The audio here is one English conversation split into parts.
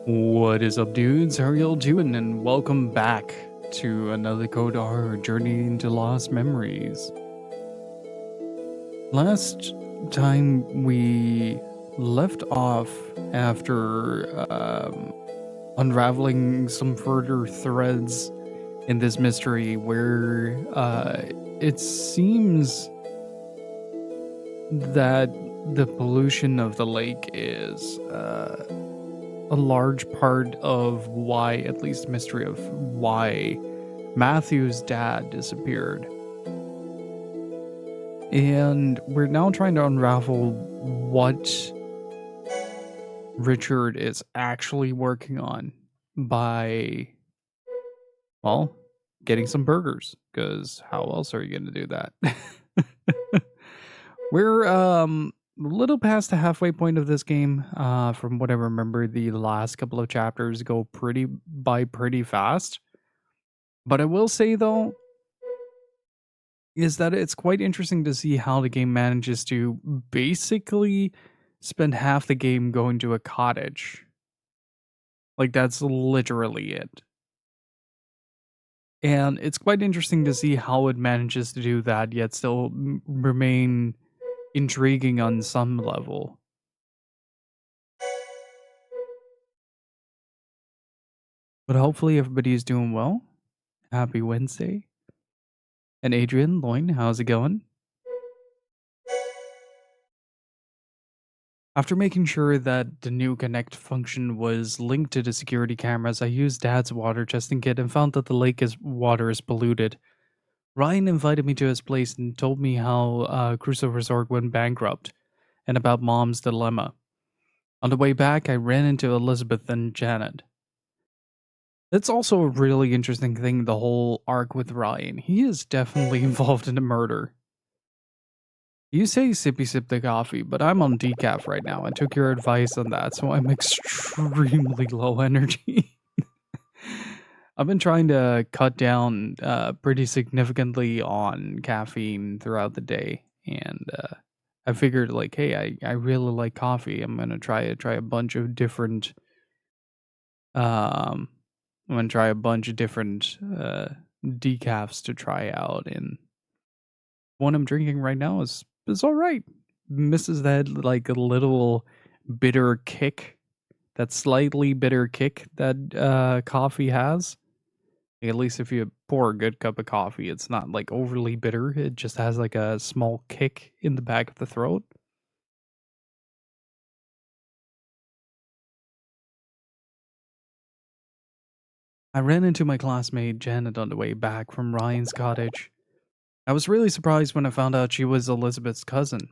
What is up, dudes? How are y'all doing? And welcome back to another Code R Journey into Lost Memories. Last time we left off after unraveling some further threads in this mystery where it seems that the pollution of the lake is a large part of why, at least mystery of why Matthew's dad disappeared. And we're now trying to unravel what Richard is actually working on by, well, getting some burgers, because how else are you going to do that? We're a little past the halfway point of this game. From what I remember, the last couple of chapters go pretty fast. But I will say though, is that it's quite interesting to see how the game manages to basically spend half the game going to a cottage. Like, that's literally it. And it's quite interesting to see how it manages to do that, yet still remain intriguing on some level. But hopefully everybody is doing well. Happy Wednesday. And Adrian, Loin, how's it going? After making sure that the new connect function was linked to the security cameras, I used Dad's water testing kit and found that the lake's water is polluted. Ryan invited me to his place and told me how Crusoe Resort went bankrupt and about Mom's dilemma. On the way back, I ran into Elizabeth and Janet. That's also a really interesting thing, the whole arc with Ryan. He is definitely involved in a murder. You say sippy sip the coffee, but I'm on decaf right now. I took your advice on that, so I'm extremely low energy. I've been trying to cut down pretty significantly on caffeine throughout the day, and I figured, like, hey, I really like coffee. I'm gonna try a bunch of different. I'm gonna try a bunch of different decafs to try out, and one I'm drinking right now is all right. Misses that like a little bitter kick, that slightly bitter kick that coffee has. At least if you pour a good cup of coffee, it's not like overly bitter. It just has like a small kick in the back of the throat. I ran into my classmate Janet on the way back from Ryan's cottage. I was really surprised when I found out she was Elizabeth's cousin.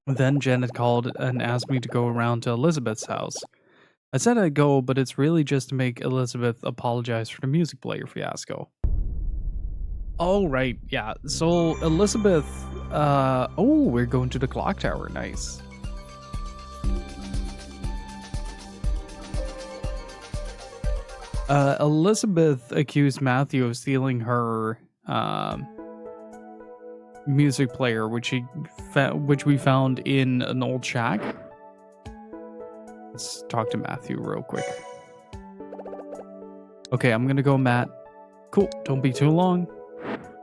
Then Janet called and asked me to go around to Elizabeth's house. I said I'd go, but it's really just to make Elizabeth apologize for the music player fiasco. Oh, right, yeah. So, Elizabeth, oh, we're going to the Clocktower, nice. Elizabeth accused Matthew of stealing her, music player, which we found in an old shack. Let's talk to Matthew real quick. Okay, I'm gonna go, Matt. Cool, don't be too long.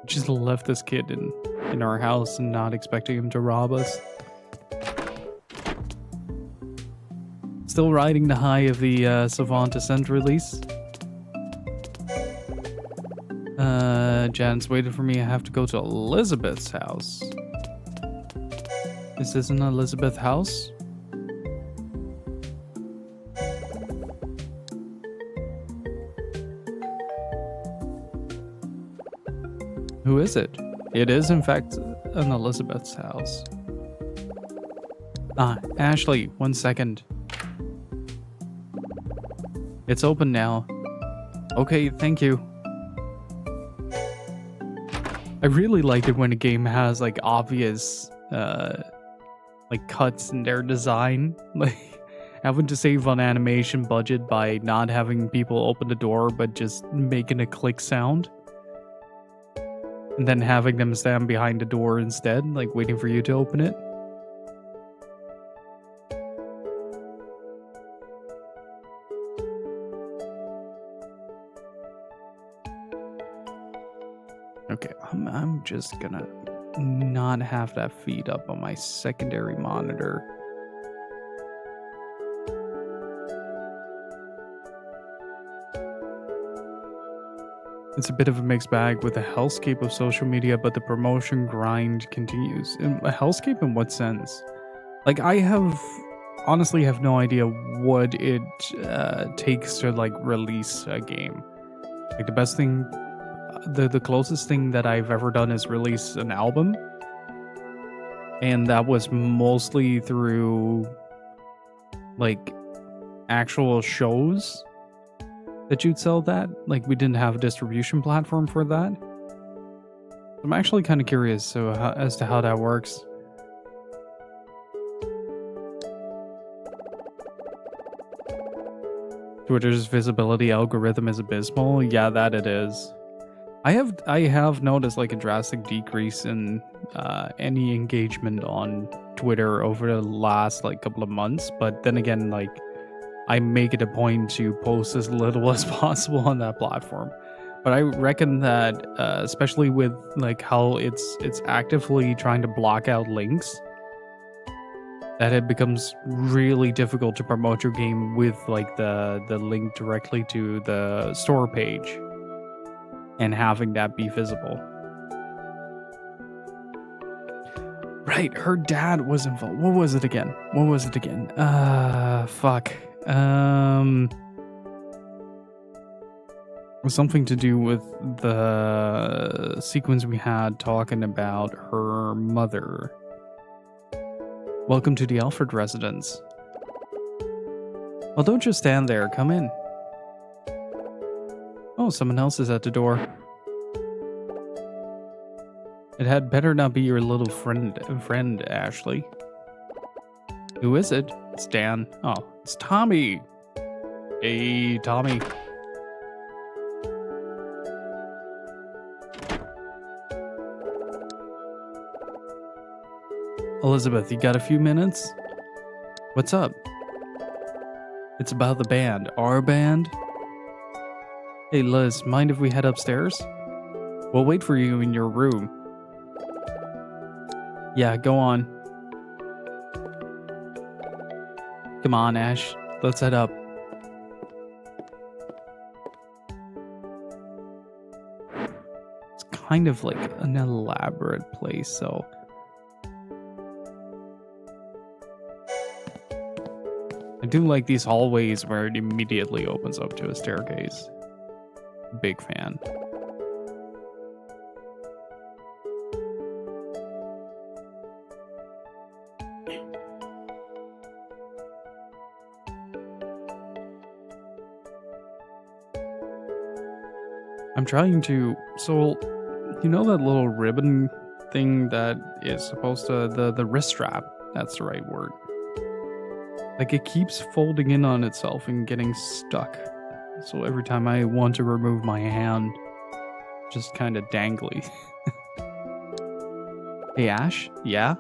Just left this kid in our house and not expecting him to rob us. Still riding the high of the Savant Ascent release. Janet's waiting for me. I have to go to Elizabeth's house. Is this an Elizabeth house? Who is it? It is, in fact, an Elizabeth's house. Ah, Ashley, 1 second. It's open now. Okay, thank you. I really like it when a game has like obvious like cuts in their design. Like having to save on animation budget by not having people open the door but just making a click sound. And then having them stand behind the door instead, like waiting for you to open it. Okay, I'm just gonna not have that feed up on my secondary monitor. It's a bit of a mixed bag with a hellscape of social media, but the promotion grind continues. In a hellscape in what sense? Like, honestly have no idea what it takes to like release a game. Like the best thing, the closest thing that I've ever done is release an album, and that was mostly through like actual shows that you'd sell that. Like, we didn't have a distribution platform for that. I'm actually kind of curious as to how that works. Twitter's visibility algorithm is abysmal. Yeah, that it is. I have noticed like a drastic decrease in any engagement on Twitter over the last like couple of months, but then again, like, I make it a point to post as little as possible on that platform. But I reckon that especially with like how it's actively trying to block out links, that it becomes really difficult to promote your game with like the link directly to the store page and having that be visible. Right, her dad was involved. What was it again? Fuck. Something to do with the sequence we had talking about her mother. Welcome to the Alfred residence. Well, don't just stand there. Come in. Oh, someone else is at the door. It had better not be your little friend, Ashley. Who is it? It's Dan. Oh, it's Tommy. Hey, Tommy. Elizabeth, you got a few minutes? What's up? It's about the band. Our band? Hey, Liz, mind if we head upstairs? We'll wait for you in your room. Yeah, go on. Come on, Ash. Let's head up. It's kind of like an elaborate place, so... I do like these hallways where it immediately opens up to a staircase. Big fan. I'm trying to... So, you know that little ribbon thing that is supposed to... The wrist strap. That's the right word. Like, it keeps folding in on itself and getting stuck. So every time I want to remove my hand, just kind of dangly. Hey, Ash? Yeah?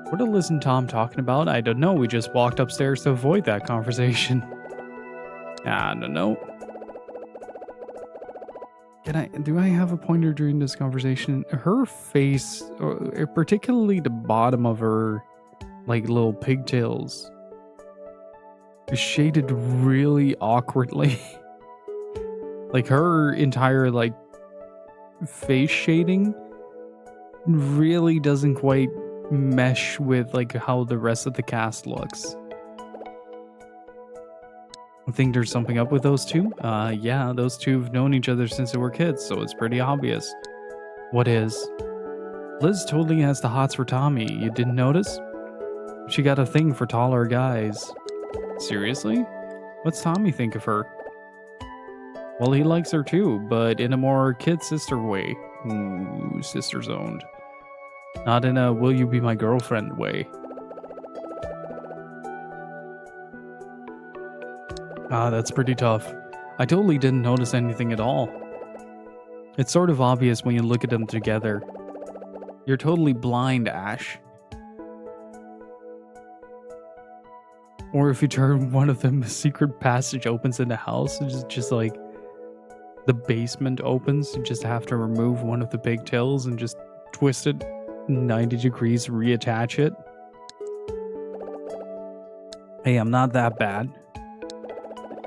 What are Liz and Tom talking about? I don't know. We just walked upstairs to avoid that conversation. I don't know. Do I have a pointer during this conversation? Her face, or particularly the bottom of her, like, little pigtails, is shaded really awkwardly. Like, her entire, like, face shading really doesn't quite mesh with, like, how the rest of the cast looks. I think there's something up with those two. Yeah, those two have known each other since they were kids, so it's pretty obvious. What is? Liz totally has the hots for Tommy. You didn't notice? She got a thing for taller guys. Seriously? What's Tommy think of her? Well, he likes her too, but in a more kid-sister way. Ooh, sister's owned. Not in a will you be my girlfriend way. That's pretty tough. I totally didn't notice anything at all. It's sort of obvious when you look at them together. You're totally blind, Ash. Or if you turn one of them, a secret passage opens in the house. It's just like... The basement opens, you just have to remove one of the pigtails and just twist it 90 degrees, reattach it. Hey, I'm not that bad.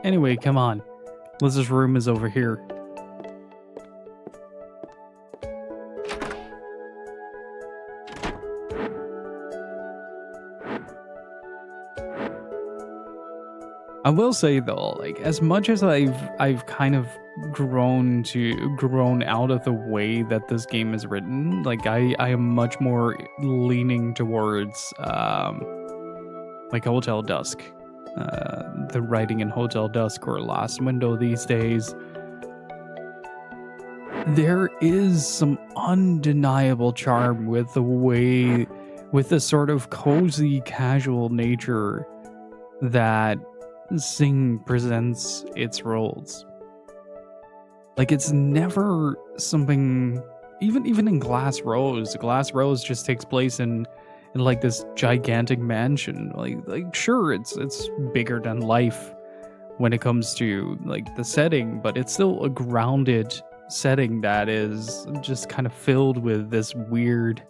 Anyway, come on. Liz's room is over here. I will say though, like as much as I've kind of grown out of the way that this game is written, like I am much more leaning towards like Hotel Dusk. The writing in Hotel Dusk or Last Window these days. There is some undeniable charm with the sort of cozy, casual nature that cing presents its roles. Like it's never something, even in Glass Rose just takes place in like this gigantic mansion. Like sure, it's bigger than life when it comes to like the setting, but it's still a grounded setting that is just kind of filled with this weird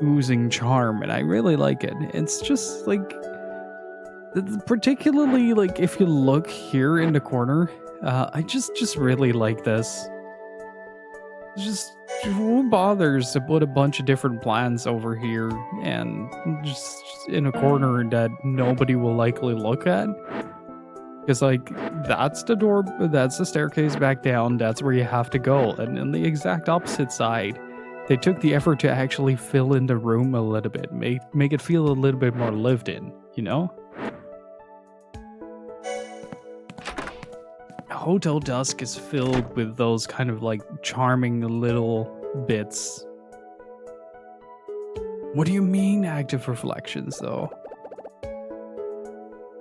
oozing charm, and I really like it. It's just like, particularly like if you look here in the corner, I just really like this. Just who bothers to put a bunch of different plants over here and just in a corner that nobody will likely look at? Because like that's the door, that's the staircase back down, that's where you have to go. And on the exact opposite side, they took the effort to actually fill in the room a little bit, make it feel a little bit more lived in, you know? Hotel Dusk is filled with those kind of like charming little bits. What do you mean active reflections though?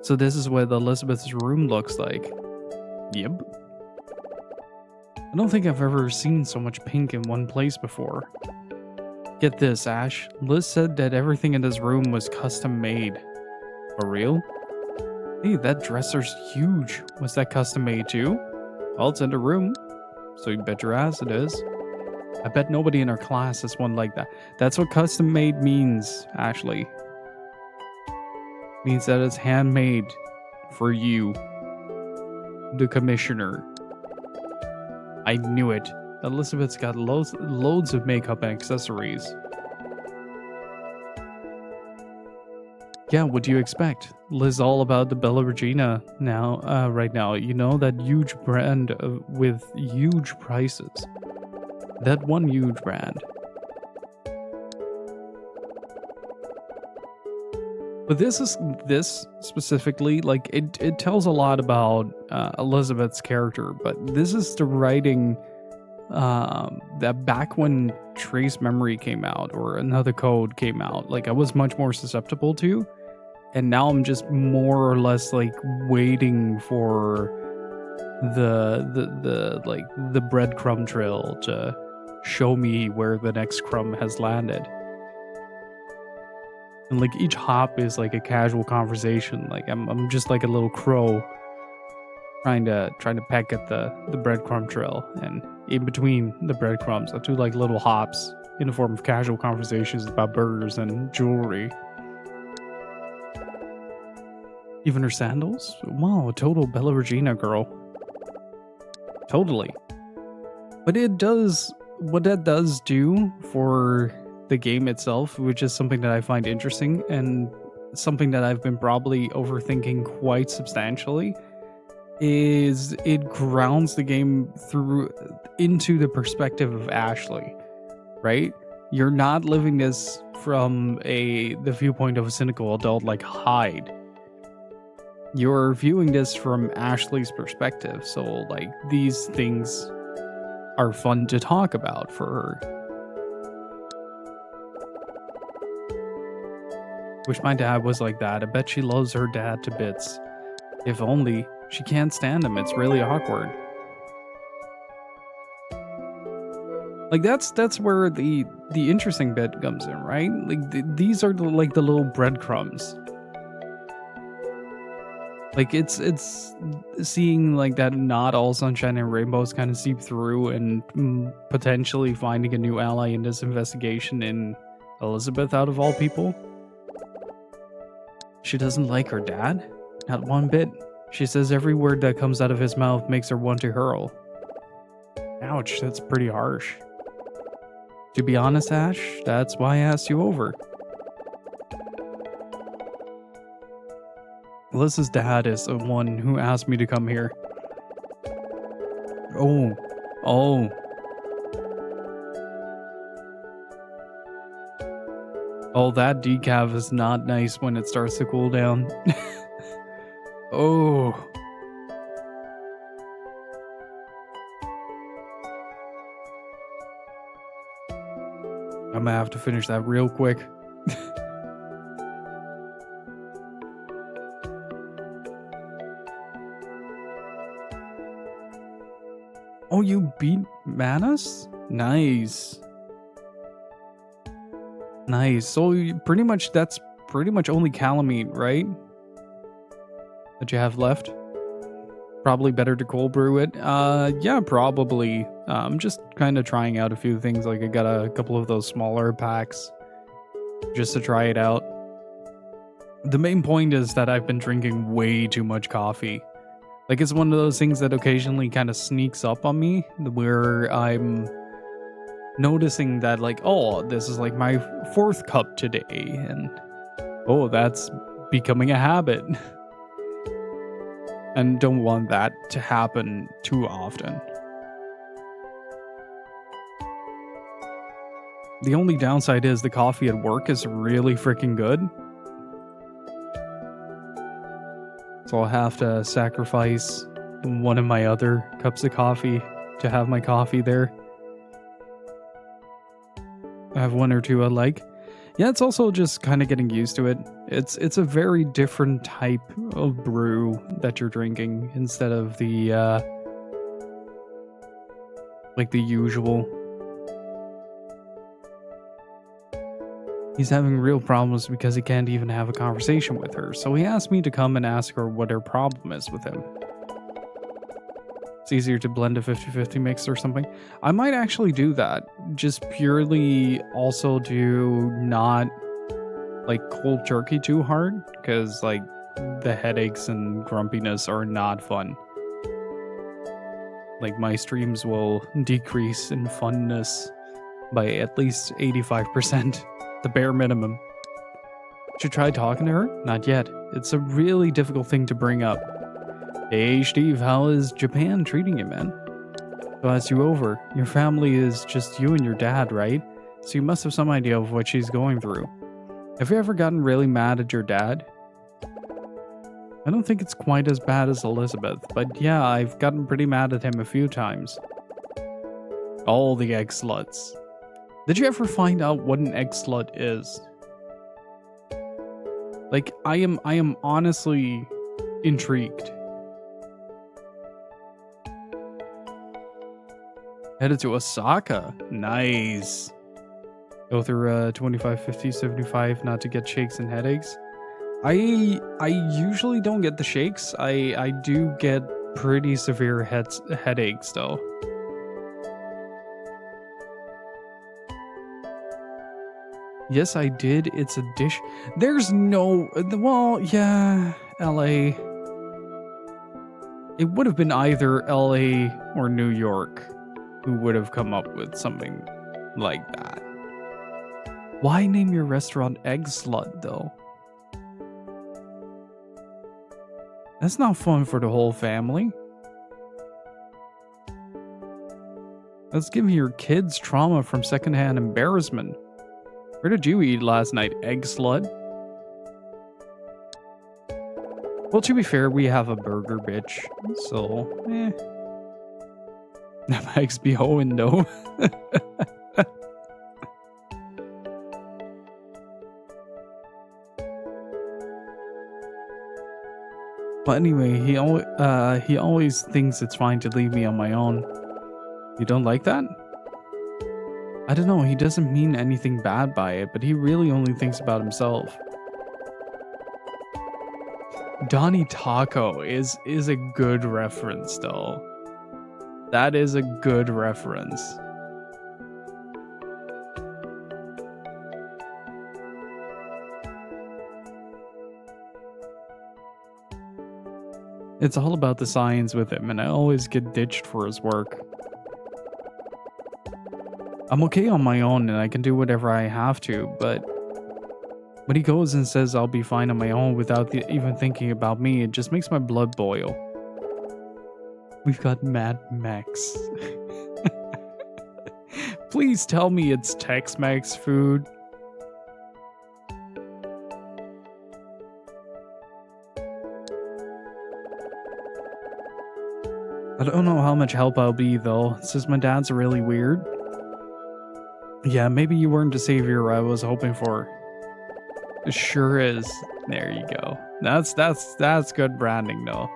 So this is what Elizabeth's room looks like. Yep. I don't think I've ever seen so much pink in one place before. Get this, Ash. Liz said that everything in this room was custom made. For real? Hey, that dresser's huge. Was that custom made too? Well, it's in the room, so you bet your ass it is. I bet nobody in our class has one like that. That's what custom made means, Ashley. Means that it's handmade for you, the commissioner. I knew it. Elizabeth's got loads of makeup and accessories. Yeah, what do you expect? Liz all about the Bella Regina now, right now. You know, that huge brand with huge prices. That one huge brand. But this specifically, like it tells a lot about Elizabeth's character, but this is the writing that back when Trace Memory came out or Another Code came out, like I was much more susceptible to, and now I'm just more or less like waiting for the breadcrumb trail to show me where the next crumb has landed. And like each hop is like a casual conversation. Like I'm just like a little crow trying to peck at the breadcrumb trail, and in between the breadcrumbs I do like little hops in the form of casual conversations about burgers and jewelry. Even her sandals? Wow, a total Bella Regina girl. Totally. But it does, what that does do for the game itself, which is something that I find interesting and something that I've been probably overthinking quite substantially, is it grounds the game through into the perspective of Ashley, right? You're not living this from the viewpoint of a cynical adult like Hyde. You're viewing this from Ashley's perspective, so like these things are fun to talk about for her. Wish my dad was like that. I bet she loves her dad to bits. If only. She can't stand him. It's really awkward. Like that's where the interesting bit comes in, right? Like these are the little breadcrumbs. Like, it's seeing, like, that not all sunshine and rainbows kind of seep through and potentially finding a new ally in this investigation in Elizabeth, out of all people. She doesn't like her dad? Not one bit. She says every word that comes out of his mouth makes her want to hurl. Ouch, that's pretty harsh. To be honest, Ash, that's why I asked you over. Alyssa's dad is the one who asked me to come here. Oh. Oh. Oh, that decaf is not nice when it starts to cool down. Oh. I'm gonna have to finish that real quick. Oh, you beat Manus? Nice. Nice. So pretty much that's pretty much only calamine, right? That you have left? Probably better to cold brew it. Yeah, probably. I'm just kind of trying out a few things. Like I got a couple of those smaller packs just to try it out. The main point is that I've been drinking way too much coffee. Like it's one of those things that occasionally kind of sneaks up on me where I'm noticing that like, oh, this is like my 4th cup today. And oh, that's becoming a habit. And don't want that to happen too often. The only downside is the coffee at work is really freaking good. So I'll have to sacrifice one of my other cups of coffee to have my coffee there. I have one or two I like. Yeah, it's also just kind of getting used to it. It's a very different type of brew that you're drinking instead of the like the usual. He's having real problems because he can't even have a conversation with her, so he asked me to come and ask her what her problem is with him. It's easier to blend a 50-50 mix or something. I might actually do that. Just purely also to not like cold turkey too hard, because like the headaches and grumpiness are not fun. Like my streams will decrease in funness by at least 85%, the bare minimum. Should try talking to her? Not yet. It's a really difficult thing to bring up. Hey Steve, how is Japan treating you, man? So as you over, your family is just you and your dad, right? So you must have some idea of what she's going through. Have you ever gotten really mad at your dad? I don't think it's quite as bad as Elizabeth, but yeah, I've gotten pretty mad at him a few times. All the egg sluts. Did you ever find out what an egg slut is? Like, I am honestly intrigued. Headed to Osaka. Nice. Go through 25, 50, 75 not to get shakes and headaches. I usually don't get the shakes. I do get pretty severe headaches though. Yes, I did. It's a dish. There's no... Well, yeah, LA. It would have been either LA or New York who would have come up with something like that. Why name your restaurant Egg Slut, though? That's not fun for the whole family. That's giving your kids trauma from secondhand embarrassment. Where did you eat last night, Egg Slut? Well, to be fair, we have a burger, bitch. So, That makes me hoeing, though. But anyway, he always thinks it's fine to leave me on my own. You don't like that? I don't know, he doesn't mean anything bad by it, but he really only thinks about himself. Donnie Taco is a good reference though. That is a good reference. It's all about the science with him, and I always get ditched for his work. I'm okay on my own and I can do whatever I have to, but when he goes and says I'll be fine on my own without even thinking about me, it just makes my blood boil. We've got Mad Max. Please tell me it's Tex-Mex food. I don't know how much help I'll be though, since my dad's really weird. Yeah, maybe you weren't the savior I was hoping for. It sure is. There you go. That's good branding though.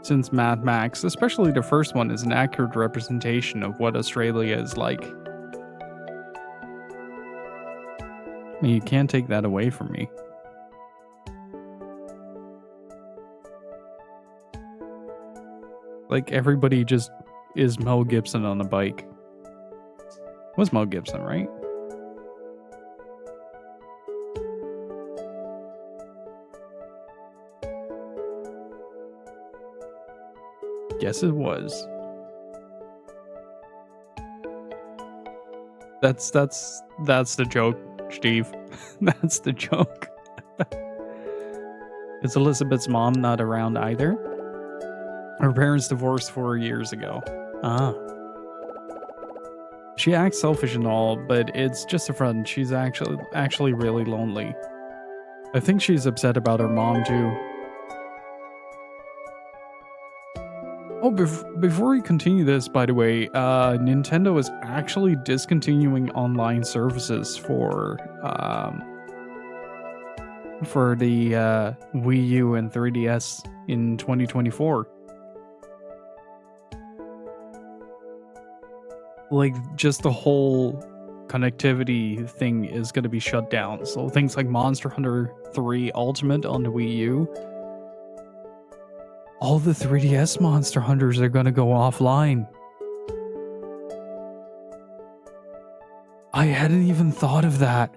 Since Mad Max, especially the first one, is an accurate representation of what Australia is like. I mean, you can't take that away from me. Like, everybody just is Mel Gibson on a bike. It was Mel Gibson, right? Yes, it was. That's the joke, Steve. That's the joke. Is Elizabeth's mom not around either? Her parents divorced 4 years ago. Ah. She acts selfish and all, but it's just a front. She's actually really lonely. I think she's upset about her mom too. Oh, before we continue this, by the way, Nintendo is actually discontinuing online services for the Wii U and 3DS in 2024. Like, just the whole connectivity thing is going to be shut down. So things like Monster Hunter 3 Ultimate on the Wii U, all the 3DS Monster Hunters are going to go offline. I hadn't even thought of that.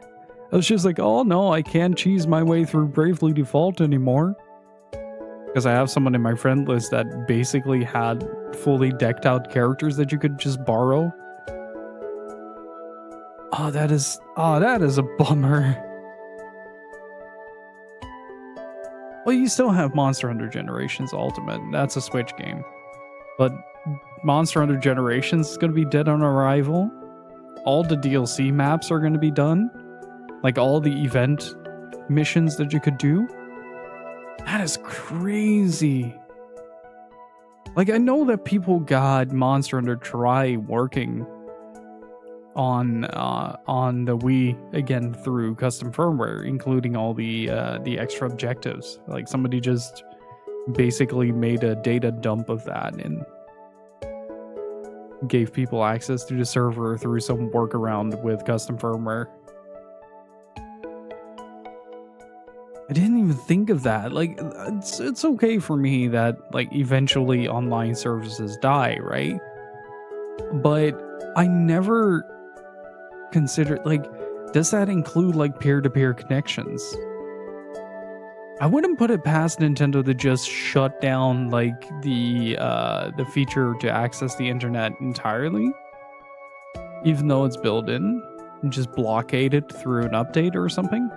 I was just like, oh no, I can't cheese my way through Bravely Default anymore. Because I have someone in my friend list that basically had fully decked out characters that you could just borrow. Oh, that is a bummer. Well, you still have Monster Hunter Generations Ultimate. That's a Switch game. But Monster Hunter Generations is going to be dead on arrival. All the DLC maps are going to be done. Like all the event missions that you could do. That is crazy. Like, I know that people got Monster Hunter Tri working on the Wii again through custom firmware, including all the extra objectives. Like, somebody just basically made a data dump of that and gave people access to the server through some workaround with custom firmware. I didn't even think of that. Like, it's okay for me that, like, eventually online services die, right? But I never considered, like, does that include, like, peer-to-peer connections? I wouldn't put it past Nintendo to just shut down, like, the feature to access the internet entirely, even though it's built in, and just blockade it through an update or something.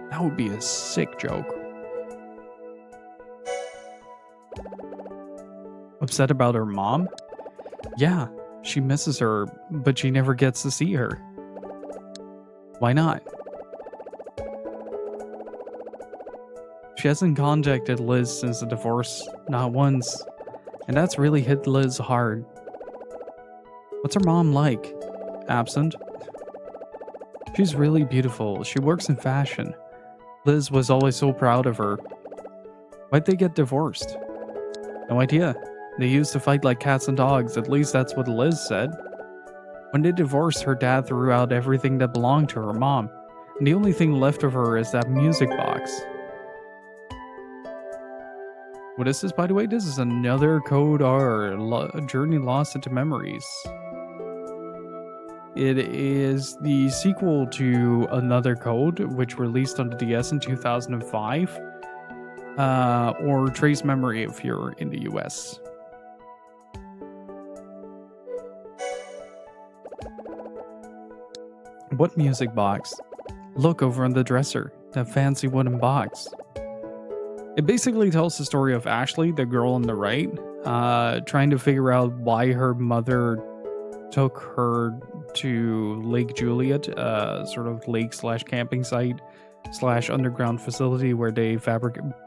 That would be a sick joke. Upset about her mom? Yeah, she misses her, but she never gets to see her. Why not? She hasn't contacted Liz since the divorce, not once. And that's really hit Liz hard. What's her mom like? Absent? She's really beautiful. She works in fashion. Liz was always so proud of her. Why'd they get divorced? No idea. They used to fight like cats and dogs. At least that's what Liz said. When they divorced, her dad threw out everything that belonged to her mom, and the only thing left of her is that music box. What is this, by the way? This is another Code R, Journey Lost into Memories. It is the sequel to Another Code, which released on the DS in 2005, or Trace Memory if you're in the US. What music box? Look over on the dresser, that fancy wooden box. It basically tells the story of Ashley, the girl on the right, trying to figure out why her mother took her to Lake Juliet, sort of lake slash camping site slash underground facility where they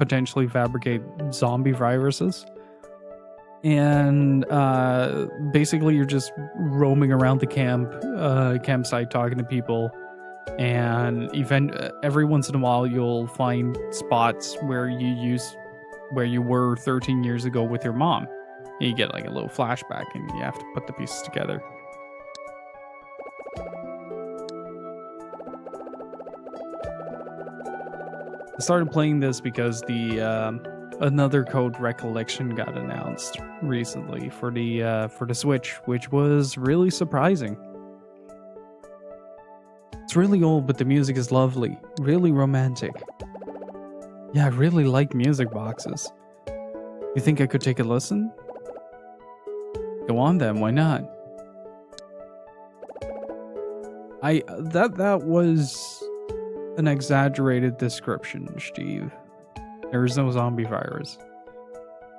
potentially fabricate zombie viruses. And basically you're just roaming around the campsite talking to people. And every once in a while you'll find spots where you were 13 years ago with your mom. And you get like a little flashback and you have to put the pieces together. I started playing this because the Another Code Recollection got announced recently for the Switch, which was really surprising. It's really old, but the music is lovely, really romantic. Yeah, I really like music boxes. You think I could take a listen? Go on then, why not? That was an exaggerated description, Steve. There is no zombie virus.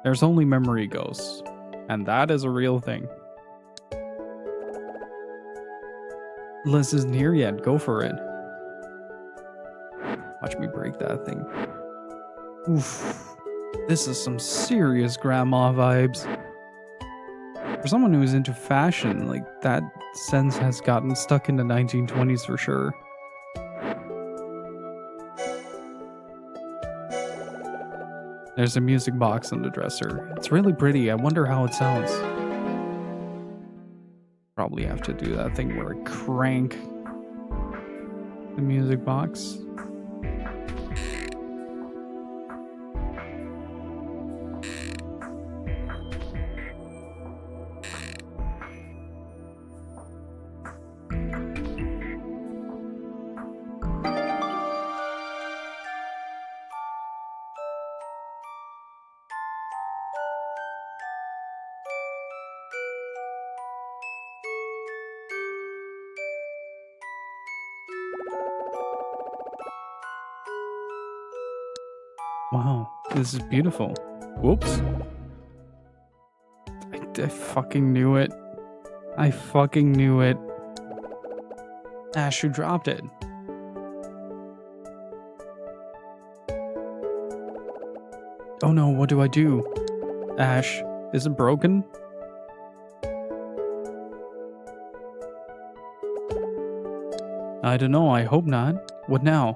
There's only memory ghosts, and that is a real thing. Liz isn't here yet. Go for it. Watch me break that thing. Oof. This is some serious grandma vibes. For someone who's into fashion, like, that sense has gotten stuck in the 1920s for sure. There's a music box on the dresser. It's really pretty. I wonder how it sounds. Probably have to do that thing where I crank the music box. Wow, this is beautiful. Whoops. I fucking knew it. I fucking knew it. Ash, you dropped it. Oh no, what do I do? Ash, is it broken? I don't know, I hope not. What now?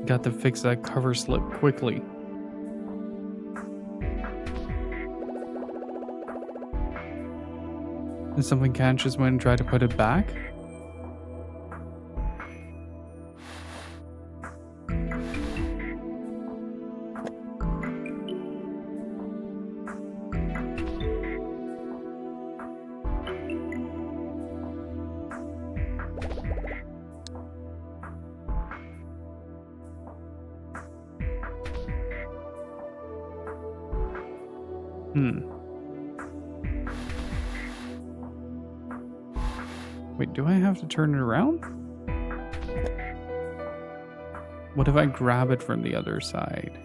Got to fix that cover slip quickly. Did something conscious when I try to put it back? Wait, do I have to turn it around? What if I grab it from the other side?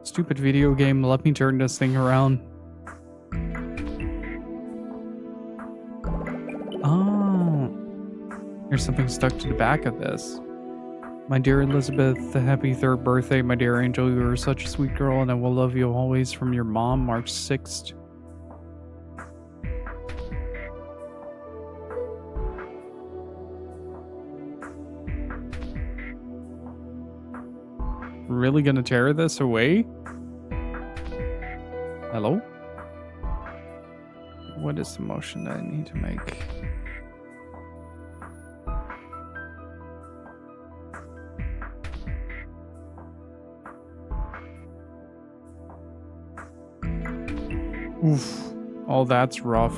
Stupid video game, let me turn this thing around. Oh, there's something stuck to the back of this. My dear Elizabeth, happy 3rd birthday, my dear angel. You are such a sweet girl, and I will love you always, from your mom, March 6th. really gonna tear this away? Hello? What is the motion that I need to make? Oof. Oh, that's rough.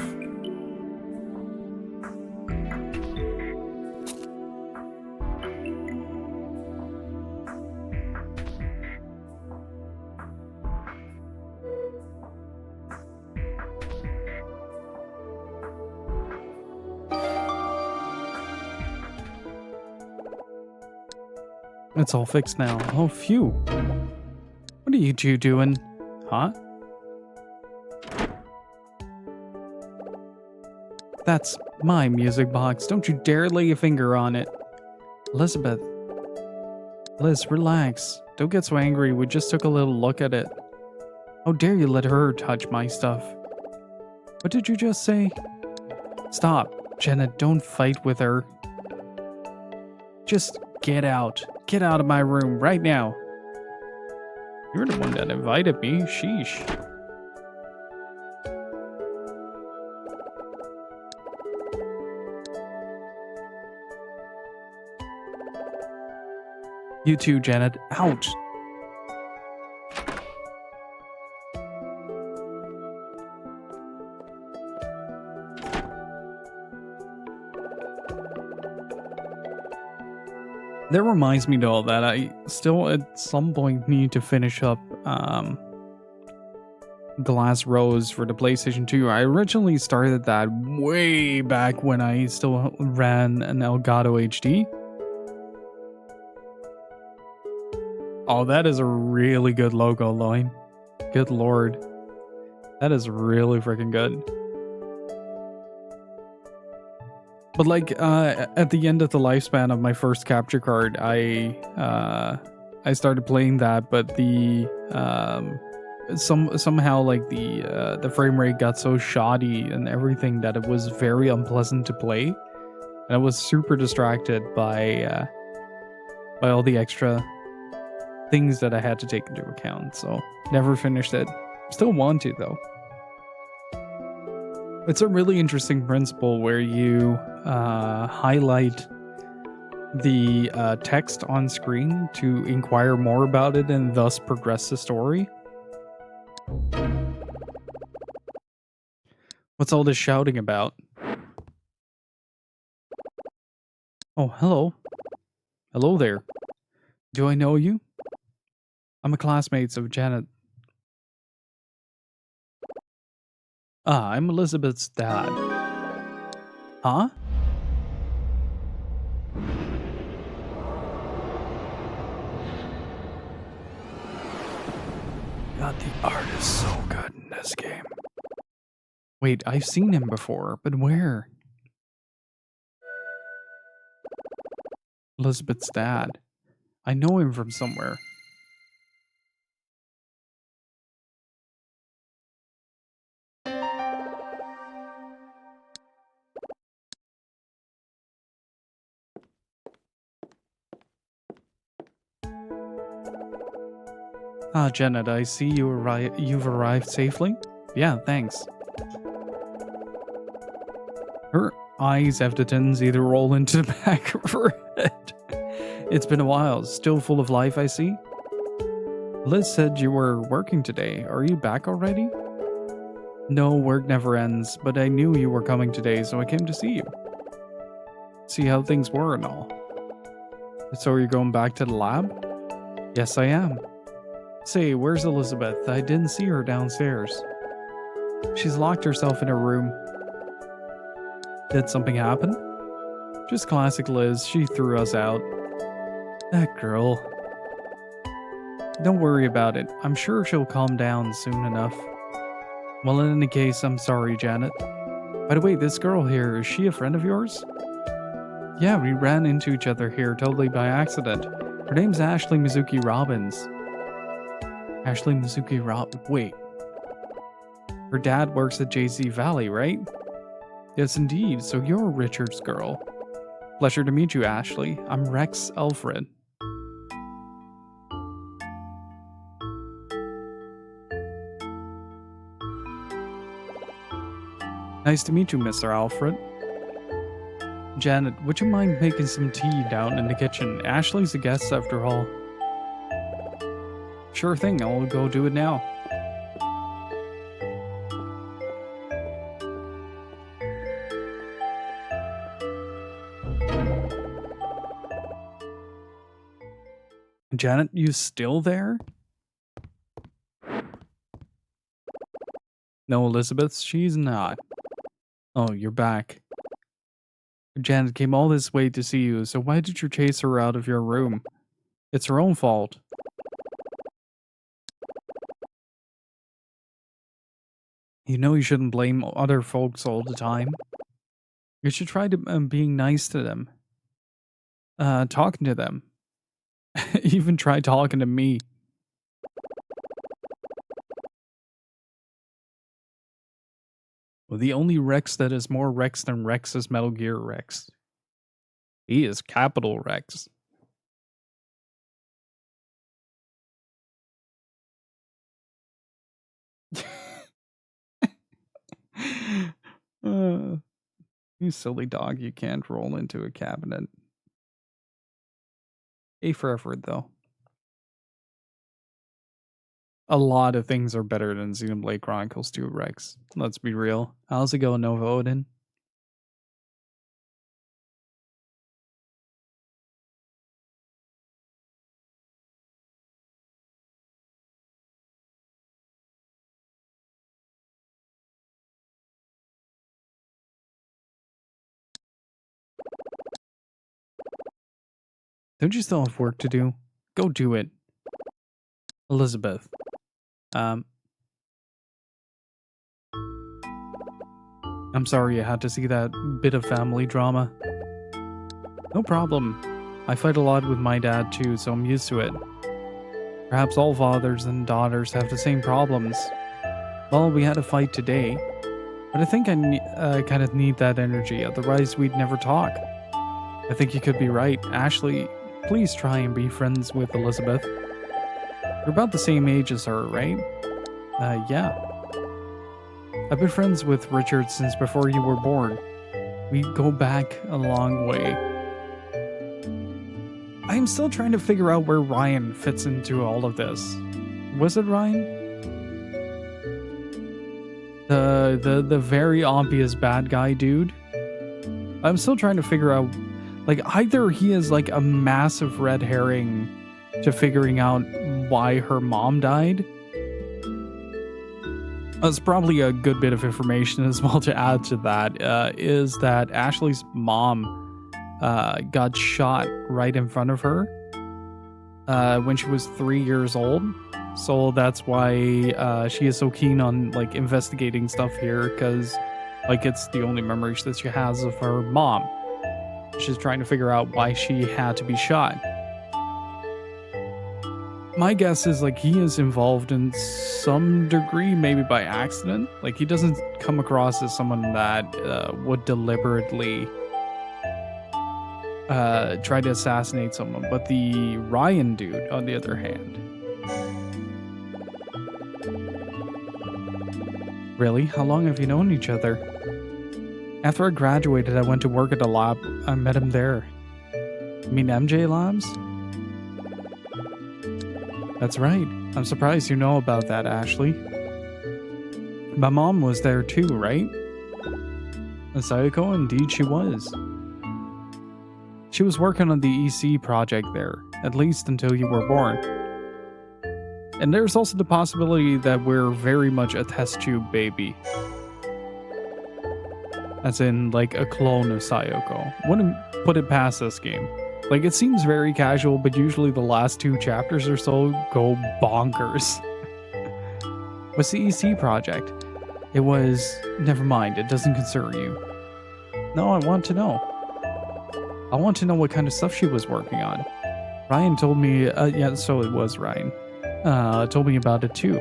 It's all fixed now. Oh, phew. What are you two doing? Huh? That's my music box. Don't you dare lay a finger on it. Elizabeth. Liz, relax. Don't get so angry. We just took a little look at it. How dare you let her touch my stuff? What did you just say? Stop. Jenna, don't fight with her. Just get out. Get out of my room right now. You're the one that invited me. Sheesh. You too, Janet. Out. That reminds me though that I still at some point need to finish up Glass Rose for the PlayStation 2. I originally started that way back when I still ran an Elgato HD. Oh, that is a really good logo line. Good lord. That is really freaking good. But like at the end of the lifespan of my first capture card, I started playing that, but the somehow like the frame rate got so shoddy and everything that it was very unpleasant to play, and I was super distracted by all the extra things that I had to take into account. So never finished it. Still want to though. It's a really interesting principle where you highlight the text on screen to inquire more about it and thus progress the story. What's all this shouting about? Oh, hello. Hello there. Do I know you? I'm a classmate of Janet. Ah, I'm Elizabeth's dad. Huh? God, the art is so good in this game. Wait, I've seen him before, but where? Elizabeth's dad. I know him from somewhere. Ah, Janet, I see you've arrived safely? Yeah, thanks. Her eyes have the tendency to roll into the back of her head. It's been a while. Still full of life, I see. Liz said you were working today. Are you back already? No, work never ends, but I knew you were coming today, so I came to see you. See how things were and all. So are you going back to the lab? Yes, I am. Say, where's Elizabeth? I didn't see her downstairs. She's locked herself in her room. Did something happen? Just classic Liz. She threw us out. That girl. Don't worry about it. I'm sure she'll calm down soon enough. Well, in any case, I'm sorry, Janet. By the way, this girl here, is she a friend of yours? Yeah, we ran into each other here totally by accident. Her name's Ashley Mizuki Robbins. Ashley Mizuki wait. Her dad works at JZ Valley, right? Yes, indeed. So you're Richard's girl. Pleasure to meet you, Ashley. I'm Rex Alfred. Nice to meet you, Mr. Alfred. Janet, would you mind making some tea down in the kitchen? Ashley's a guest after all. Sure thing, I'll go do it now. Janet, you still there? No, Elizabeth, she's not. Oh, you're back. Janet came all this way to see you, so why did you chase her out of your room? It's her own fault. You know you shouldn't blame other folks all the time. You should try to being nice to them. Talking to them. Even try talking to me. Well, the only Rex that is more Rex than Rex is Metal Gear Rex. He is capital Rex. You silly dog, you can't roll into a cabinet. A for effort, though. A lot of things are better than Xenoblade Chronicles 2 Rex. Let's be real. How's it going, Nova Odin? Don't you still have work to do? Go do it. Elizabeth. I'm sorry you had to see that bit of family drama. No problem. I fight a lot with my dad too, so I'm used to it. Perhaps all fathers and daughters have the same problems. Well, we had a fight today, but I think I kind of need that energy, otherwise we'd never talk. I think you could be right. Ashley, please try and be friends with Elizabeth. You're about the same age as her, right? Yeah. I've been friends with Richard since before you were born. We go back a long way. I am still trying to figure out where Ryan fits into all of this. Was it Ryan? The very obvious bad guy dude? I'm still trying to figure out, like, either he is like a massive red herring to figuring out why her mom died. That's probably a good bit of information as well to add to that, is that Ashley's mom got shot right in front of her when she was 3 years old. So that's why she is so keen on like investigating stuff here, because like it's the only memories that she has of her mom. She's trying to figure out why she had to be shot. My guess is like he is involved in some degree, maybe by accident. Like he doesn't come across as someone that would deliberately try to assassinate someone. But the Ryan dude, on the other hand. Really? How long have you known each other? After I graduated, I went to work at a lab. I met him there. You mean MJ Labs? That's right. I'm surprised you know about that, Ashley. My mom was there too, right? Sayako, indeed she was. She was working on the EC project there, at least until you were born. And there's also the possibility that we're very much a test tube baby. As in, like, a clone of Sayako. Wouldn't put it past this game. Like, it seems very casual, but usually the last 2 chapters or so go bonkers. What's the EC project? It was... Never mind, it doesn't concern you. No, I want to know. I want to know what kind of stuff she was working on. Ryan told me... yeah, so it was Ryan. Told me about it too.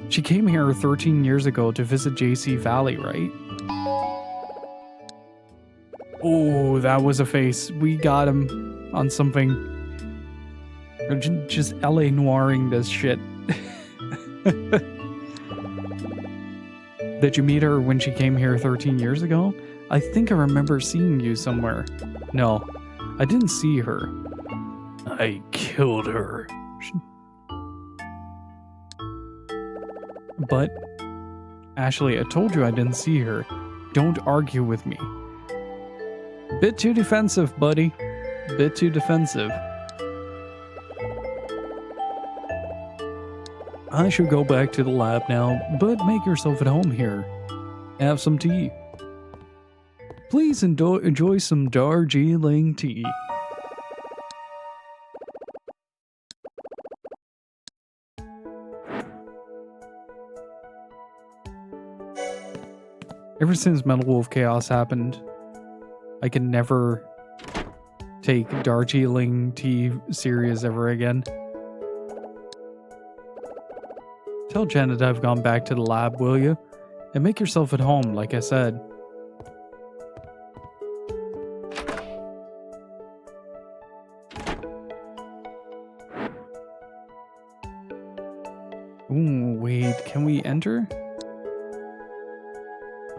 She came here 13 years ago to visit JC Valley, right? Oh, that was a face. We got him on something. We're just LA noiring this shit. Did you meet her when she came here 13 years ago? I think I remember seeing you somewhere. No, I didn't see her. I killed her. But, Ashley, I told you I didn't see her. Don't argue with me. Bit too defensive, buddy. Bit too defensive. I should go back to the lab now, but make yourself at home here. Have some tea. Please enjoy some Darjeeling tea. Ever since Metal Wolf Chaos happened, I can never take Darjeeling tea serious ever again. Tell Janet I've gone back to the lab, will you? And make yourself at home, like I said. Ooh, wait, can we enter?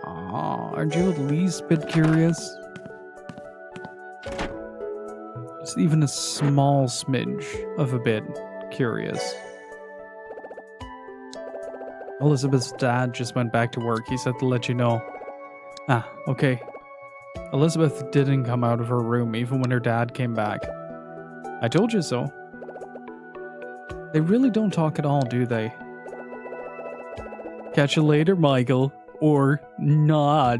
Aren't you at least a bit curious? Just even a small smidge of a bit curious. Elizabeth's dad just went back to work. He said to let you know. Ah, okay. Elizabeth didn't come out of her room even when her dad came back. I told you so. They really don't talk at all, do they? Catch you later, Michael. Or not.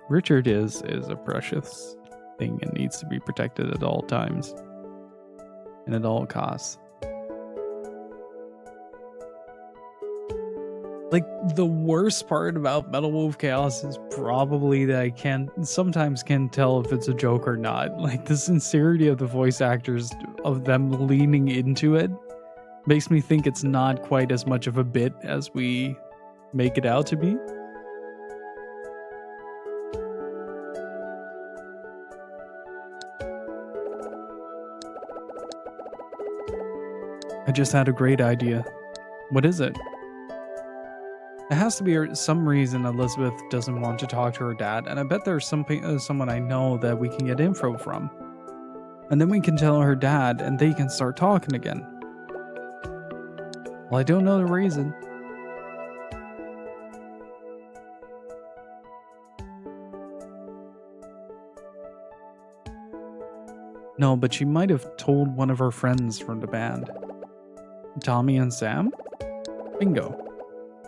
Richard is a precious thing and needs to be protected at all times. And at all costs. Like, the worst part about Metal Wolf Chaos is probably that I sometimes can't tell if it's a joke or not. Like, the sincerity of the voice actors, of them leaning into it, makes me think it's not quite as much of a bit as we make it out to be. I just had a great idea. What is it? There has to be some reason Elizabeth doesn't want to talk to her dad, and I bet there's someone I know that we can get info from. And then we can tell her dad, and they can start talking again. Well, I don't know the reason. No, but she might have told one of her friends from the band. Tommy and Sam? Bingo.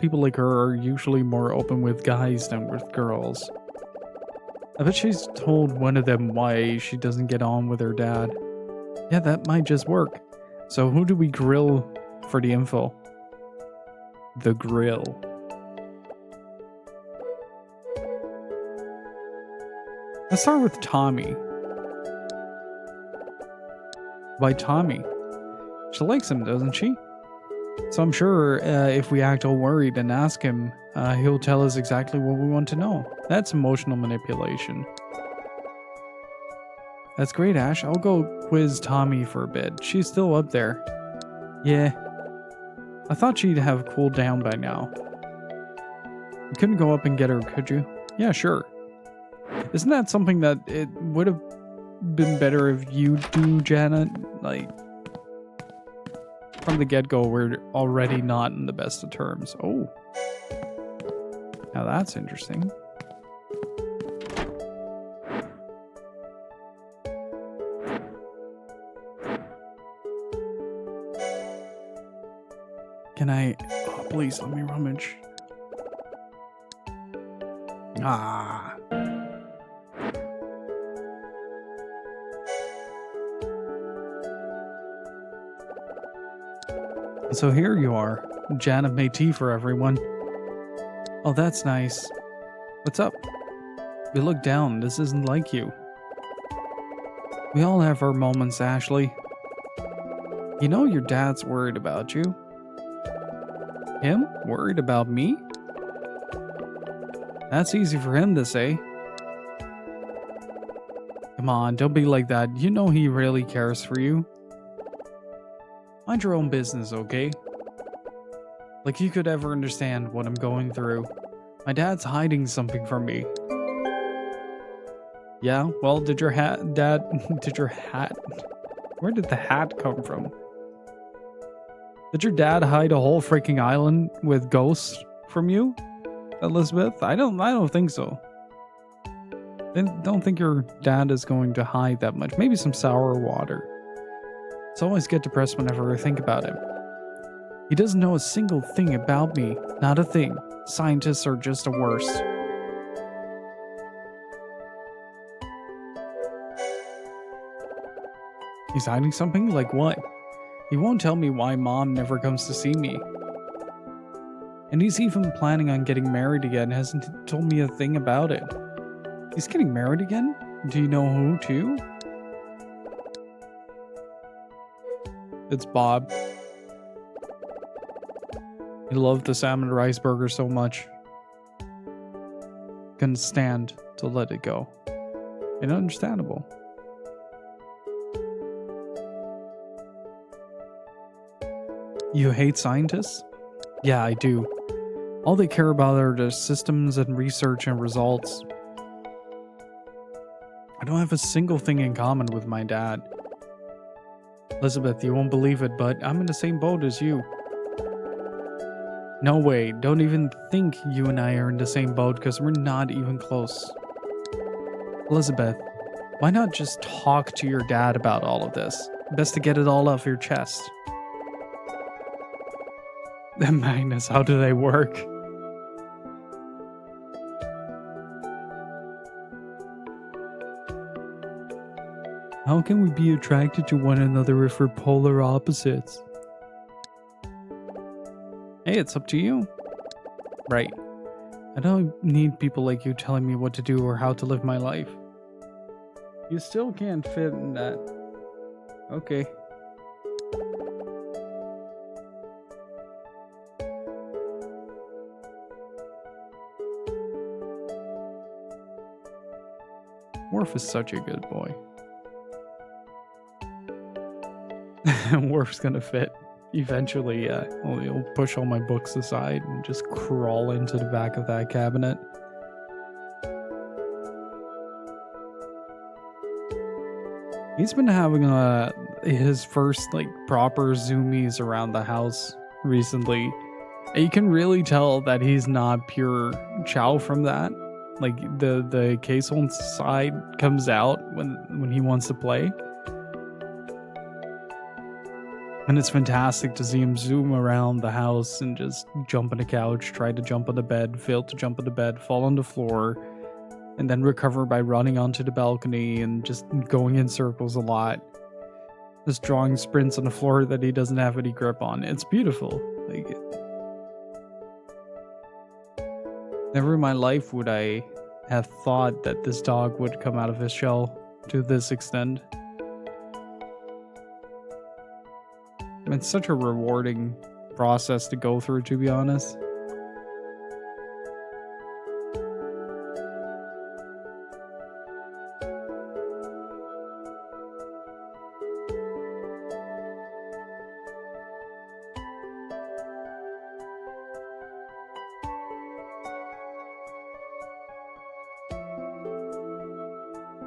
People like her are usually more open with guys than with girls. I bet she's told one of them why she doesn't get on with her dad. Yeah, that might just work. So who do we grill for the info? The grill. Let's start with Tommy. Why Tommy? She likes him, doesn't she? So I'm sure if we act all worried and ask him, he'll tell us exactly what we want to know. That's emotional manipulation. That's great, Ash. I'll go quiz Tommy for a bit. She's still up there. Yeah. I thought she'd have cooled down by now. You couldn't go up and get her, could you? Yeah, sure. Isn't that something that it would have been better if you do, Janet? Like, from the get-go, we're already not in the best of terms. Oh. Now that's interesting. Can I... Oh, please, let me rummage. Ah. So here you are. Janet made tea for everyone. Oh, that's nice. What's up? You look down. This isn't like you. We all have our moments, Ashley. You know your dad's worried about you. Him? Worried about me? That's easy for him to say. Come on, don't be like that. You know he really cares for you. Mind your own business, okay? Like you could ever understand what I'm going through. My dad's hiding something from me. Yeah, well, did your hat, where did the hat come from? Did your dad hide a whole freaking island with ghosts from you, Elizabeth? I don't think so. I don't think your dad is going to hide that much. Maybe some sour water. It's always get depressed whenever I think about him. He doesn't know a single thing about me. Not a thing. Scientists are just the worst. He's hiding something? Like what? He won't tell me why mom never comes to see me. And he's even planning on getting married again, hasn't told me a thing about it. He's getting married again? Do you know who too? It's Bob. He loved the salmon rice burger so much. Couldn't stand to let it go. And understandable. You hate scientists? Yeah, I do. All they care about are their systems and research and results. I don't have a single thing in common with my dad. Elizabeth, you won't believe it, but I'm in the same boat as you. No way, don't even think you and I are in the same boat because we're not even close. Elizabeth, why not just talk to your dad about all of this? Best to get it all off your chest. Magnus, how do they work? How can we be attracted to one another if we're polar opposites? Hey, it's up to you. Right. I don't need people like you telling me what to do or how to live my life. You still can't fit in that. Okay. Worf is such a good boy. Worf's gonna fit. Eventually, he'll push all my books aside and just crawl into the back of that cabinet. He's been having his first proper zoomies around the house recently. And you can really tell that he's not pure chow from that. Like the casehold side comes out when he wants to play. And it's fantastic to see him zoom around the house and just jump on the couch, try to jump on the bed, fail to jump on the bed, fall on the floor, and then recover by running onto the balcony and just going in circles a lot. Just drawing sprints on the floor that he doesn't have any grip on. It's beautiful. Never in my life would I have thought that this dog would come out of his shell to this extent. It's such a rewarding process to go through, to be honest.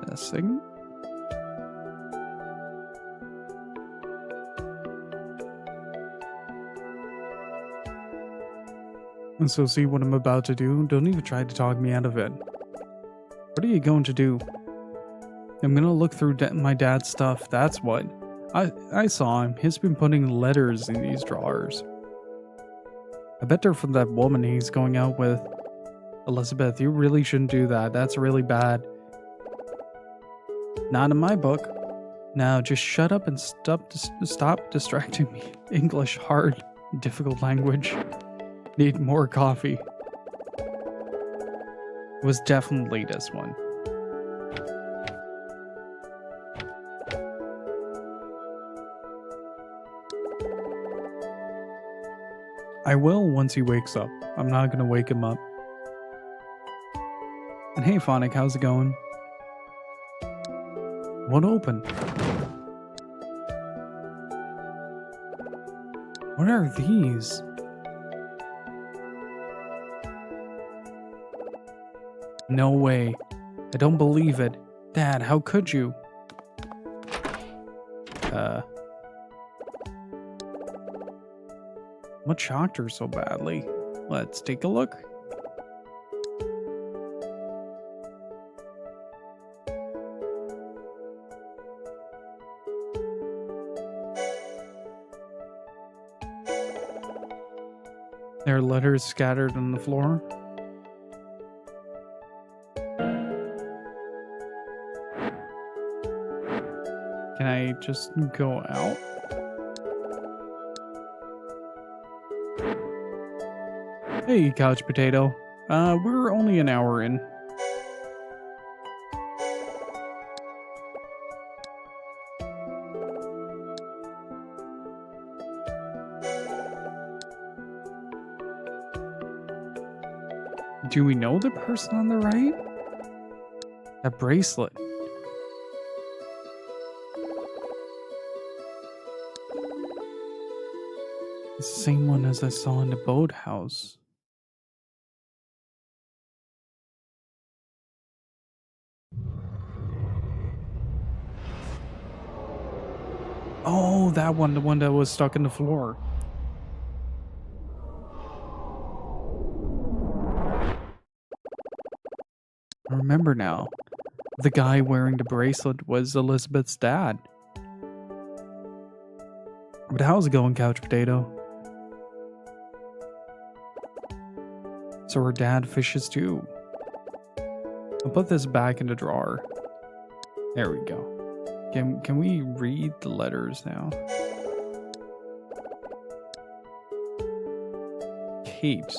Testing. And so see what I'm about to do? Don't even try to talk me out of it. What are you going to do? I'm gonna look through my dad's stuff, that's what. I saw him. He's been putting letters in these drawers. I bet they're from that woman he's going out with. Elizabeth, you really shouldn't do that. That's really bad. Not in my book. Now just shut up and stop distracting me. English, hard, difficult language. Need more coffee. It was definitely this one. I will once he wakes up. I'm not gonna wake him up. And hey Phonic, how's it going? What opened? What are these? No way. I don't believe it. Dad, how could you? What shocked her so badly? Let's take a look. There are letters scattered on the floor. Can I just go out? Hey, couch potato. We're only an hour in. Do we know the person on the right? That bracelet. The same one as I saw in the boathouse. Oh, that one, the one that was stuck in the floor. I remember now. The guy wearing the bracelet was Elizabeth's dad. But how's it going, couch potato? So her dad fishes too. I'll put this back in the drawer. There we go. Can we read the letters now? Kate.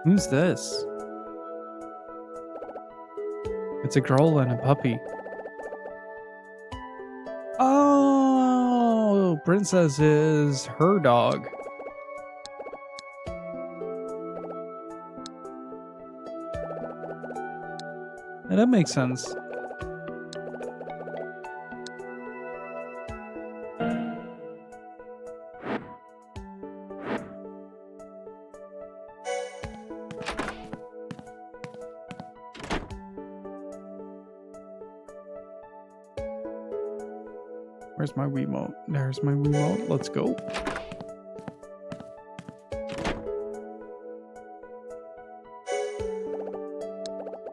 Who's this? It's a girl and a puppy. Oh, Princess is her dog. Yeah, that makes sense. Where's my Wiimote? There's my Wiimote. Let's go.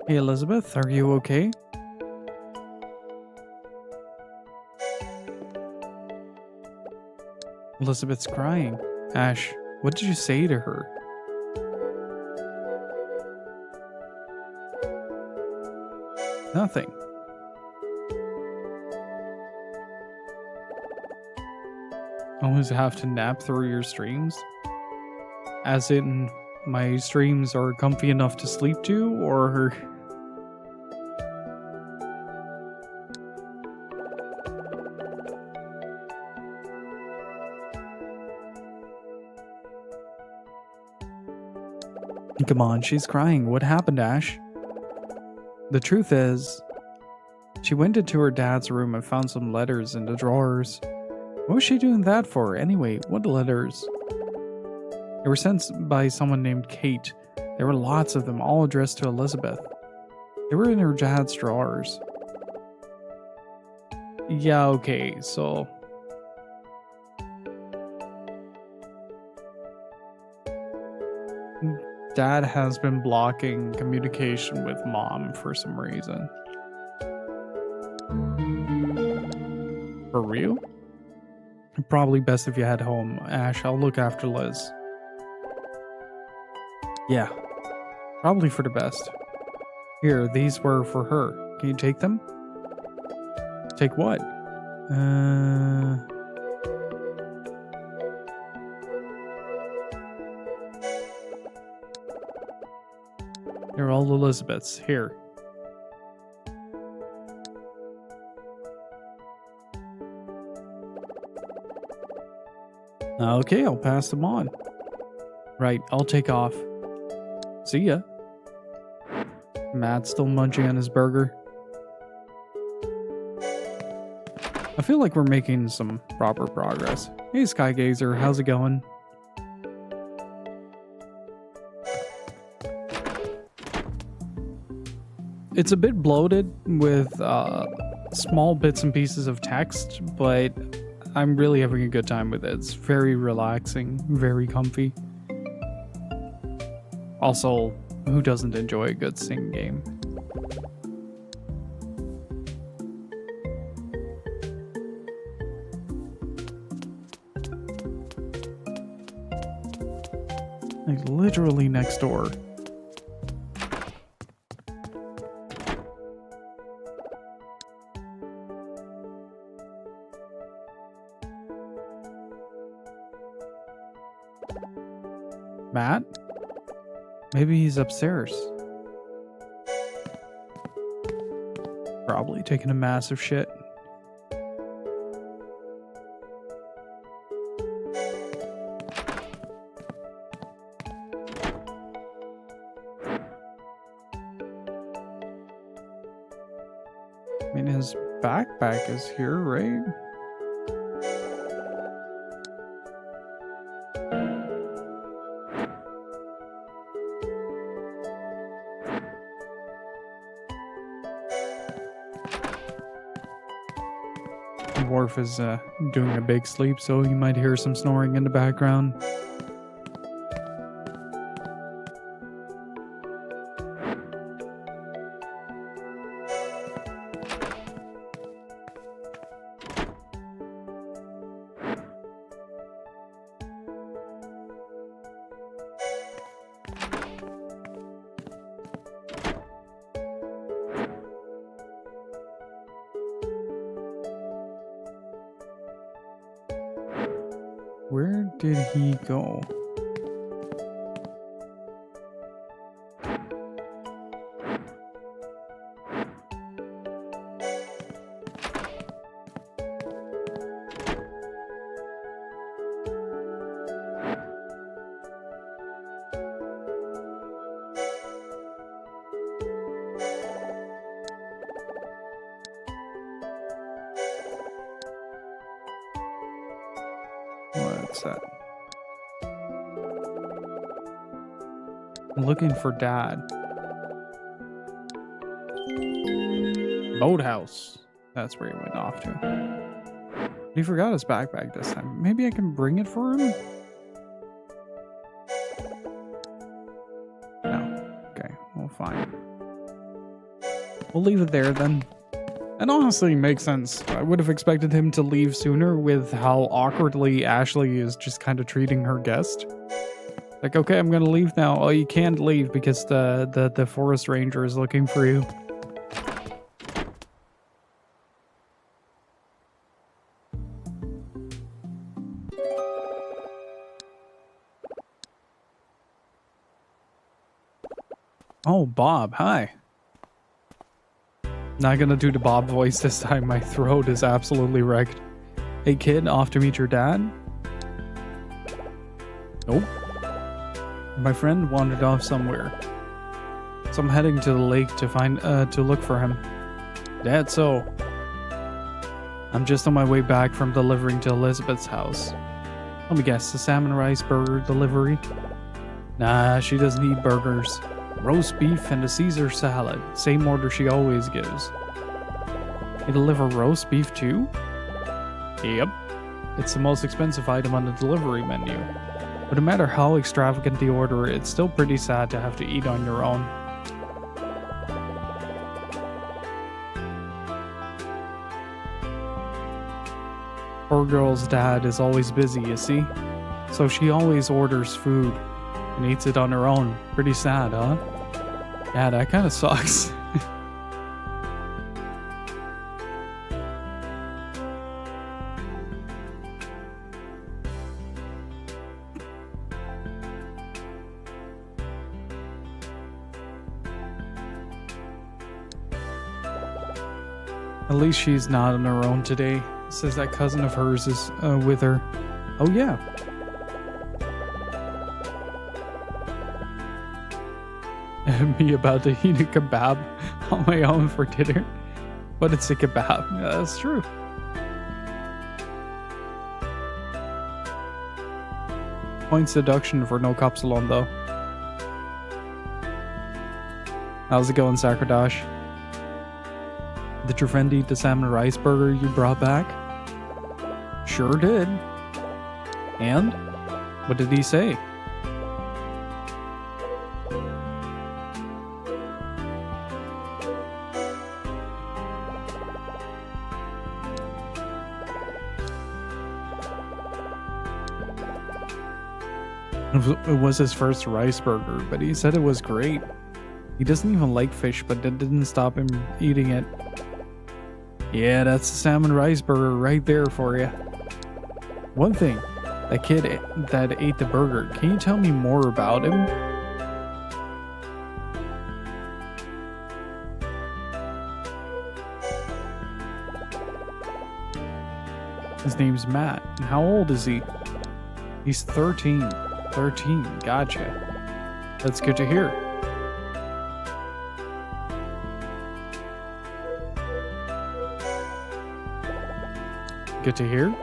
Hey, Elizabeth, are you okay? Elizabeth's crying. Ash, what did you say to her? Nothing. Always have to nap through your streams? As in, my streams are comfy enough to sleep to, or... Come on, she's crying. What happened, Ash? The truth is, she went into her dad's room and found some letters in the drawers. What was she doing that for? Anyway, what letters? They were sent by someone named Kate. There were lots of them, all addressed to Elizabeth. They were in her dad's drawers. Yeah, okay, so... Dad has been blocking communication with Mom for some reason. For real? Probably best if you head home. Ash, I'll look after Liz. Yeah, probably for the best. Here, these were for her. Can you take them? Take what? They're all Elizabeth's. Here. Okay, I'll pass them on. Right, I'll take off. See ya. Matt's still munching on his burger. I feel like we're making some proper progress. Hey Skygazer, how's it going? It's a bit bloated with small bits and pieces of text, but I'm really having a good time with it. It's very relaxing, very comfy. Also, who doesn't enjoy a good cing game? Like literally next door. Matt? Maybe he's upstairs. Probably taking a massive shit. I mean, his backpack is here, right? Worf is doing a big sleep, so you might hear some snoring in the background. Where did he go? What's that? I'm looking for Dad. Boathouse. That's where he went off to. He forgot his backpack this time. Maybe I can bring it for him? No. Okay, well, fine. We'll leave it there then. And honestly, makes sense. I would have expected him to leave sooner with how awkwardly Ashley is just kind of treating her guest. Like, okay, I'm gonna leave now. Oh, you can't leave because the forest ranger is looking for you. Oh, Bob, hi. Not gonna do the Bob voice this time. My throat is absolutely wrecked. Hey kid, off to meet your dad? Nope. My friend wandered off somewhere. So I'm heading to the lake to look for him. Dad, so I'm just on my way back from delivering to Elizabeth's house. Let me guess, the salmon rice burger delivery? Nah, she doesn't eat burgers. Roast beef and a Caesar salad. Same order she always gives. They deliver roast beef too? Yep. It's the most expensive item on the delivery menu. But no matter how extravagant the order, it's still pretty sad to have to eat on your own. Poor girl's dad is always busy, you see? So she always orders food and eats it on her own. Pretty sad, huh? Yeah, that kind of sucks. At least she's not on her own today. Says that cousin of hers is with her. Oh yeah. Me about to eat a kebab on my own for dinner. But it's a kebab. Yeah, that's true. Points deduction for no Copsilon though. How's it going, Sakradash? Did your friend eat the salmon rice burger you brought back? Sure did. And? What did he say? It was his first rice burger, but he said it was great. He doesn't even like fish, but that didn't stop him eating it. Yeah, that's the salmon rice burger right there for you. One thing, that kid that ate the burger, can you tell me more about him? His name's Matt. And how old is he? He's 13. 13, gotcha. That's good to hear. Good to hear?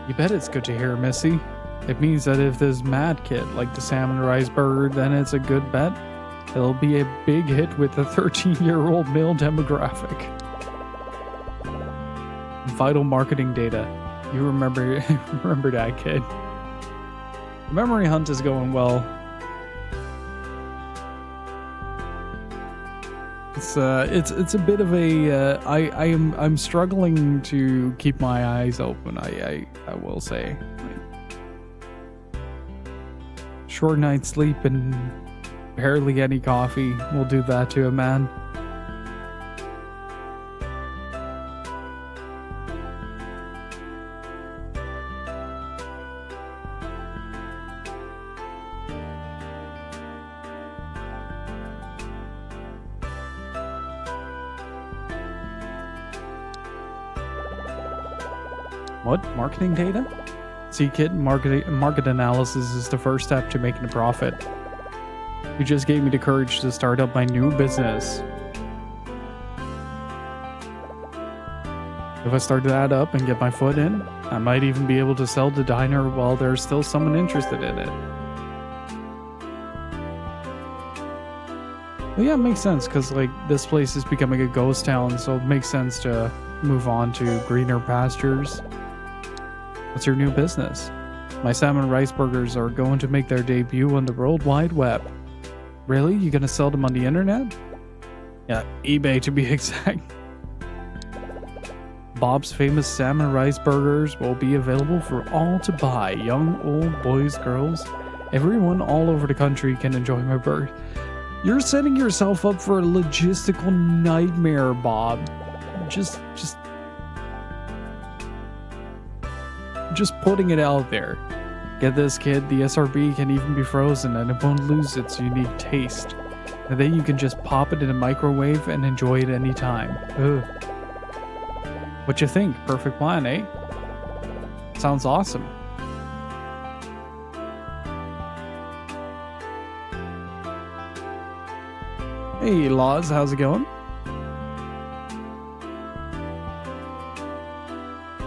You bet it's good to hear, Missy. It means that if this Mad kid like the salmon rice burger, then it's a good bet. It'll be a big hit with the 13-year-old male demographic. Vital marketing data. You remember that, kid. The memory hunt is going well. It's a bit of a I'm struggling to keep my eyes open. I will say, short night's sleep and barely any coffee will do that to a man. What? Marketing data? See, kid, market analysis is the first step to making a profit. You just gave me the courage to start up my new business. If I start that up and get my foot in, I might even be able to sell the diner while there's still someone interested in it. Well, yeah, it makes sense, because like this place is becoming a ghost town, so it makes sense to move on to greener pastures. What's your new business? My salmon rice burgers are going to make their debut on the World Wide Web. Really? You gonna sell them on the internet? Yeah, eBay to be exact. Bob's famous salmon rice burgers will be available for all to buy. Young, old, boys, girls, everyone all over the country can enjoy my burger. You're setting yourself up for a logistical nightmare, Bob. Just putting it out there. Get this, kid, the SRB can even be frozen and it won't lose its unique taste. And then you can just pop it in a microwave and enjoy it anytime. Ugh. What you think? Perfect plan, eh? Sounds awesome. Hey, Laws, how's it going?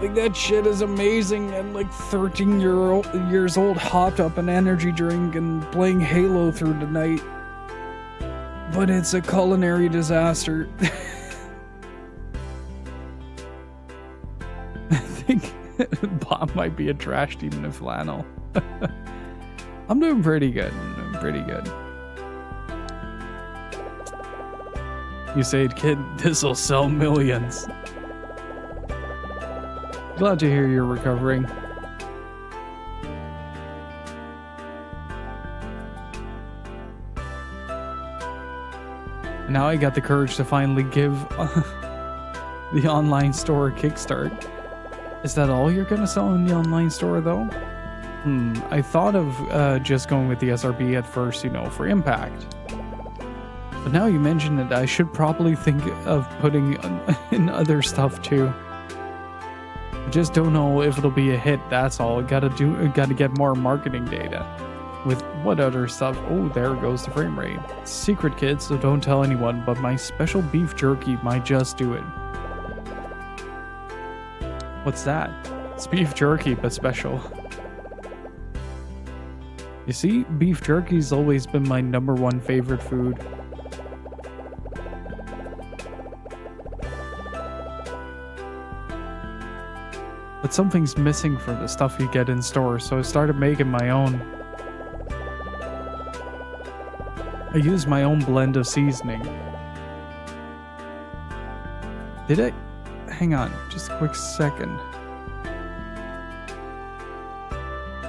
Like, that shit is amazing, and like 13 years old hopped up an energy drink and playing Halo through the night. But it's a culinary disaster. I think Bob might be a trash demon in flannel. I'm doing pretty good. You say, kid, this'll sell millions. Glad to hear you're recovering. Now I got the courage to finally give the online store a kickstart. Is that all you're gonna sell in the online store though? I thought of just going with the SRB at first, for impact. But now you mention it, I should probably think of putting in other stuff too. I just don't know if it'll be a hit, that's all. Gotta get more marketing data. With what other stuff? Oh, there goes the frame rate. Secret, kids, so don't tell anyone, but my special beef jerky might just do it. What's that? It's beef jerky, but special. You see, beef jerky's always been my #1 favorite food. But something's missing from the stuff you get in stores, so I started making my own. I used my own blend of seasoning. Did I? Hang on, just a quick second.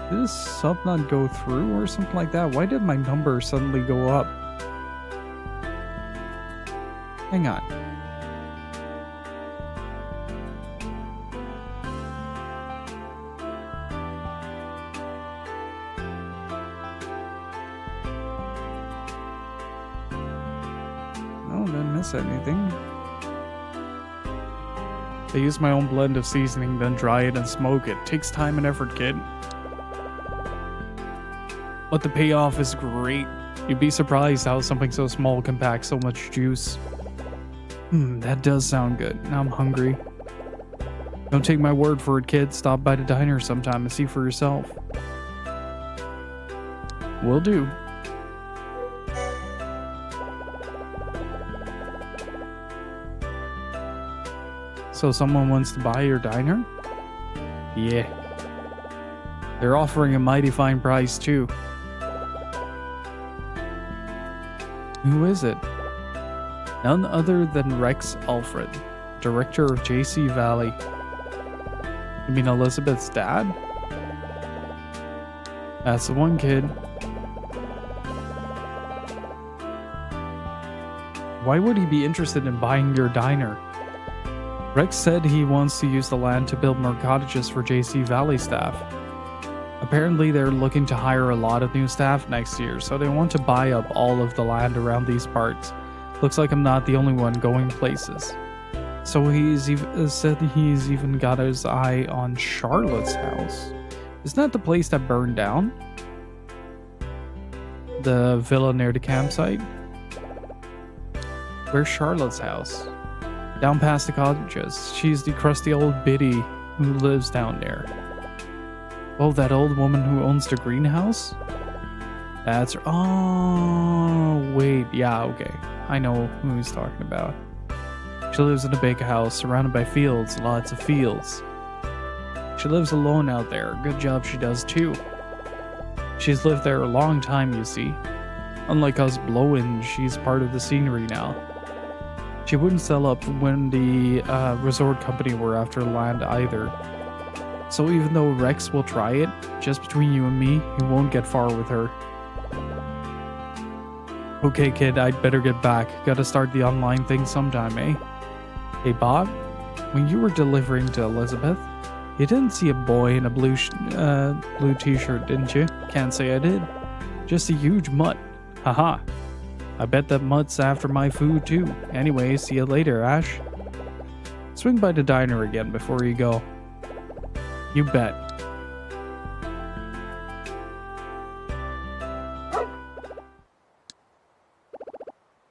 Did this sub not go through or something like that? Why did my number suddenly go up? Hang on. No, didn't miss anything. I use my own blend of seasoning, then dry it and smoke it. Takes time and effort, kid. But the payoff is great. You'd be surprised how something so small can pack so much juice. That does sound good. Now I'm hungry. Don't take my word for it, kid. Stop by the diner sometime and see for yourself. Will do. So someone wants to buy your diner? Yeah. They're offering a mighty fine price too. Who is it? None other than Rex Alfred, director of JC Valley. You mean Elizabeth's dad? That's the one, kid. Why would he be interested in buying your diner? Rex said he wants to use the land to build more cottages for JC Valley staff. Apparently they're looking to hire a lot of new staff next year, so they want to buy up all of the land around these parts. Looks like I'm not the only one going places. So he's said he's even got his eye on Charlotte's house. Isn't that the place that burned down? The villa near the campsite? Where's Charlotte's house? Down past the cottages. She's the crusty old biddy who lives down there. Oh, that old woman who owns the greenhouse? That's her. Oh, wait. Yeah, okay. I know who he's talking about. She lives in a big house surrounded by fields, lots of fields. She lives alone out there. Good job she does too. She's lived there a long time, you see. Unlike us blow-ins, she's part of the scenery now. She wouldn't sell up when the resort company were after land either. So even though Rex will try it, just between you and me, he won't get far with her. Okay, kid, I'd better get back. Gotta start the online thing sometime, eh? Hey, Bob, when you were delivering to Elizabeth, you didn't see a boy in a blue t-shirt, didn't you? Can't say I did. Just a huge mutt. Haha. I bet that mutt's after my food too. Anyway, see you later, Ash. Swing by the diner again before you go. You bet.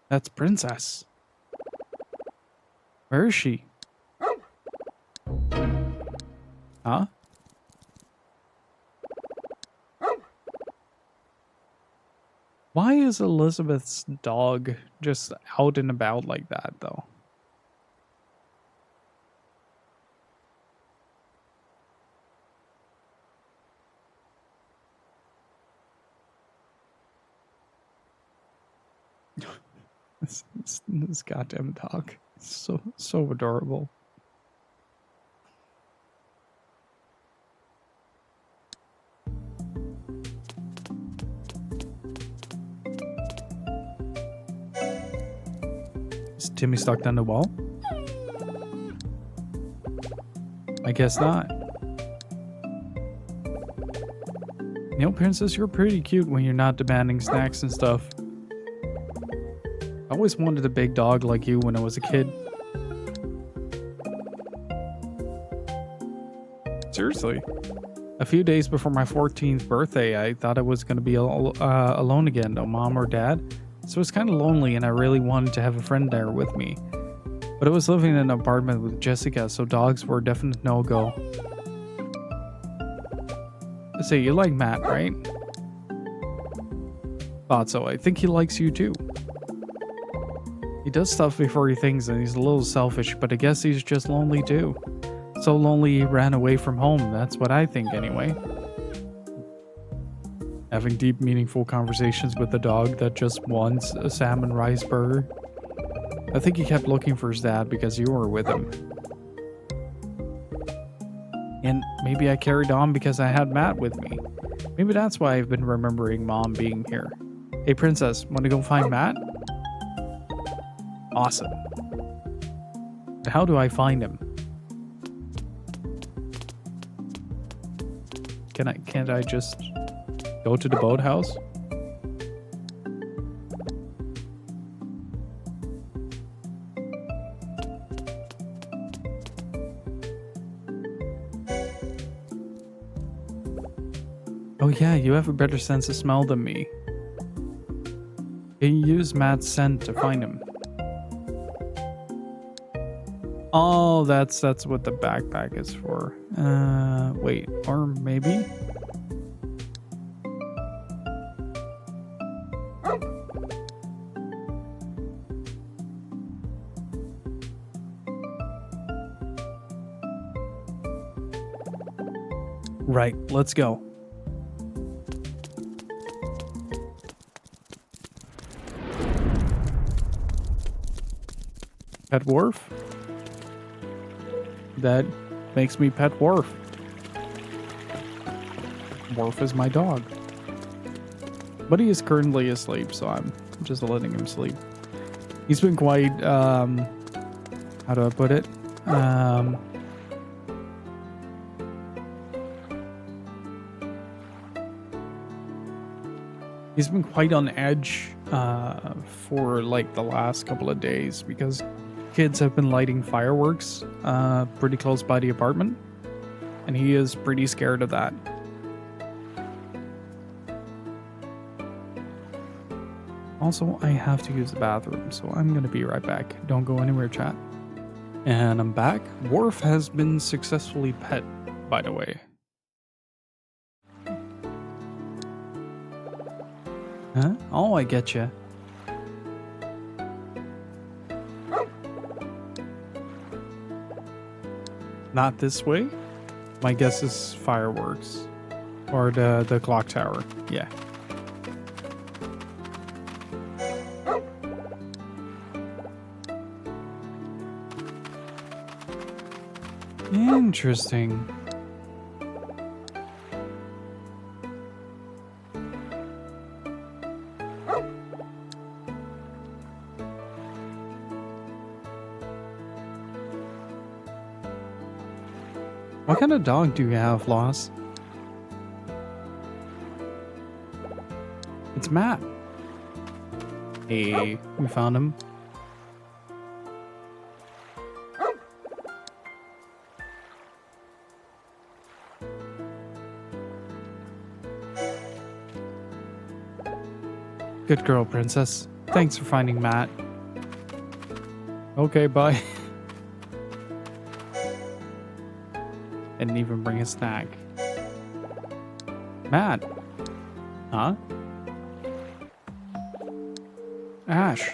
That's Princess. Where is she? Huh? Why is Elizabeth's dog just out and about like that, though? This goddamn dog. So adorable. Is Timmy stuck down the wall? I guess not. You know, Princess, you're pretty cute when you're not demanding snacks and stuff. I always wanted a big dog like you when I was a kid. Seriously. A few days before my 14th birthday, I thought I was going to be alone again, no mom or dad. So it was kind of lonely and I really wanted to have a friend there with me. But I was living in an apartment with Jessica, so dogs were a definite no-go. So you like Matt, right? Thought so. I think he likes you too. He does stuff before he thinks, and he's a little selfish, but I guess he's just lonely too. So lonely he ran away from home. That's what I think anyway. Having deep, meaningful conversations with a dog that just wants a salmon rice burger. I think he kept looking for his dad because you were with him. And maybe I carried on because I had Matt with me. Maybe that's why I've been remembering Mom being here. Hey, Princess, want to go find Matt? Awesome. How do I find him? Can't I just go to the boathouse? Oh yeah, you have a better sense of smell than me. Can you use Matt's scent to find him? Oh, that's what the backpack is for. Wait, or maybe? Right, let's go. Pet Wharf? That makes me Pet Wharf. Wharf is my dog. But he is currently asleep, so I'm just letting him sleep. He's been quite, how do I put it? He's been quite on edge for like the last couple of days because kids have been lighting fireworks pretty close by the apartment, and he is pretty scared of that. Also, I have to use the bathroom, so I'm gonna be right back. Don't go anywhere, chat. And I'm back. Worf has been successfully pet, by the way. Huh? Oh, I get you. Not this way? My guess is fireworks. Or the clock tower. Yeah. Interesting. What kind of dog do you have, Loss? It's Matt. Hey, we found him. Good girl, Princess. Thanks for finding Matt. Okay, bye. Didn't even bring a snack. Matt. Huh? Ash.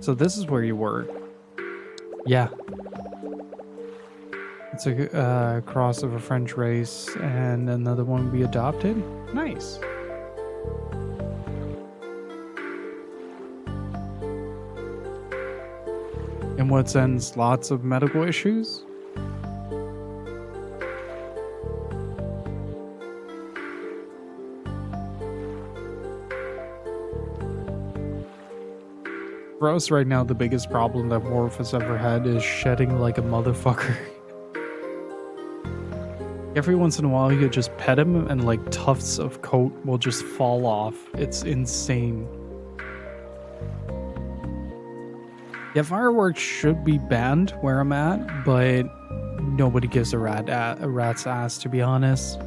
So this is where you were. Yeah. It's a cross of a French race and another one we adopted. Nice. In what sense? Lots of medical issues? For us right now, the biggest problem that Worf has ever had is shedding like a motherfucker. Every once in a while, you just pet him and like tufts of coat will just fall off. It's insane. Yeah, fireworks should be banned where I'm at, but nobody gives a rat's ass, to be honest.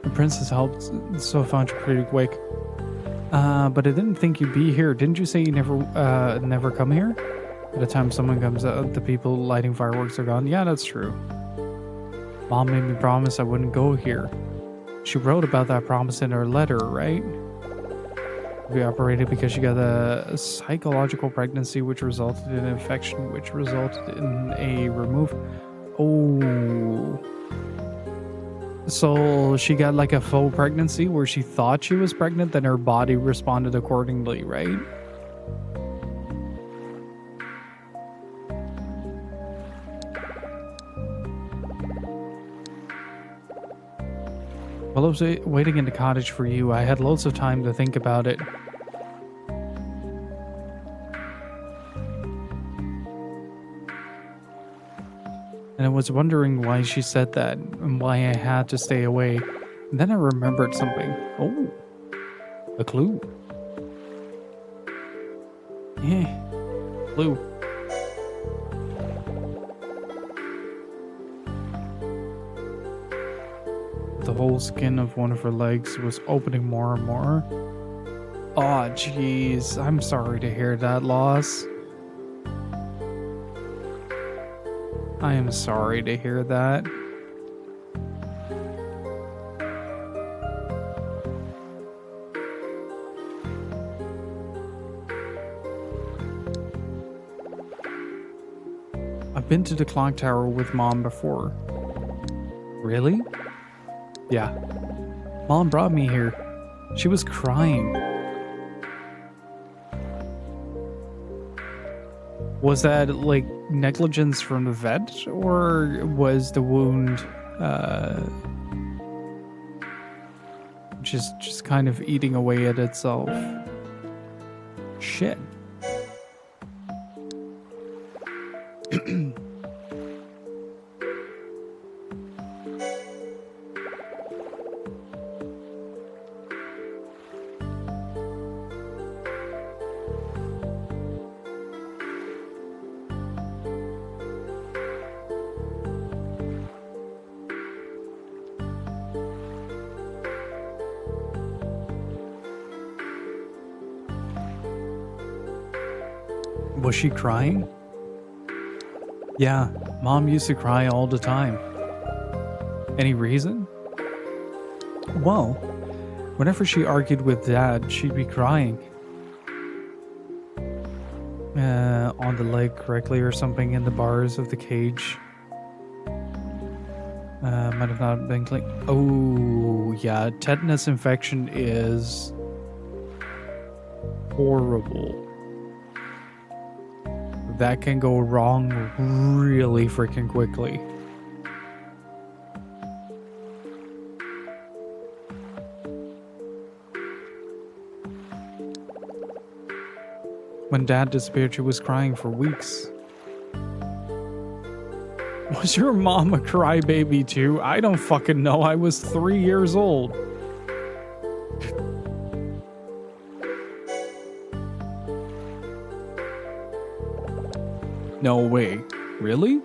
The princess helped, so I found you pretty quick. But I didn't think you'd be here. Didn't you say you never come here? By the time someone comes out, the people lighting fireworks are gone. Yeah, that's true. Mom made me promise I wouldn't go here. She wrote about that promise in her letter, right? We operated because she got a psychological pregnancy, which resulted in an infection, which resulted in a remove. Oh. So she got like a faux pregnancy where she thought she was pregnant, then her body responded accordingly, right? While I was waiting in the cottage for you, I had loads of time to think about it. And I was wondering why she said that and why I had to stay away. And then I remembered something. Oh, a clue. Yeah, clue. The whole skin of one of her legs was opening more and more. Oh, jeez. I'm sorry to hear that loss. I am sorry to hear that. I've been to the Clocktower with Mom before. Really? Yeah. Mom brought me here. She was crying. Was that like negligence from the vet, or was the wound just kind of eating away at itself? Shit. Was she crying? Yeah, Mom used to cry all the time. Any reason? Well, whenever she argued with Dad, she'd be crying. On the leg correctly or something in the bars of the cage. Might have not been clean. Oh, yeah, tetanus infection is horrible. That can go wrong really freaking quickly. When Dad disappeared, she was crying for weeks. Was your mom a crybaby too? I don't fucking know. I was 3 years old. No way. Really?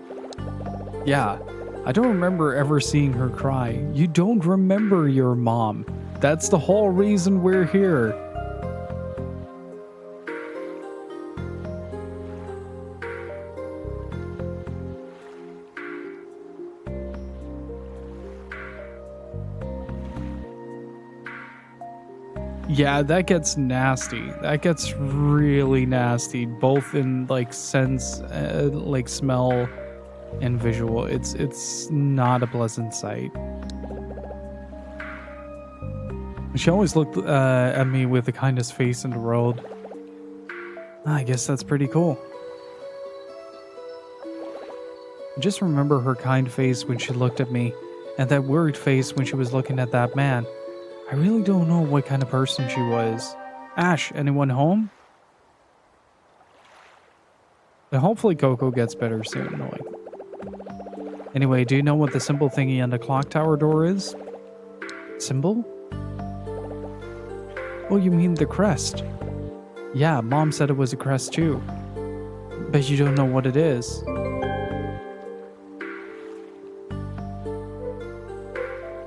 Yeah. I don't remember ever seeing her cry. You don't remember your mom. That's the whole reason we're here. Yeah, that gets nasty. That gets really nasty, both in like sense, like smell and visual. It's not a pleasant sight. She always looked at me with the kindest face in the world. I guess that's pretty cool. I just remember her kind face when she looked at me, and that worried face when she was looking at that man. I really don't know what kind of person she was. Ash, anyone home? And hopefully Coco gets better soon. Anyway, do you know what the symbol thingy on the clock tower door is? Symbol? Oh, you mean the crest? Yeah, Mom said it was a crest too. But you don't know what it is.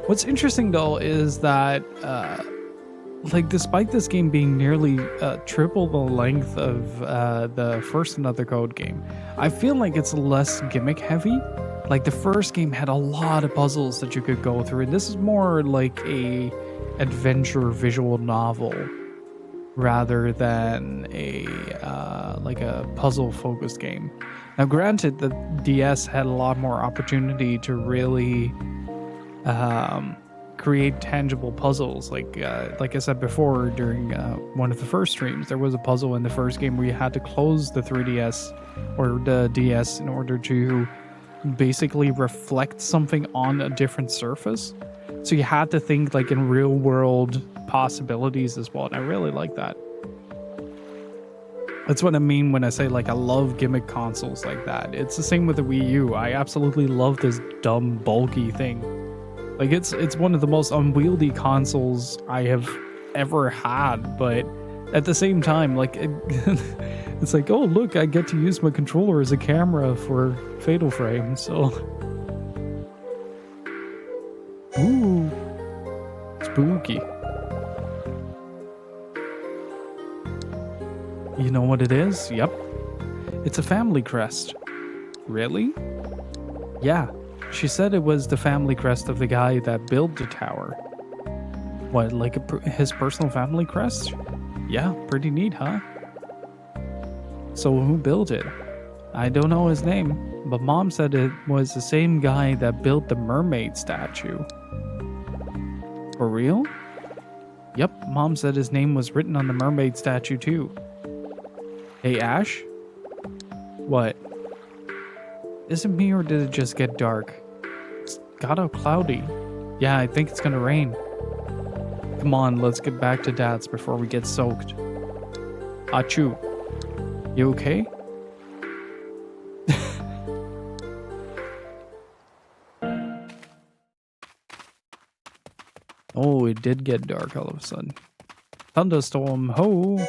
What's interesting though is that like despite this game being nearly triple the length of the first Another Code game, I feel like it's less gimmick heavy. Like the first game had a lot of puzzles that you could go through, and this is more like a adventure visual novel rather than a like a puzzle focused game. Now granted, the DS had a lot more opportunity to really create tangible puzzles. Like I said before during one of the first streams, there was a puzzle in the first game where you had to close the 3DS or the DS in order to basically reflect something on a different surface. So you had to think like in real world possibilities as well. And I really like that. That's what I mean when I say like I love gimmick consoles like that. It's the same with the Wii U. I absolutely love this dumb bulky thing. Like it's one of the most unwieldy consoles I have ever had, but at the same time, like it's like, oh look, I get to use my controller as a camera for Fatal Frame. So, ooh, spooky. You know what it is? Yep, it's a family crest. Really? Yeah. She said it was the family crest of the guy that built the tower. What, like his personal family crest? Yeah, pretty neat, huh? So who built it? I don't know his name, but Mom said it was the same guy that built the mermaid statue. For real? Yep, Mom said his name was written on the mermaid statue too. Hey Ash? What? Is it me or did it just get dark? It's got all cloudy. Yeah, I think it's gonna rain. Come on, let's get back to Dad's before we get soaked. Achoo. You okay? Oh, it did get dark all of a sudden. Thunderstorm, ho! I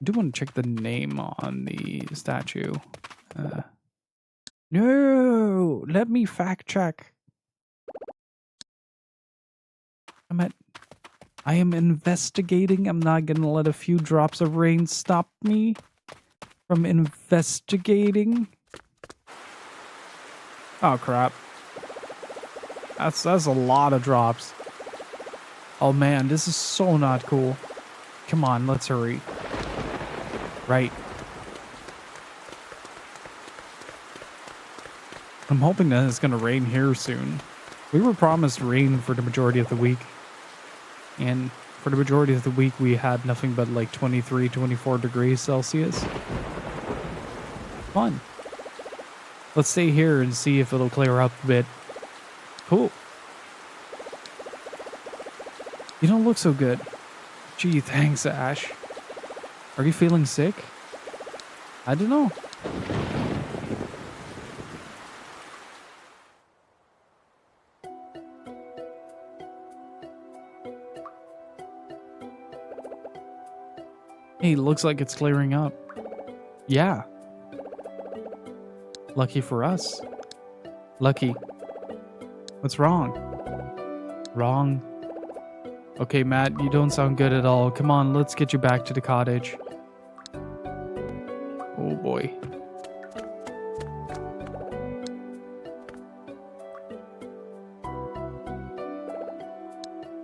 do want to check the name on the statue. No! Let me fact check. I am investigating. I'm not gonna let a few drops of rain stop me from investigating. Oh crap. That's a lot of drops. Oh man, this is so not cool. Come on, let's hurry. Right. I'm hoping that it's gonna rain here soon. We were promised rain for the majority of the week. And for the majority of the week, we had nothing but like 23, 24 degrees Celsius. Fun. Let's stay here and see if it'll clear up a bit. Cool. You don't look so good. Gee, thanks, Ash. Are you feeling sick? I don't know. Hey, looks like it's clearing up. Yeah. Lucky for us. Lucky. What's wrong? Wrong. Okay, Matt, you don't sound good at all. Come on, let's get you back to the cottage. Oh boy.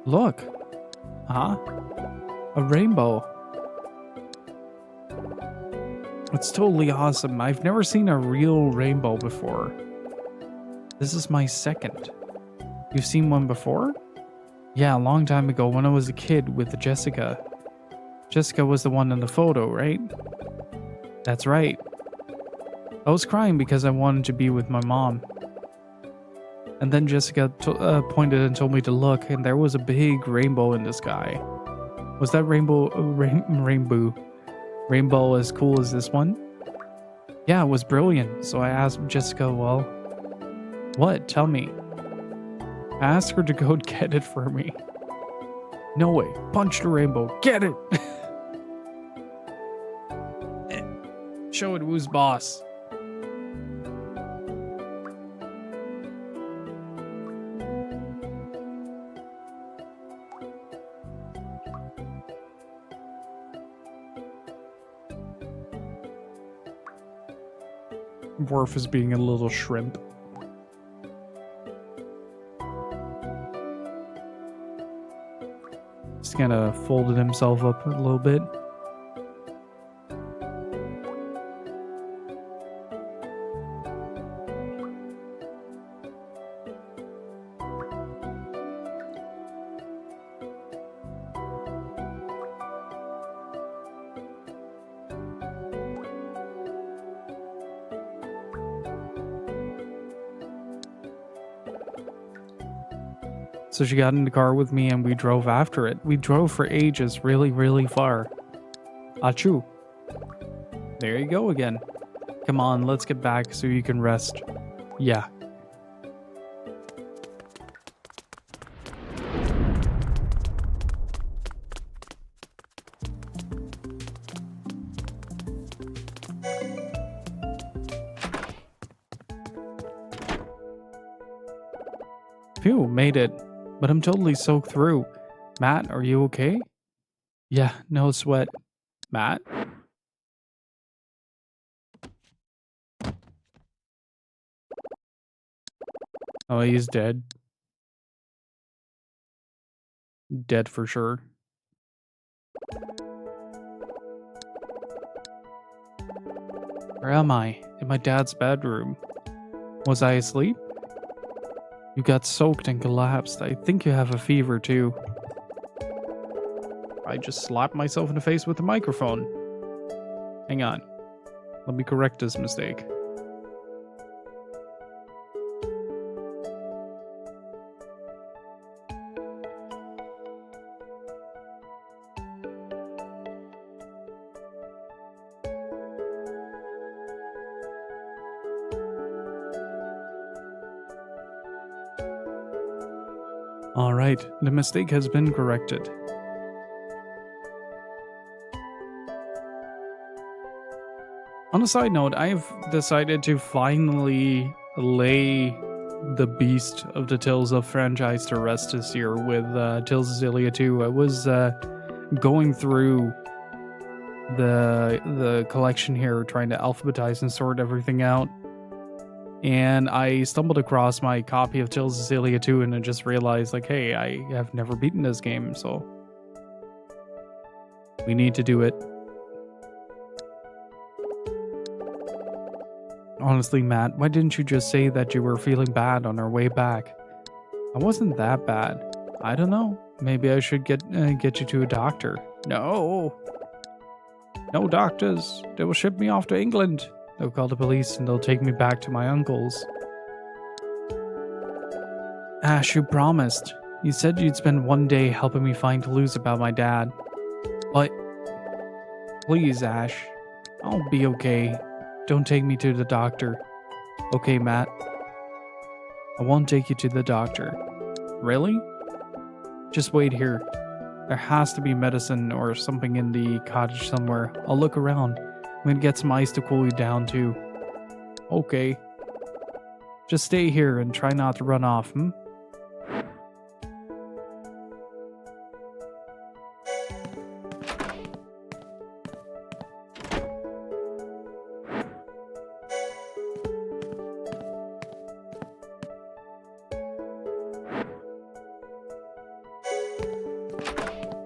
Look. Huh? A rainbow. It's totally awesome. I've never seen a real rainbow before. This is my second. You've seen one before? Yeah, a long time ago when I was a kid with Jessica. Jessica was the one in the photo, right? That's right. I was crying because I wanted to be with my mom. And then Jessica pointed and told me to look, and there was a big rainbow in the sky. Was that rainbow as cool as this one? Yeah, it was brilliant. So I asked Jessica, well, what? Tell me. I asked her to go get it for me. No way. Punch the rainbow. Get it! Show it who's boss. Worf is being a little shrimp. Just kind of folded himself up a little bit. So she got in the car with me and we drove after it. We drove for ages, really, really far. Achoo. There you go again. Come on, let's get back so you can rest. Yeah. Phew, made it. But I'm totally soaked through. Matt, are you okay? Yeah, no sweat. Matt? Oh, he's dead. Dead for sure. Where am I? In my dad's bedroom. Was I asleep? You got soaked and collapsed. I think you have a fever too. I just slapped myself in the face with the microphone. Hang on. Let me correct this mistake. Alright, the mistake has been corrected. On a side note, I've decided to finally lay the beast of the Tales of franchise to rest this year with Tales of Xillia 2. I was going through the collection here, trying to alphabetize and sort everything out. And I stumbled across my copy of Tales of Xillia 2 and I just realized, like, hey, I have never beaten this game, so we need to do it. Honestly, Matt, why didn't you just say that you were feeling bad on our way back? I wasn't that bad. I don't know. Maybe I should get you to a doctor. No. No doctors. They will ship me off to England. They'll call the police and they'll take me back to my uncle's. Ash, you promised. You said you'd spend one day helping me find clues about my dad. But please, Ash. I'll be okay. Don't take me to the doctor. Okay, Matt. I won't take you to the doctor. Really? Just wait here. There has to be medicine or something in the cottage somewhere. I'll look around. I'm gonna get some ice to cool you down too. Okay. Just stay here and try not to run off, hmm?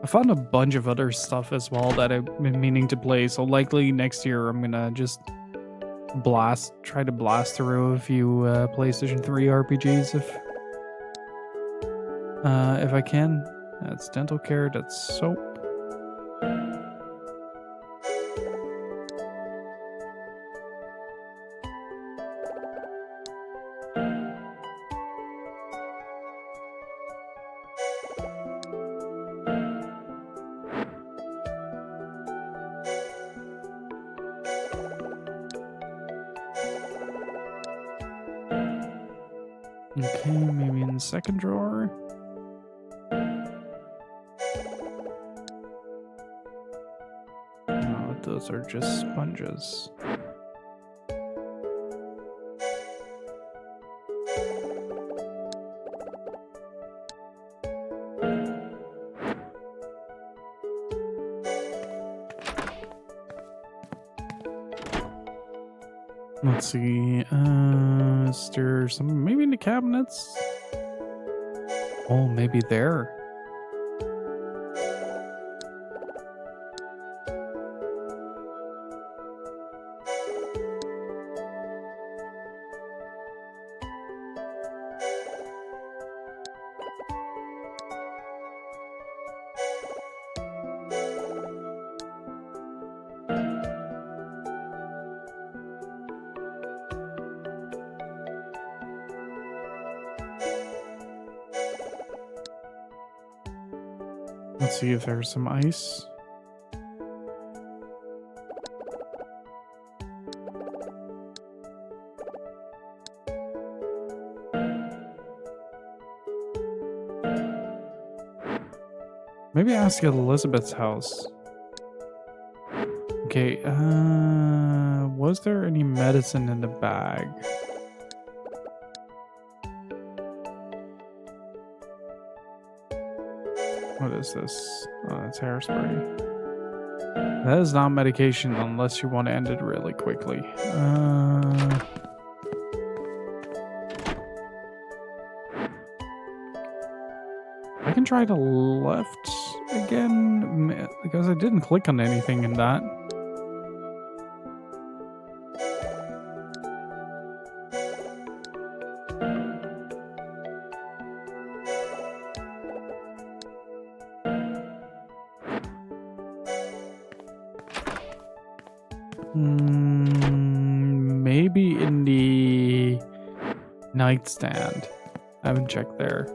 I found a bunch of other stuff as well that I've been meaning to play, so likely next year I'm gonna just try to blast through a few PlayStation 3 RPGs if I can. That's dental care, that's soap. Okay, maybe in the second drawer. Oh, those are just sponges. Let's see. Is there some maybe in the cabinets? Oh, maybe there. Let's see if there's some ice. Maybe ask at Elizabeth's house. Okay, was there any medicine in the bag? What is this? Oh, that's hairspray. That is not medication unless you want to end it really quickly. I can try the left again because I didn't click on anything in that. Maybe in the nightstand. I haven't checked there.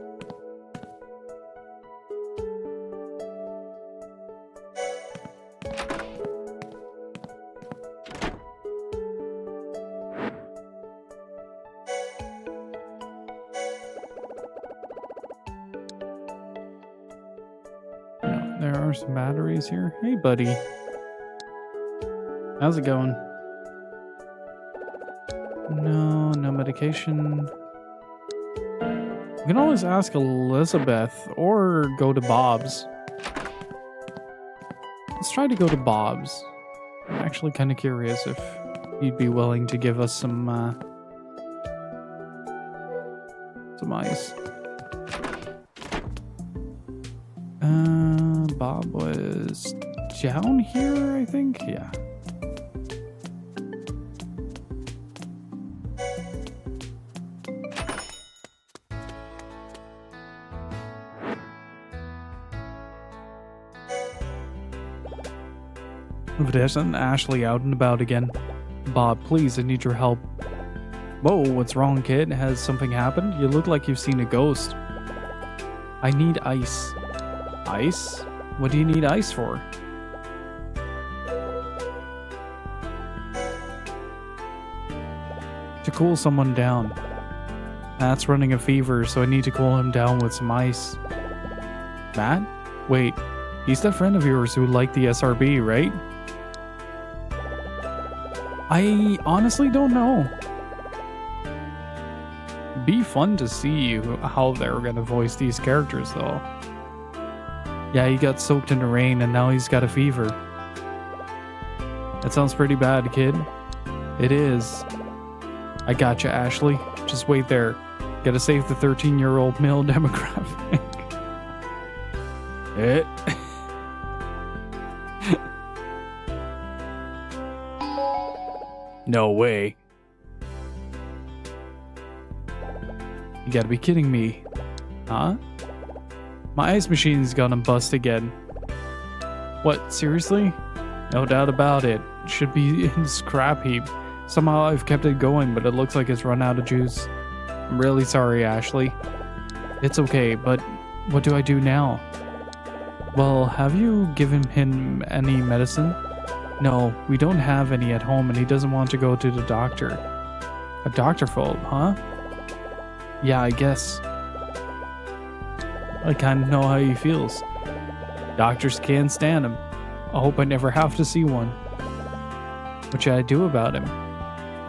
No, there are some batteries here. Hey, buddy. How's it going? No medication. You can always ask Elizabeth or go to Bob's. Let's try to go to Bob's. I'm actually kind of curious if you'd be willing to give us some ice. Bob was down here, I think. Yeah. Vanessa and Ashley out and about again. Bob, please, I need your help. Whoa, what's wrong, kid? Has something happened? You look like you've seen a ghost. I need ice. Ice? What do you need ice for? To cool someone down. Matt's running a fever, so I need to cool him down with some ice. Matt? Wait, he's that friend of yours who liked the SRB, right? I honestly don't know. Be fun to see how they're gonna voice these characters, though. Yeah, he got soaked in the rain and now he's got a fever. That sounds pretty bad, kid. It is. I gotcha, Ashley. Just wait there. Gotta save the 13-year-old male demographic. No way. You gotta be kidding me. Huh? My ice machine's gonna bust again. What, seriously? No doubt about it. Should be in the scrap heap. Somehow I've kept it going, but it looks like it's run out of juice. I'm really sorry, Ashley. It's okay, but what do I do now? Well, have you given him any medicine? No, we don't have any at home and he doesn't want to go to the doctor. A doctor phobe, huh? Yeah, I guess. I kind of know how he feels. Doctors can't stand him. I hope I never have to see one. What should I do about him?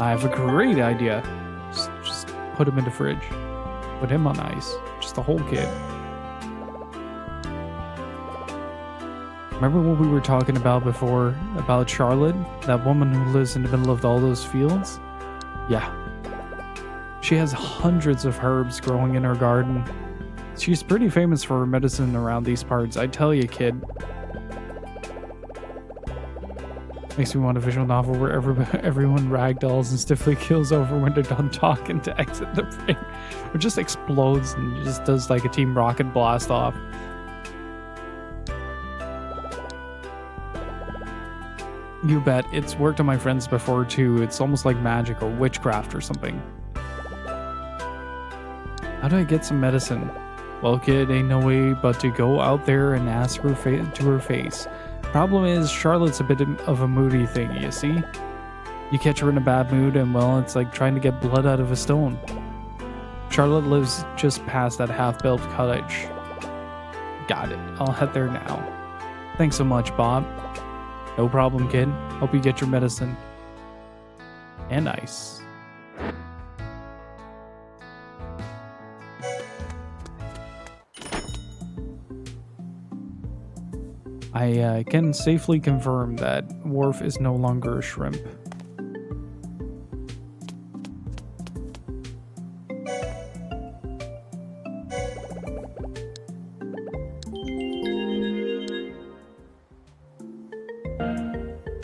I have a great idea. Just put him in the fridge. Put him on ice. Just the whole kid. Remember what we were talking about before, about Charlotte? That woman who lives in the middle of all those fields? Yeah. She has hundreds of herbs growing in her garden. She's pretty famous for her medicine around these parts, I tell you, kid. Makes me want a visual novel where everyone ragdolls and stiffly keels over when they're done talking to exit the frame. Or just explodes and just does like a Team Rocket blast off. You bet. It's worked on my friends before too. It's almost like magic or witchcraft or something. How do I get some medicine? Well, kid, ain't no way but to go out there and ask her to her face. Problem is, Charlotte's a bit of a moody thing, you see? You catch her in a bad mood and, well, it's like trying to get blood out of a stone. Charlotte lives just past that half-built cottage. Got it. I'll head there now. Thanks so much, Bob. No problem, kid. Hope you get your medicine. And ice. I can safely confirm that Worf is no longer a shrimp.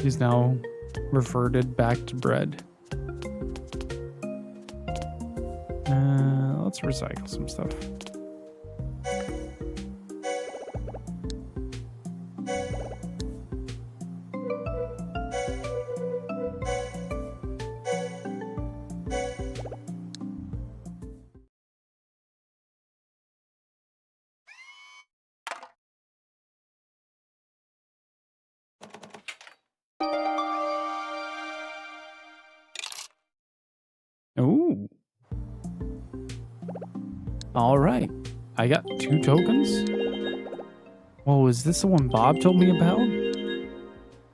He's now reverted back to bread. Let's recycle some stuff. Ooh. All right. I got 2 tokens. Whoa, is this the one Bob told me about?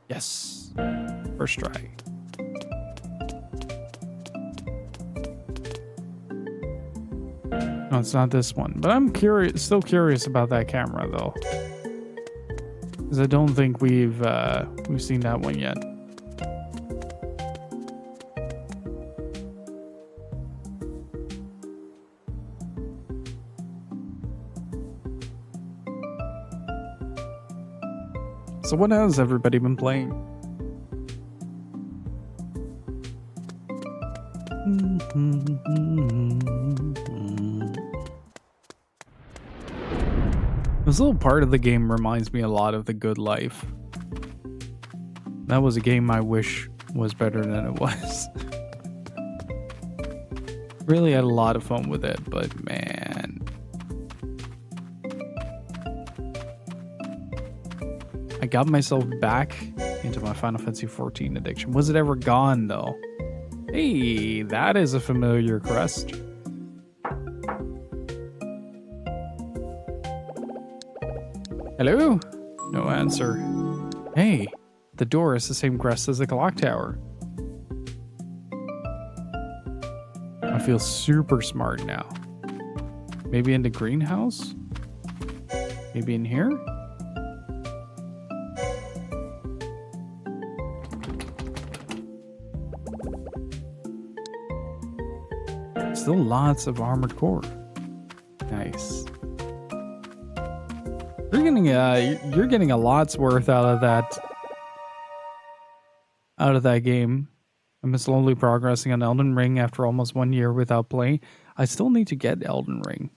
Yes. First try. No, it's not this one. But I'm curious, still curious about that camera though. Because I don't think we've seen that one yet. So what has everybody been playing? This little part of the game reminds me a lot of The Good Life. That was a game I wish was better than it was. Really had a lot of fun with it, but man. I got myself back into my Final Fantasy XIV addiction. Was it ever gone, though? Hey, that is a familiar crest. Hello? No answer. Hey, the door is the same crest as the Clocktower. I feel super smart now. Maybe in the greenhouse? Maybe in here? Still lots of armored core. Nice. You're getting a lot's worth out of that game. I'm slowly progressing on Elden Ring after almost 1 year without playing. I still need to get Elden Ring.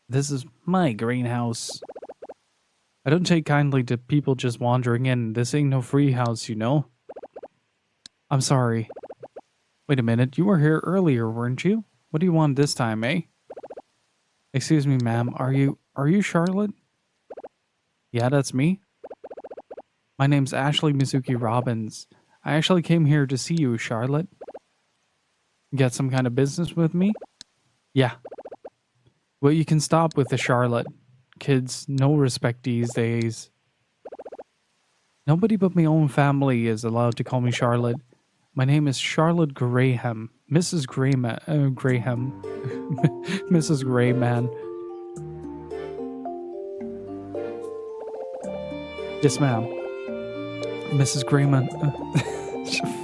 This is my greenhouse. I don't take kindly to people just wandering in. This ain't no free house, you know? I'm sorry. Wait a minute, you were here earlier, weren't you? What do you want this time, eh? Excuse me, ma'am, are you Charlotte? Yeah, that's me. My name's Ashley Mizuki Robbins. I actually came here to see you, Charlotte. Got some kind of business with me? Yeah. Well, you can stop with the Charlotte. Kids, no respect these days. Nobody but my own family is allowed to call me Charlotte. My name is Charlotte Graham. Mrs. Graham. Mrs. Grayman. Yes, ma'am. Mrs. Grayman.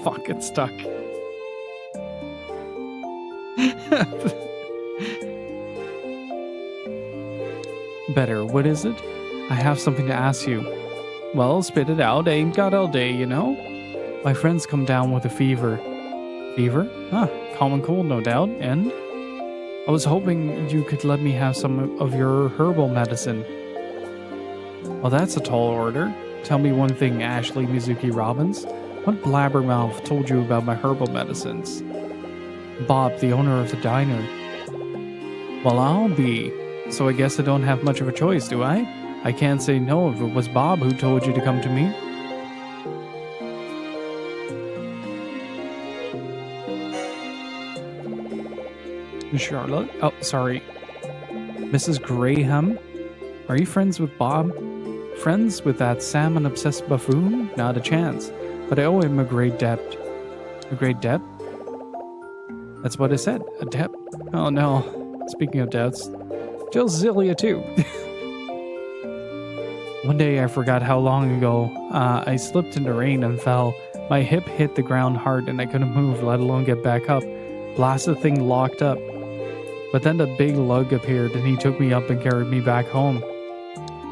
Fuck, it's stuck. Better, what is it? I have something to ask you. Well, spit it out. Ain't got all day, you know? My friend's come down with a fever. Fever? Ah, common cold, no doubt. And? I was hoping you could let me have some of your herbal medicine. Well, that's a tall order. Tell me one thing, Ashley Mizuki Robbins. What blabbermouth told you about my herbal medicines? Bob, the owner of the diner. Well, I'll be. So I guess I don't have much of a choice, do I? I can't say no if it was Bob who told you to come to me. Charlotte? Oh, sorry. Mrs. Graham? Are you friends with Bob? Friends with that salmon-obsessed buffoon? Not a chance. But I owe him a great debt. A great debt? That's what I said. A debt? Oh no. Speaking of debts, Jill's Zillia too. One day I forgot how long ago I slipped in the rain and fell. My hip hit the ground hard and I couldn't move, let alone get back up. Blasted thing locked up. But then the big lug appeared and he took me up and carried me back home.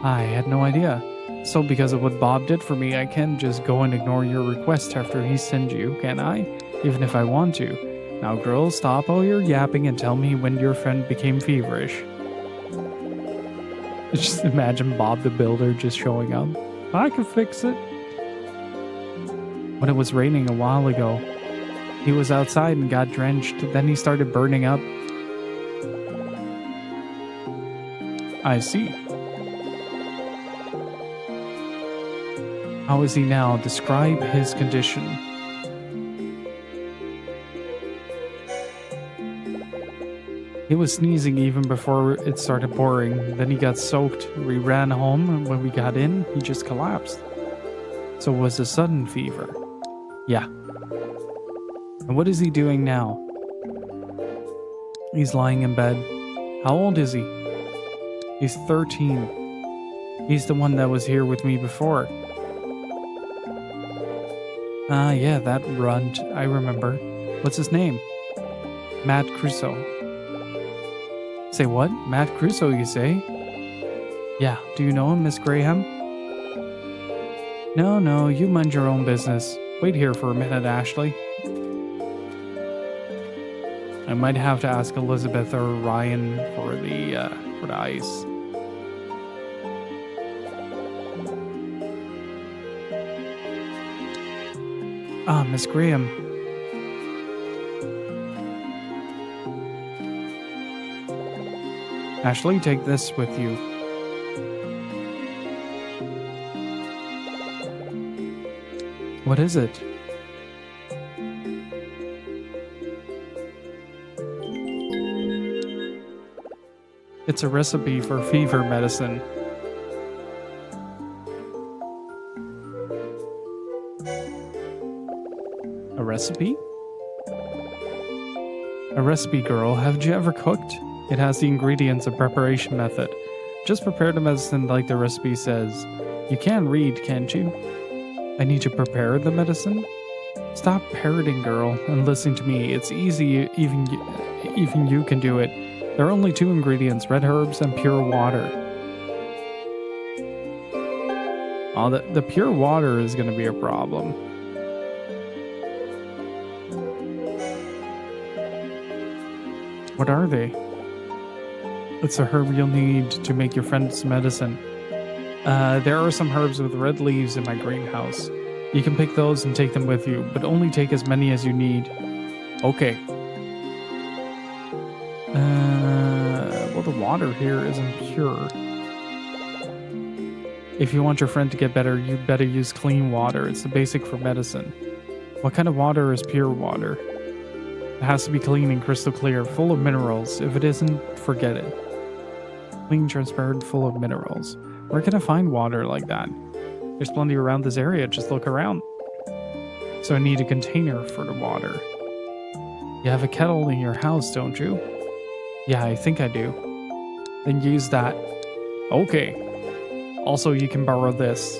I had no idea. So because of what Bob did for me, I can't just go and ignore your request after he sent you, can I? Even if I want to. Now girls, stop all your yapping and tell me when your friend became feverish. Just imagine Bob the Builder just showing up. I can fix it. When it was raining a while ago, he was outside and got drenched. Then he started burning up. I see. How is he now? Describe his condition. He was sneezing even before it started pouring. Then he got soaked. We ran home, and when we got in, he just collapsed. So it was a sudden fever. Yeah. And what is he doing now? He's lying in bed. How old is he? He's 13. He's the one that was here with me before. Ah, yeah, that runt. I remember. What's his name? Matt Crusoe. Say what? Matt Crusoe, you say? Yeah, do you know him, Miss Graham? No, you mind your own business. Wait here for a minute, Ashley. I might have to ask Elizabeth or Ryan for the ice. Ah, Miss Graham. Ashley, take this with you. What is it? It's a recipe for fever medicine. A recipe? A recipe, girl. Haven't you ever cooked? It has the ingredients and preparation method. Just prepare the medicine like the recipe says. You can read, can't you? I need to prepare the medicine? Stop parroting, girl, and listen to me. It's easy, even you can do it. There are only 2 ingredients, red herbs and pure water. Oh, the pure water is going to be a problem. What are they? It's a herb you'll need to make your friend's medicine. There are some herbs with red leaves in my greenhouse. You can pick those and take them with you, but only take as many as you need. Okay. Well, the water here isn't pure. If you want your friend to get better, you'd better use clean water. It's the basic for medicine. What kind of water is pure water? It has to be clean and crystal clear, full of minerals. If it isn't, forget it. Clean, transparent, full of minerals. Where can I find water like that? There's plenty around this area, just look around. So I need a container for the water. You have a kettle in your house, don't you? Yeah, I think I do. Then use that. Okay. Also, you can borrow this.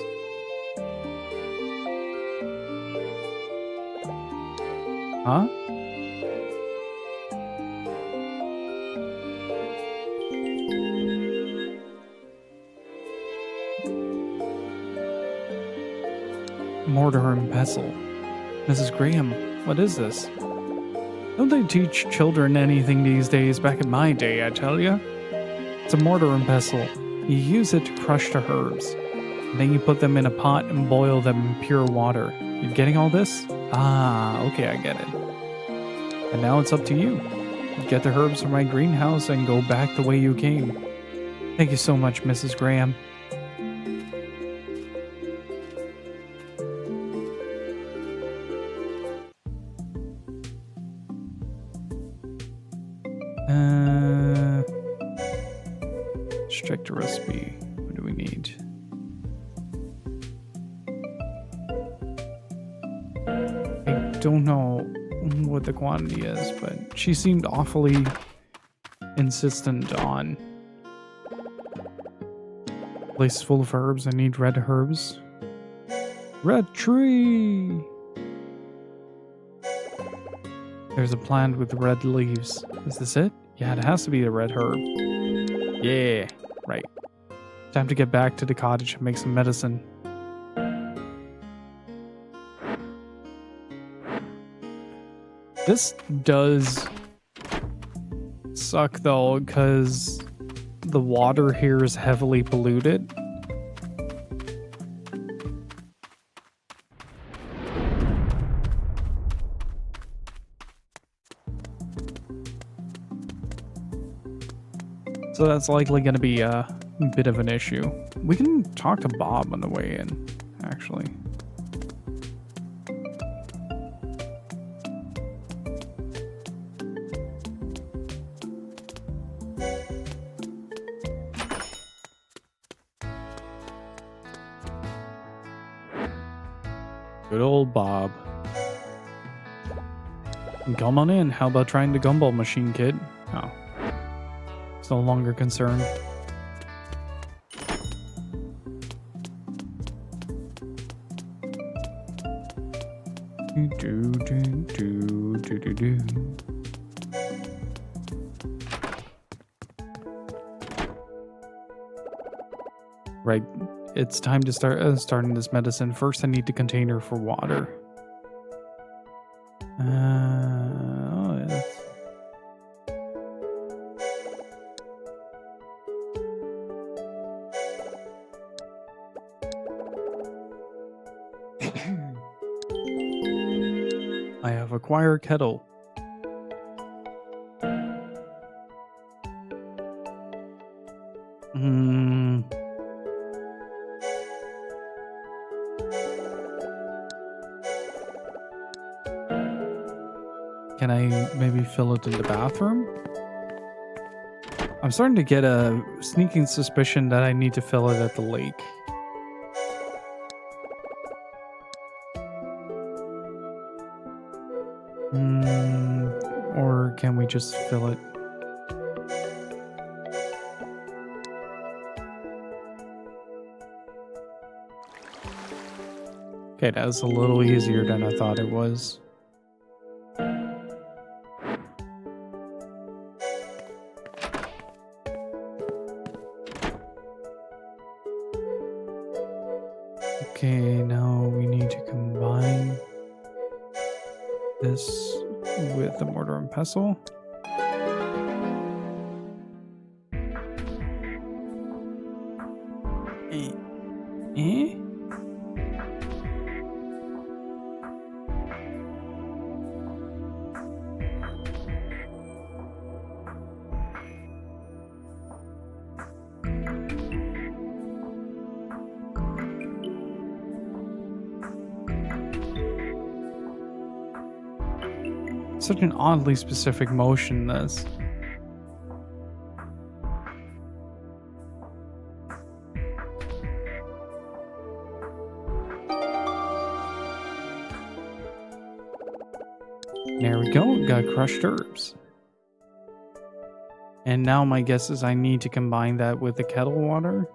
Huh? Mortar and pestle. Mrs. Graham, what is this? Don't they teach children anything these days? Back in my day, I tell ya. It's a mortar and pestle. You use it to crush the herbs. Then you put them in a pot and boil them in pure water. You getting all this? Ah, okay, I get it. And now it's up to you. Get the herbs from my greenhouse and go back the way you came. Thank you so much, Mrs. Graham. Extract a recipe. What do we need? I don't know what the quantity is, but she seemed awfully insistent on. Place is full of herbs. I need red herbs. Red tree! There's a plant with red leaves. Is this it? Yeah, it has to be the red herb. Yeah, right. Time to get back to the cottage and make some medicine. This does suck though, because the water here is heavily polluted. So that's likely going to be a bit of an issue. We can talk to Bob on the way in, actually. Good old Bob. Come on in. How about trying the gumball machine, kid? Oh. It's no longer concerned. Right, it's time to start starting this medicine. First, I need the container for water. Oh, yes. I have acquired kettle. Can I maybe fill it in the bathroom? I'm starting to get a sneaking suspicion that I need to fill it at the lake. Or can we just fill it? Okay, that was a little easier than I thought it was. Okay, now we need to combine this with the mortar and pestle. Such an oddly specific motion, this. There we go, got crushed herbs. And now my guess is I need to combine that with the kettle water.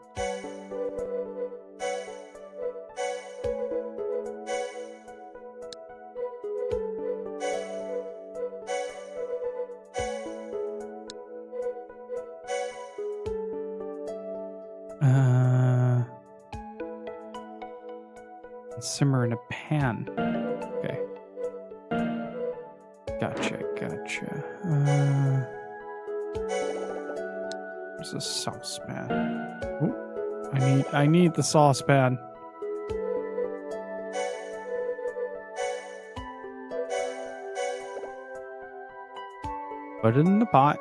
Simmer in a pan. Okay. Gotcha. There's a saucepan. Ooh, I need the saucepan. Put it in the pot.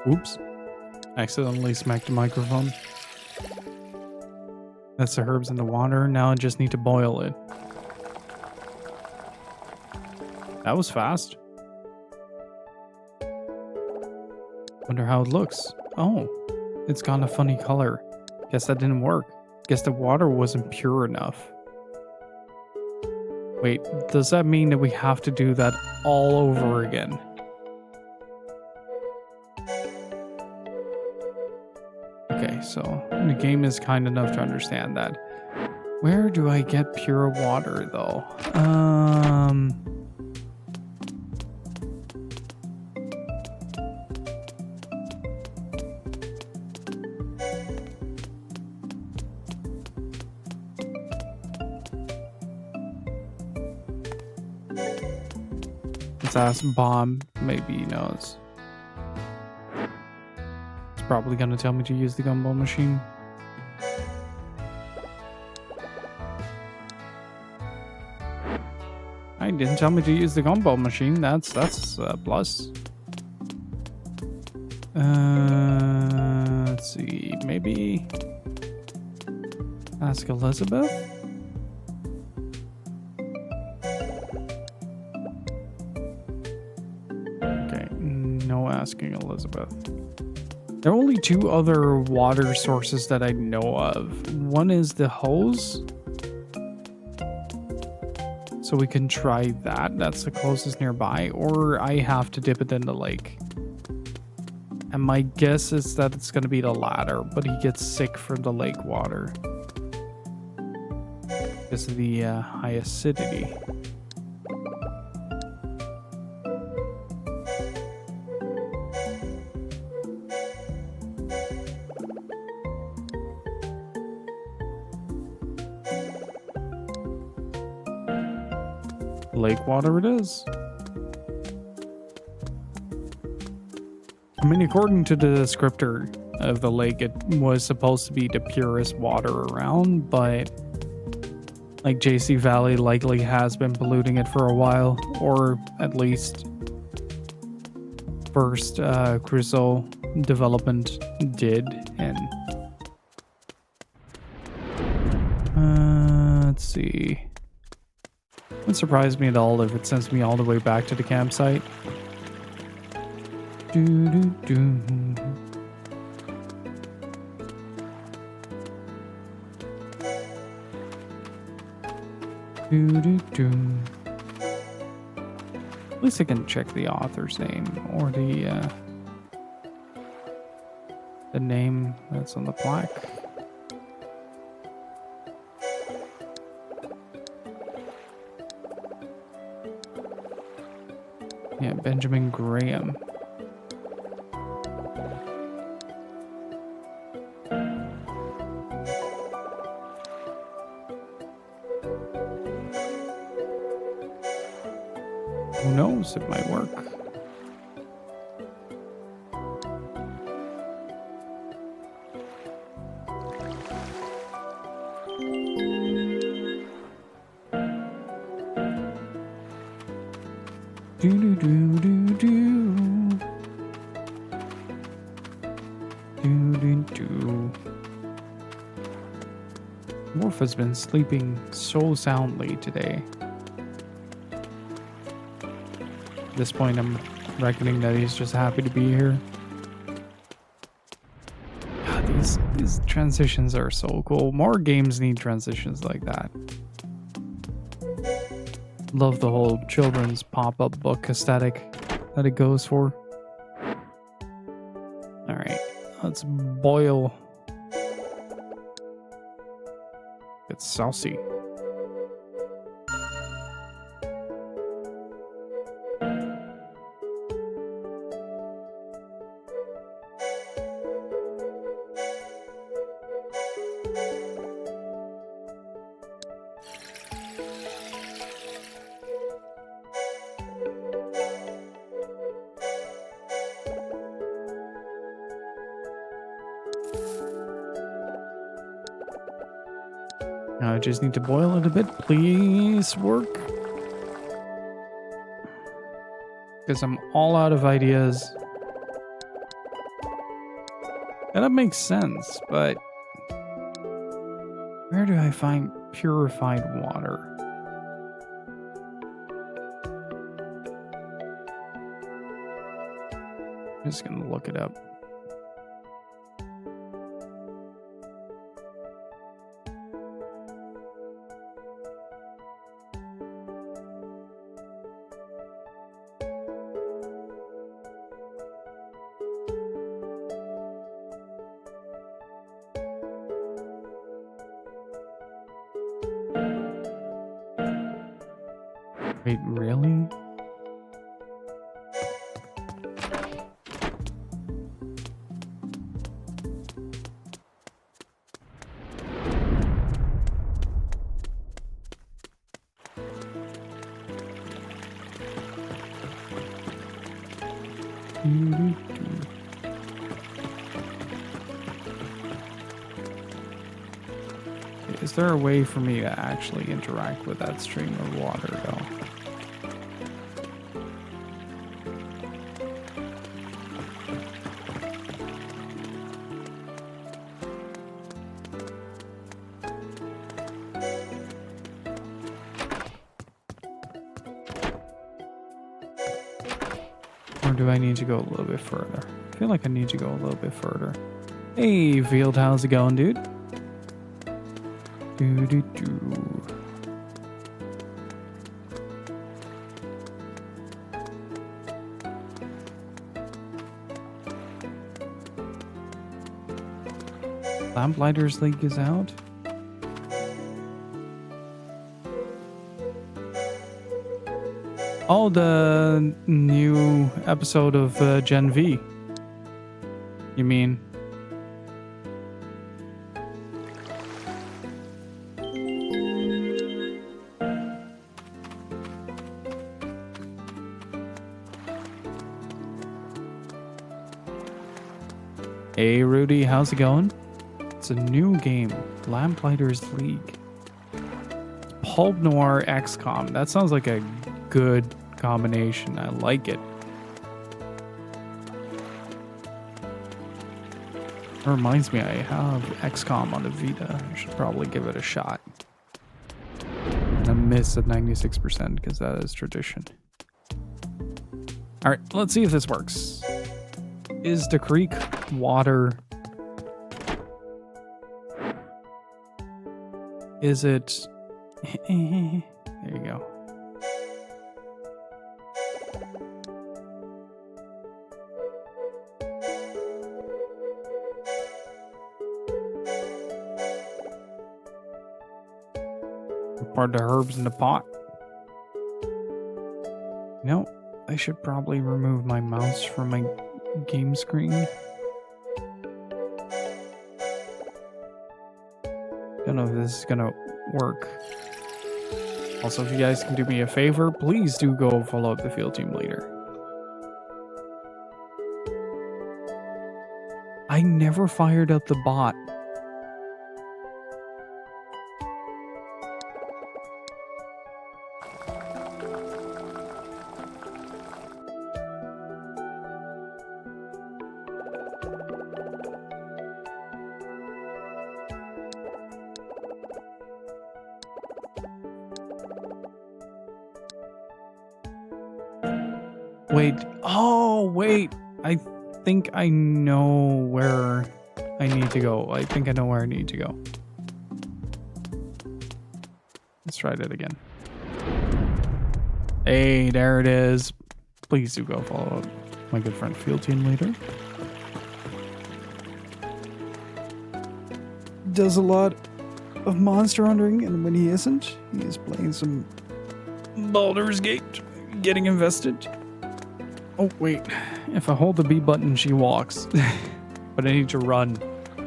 Oops. Accidentally smacked the microphone. That's the herbs in the water. Now I just need to boil it. That was fast. Wonder how it looks. Oh, it's got a funny color. Guess that didn't work. Guess the water wasn't pure enough. Wait, does that mean that we have to do that all over again? Okay, so the game is kind enough to understand that. Where do I get pure water, though? Let's ask Bob. Maybe he knows. It's probably gonna tell me to use the gumball machine. I didn't tell me to use the gumball machine. That's a plus. Let's see. Maybe ask Elizabeth. Okay, no asking Elizabeth. There are only two other water sources that I know of. One is the hose. So we can try that. That's the closest nearby. Or I have to dip it in the lake. And my guess is that it's going to be the latter. But he gets sick from the lake water. Because of the high acidity. Lake water it is. I mean, according to the descriptor of the lake, it was supposed to be the purest water around, but like JC Valley likely has been polluting it for a while, or at least first Crusoe development did, and let's see. It wouldn't surprise me at all if it sends me all the way back to the campsite. At least I can check the author's name or the name that's on the plaque. Yeah, Benjamin Graham. Who knows? It might work. Morph has been sleeping so soundly today. At this point, I'm reckoning that he's just happy to be here. God, these transitions are so cool. More games need transitions like that. Love the whole children's pop-up book aesthetic that it goes for. Alright, let's boil. It's saucy. I just need to boil it a bit. Please work. Because I'm all out of ideas. And that makes sense, but where do I find purified water? I'm just gonna look it up. Wait, really? Is there a way for me to actually interact with that stream of water, though? Or do I need to go a little bit further? I feel like I need to go a little bit further. Hey, Field, how's it going, dude? Lamplighter's League is out. Oh, the new episode of Gen V. You mean? Hey Rudy, how's it going? It's a new game, Lamplighter's League. Pulp Noir XCOM. That sounds like a good combination. I like it. It reminds me, I have XCOM on the Vita. I should probably give it a shot. And I miss at 96% because that is tradition. Alright, let's see if this works. Is the creek water? Is it? There you go. Part the herbs in the pot. No, I should probably remove my mouse from my game screen. Don't know if this is gonna work. Also, if you guys can do me a favor, please do go follow up the field team leader. I never fired up the bot. Wait. Oh, wait. I think I know where I need to go. I think I know where I need to go. Let's try that again. Hey, there it is. Please do go follow up my good friend field team leader. Does a lot of monster hunting, and when he isn't, he is playing some Baldur's Gate, getting invested. Oh, wait. If I hold the B button, she walks. But I need to run.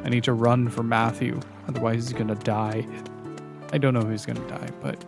I need to run for Matthew. Otherwise, he's gonna die. I don't know who's gonna die, but...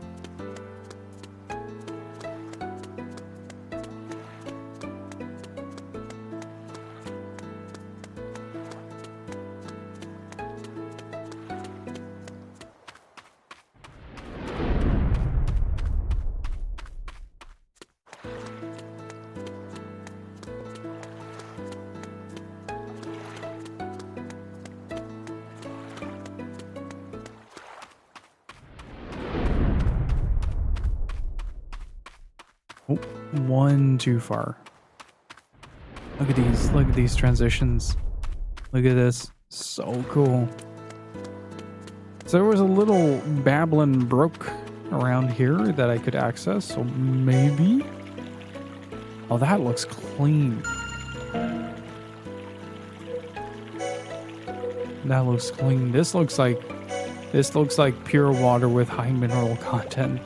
one too far. Look at these transitions. Look at this. So cool. So there was a little babbling brook around here that I could access, so maybe. Oh, that looks clean. That looks clean. This looks like pure water with high mineral content.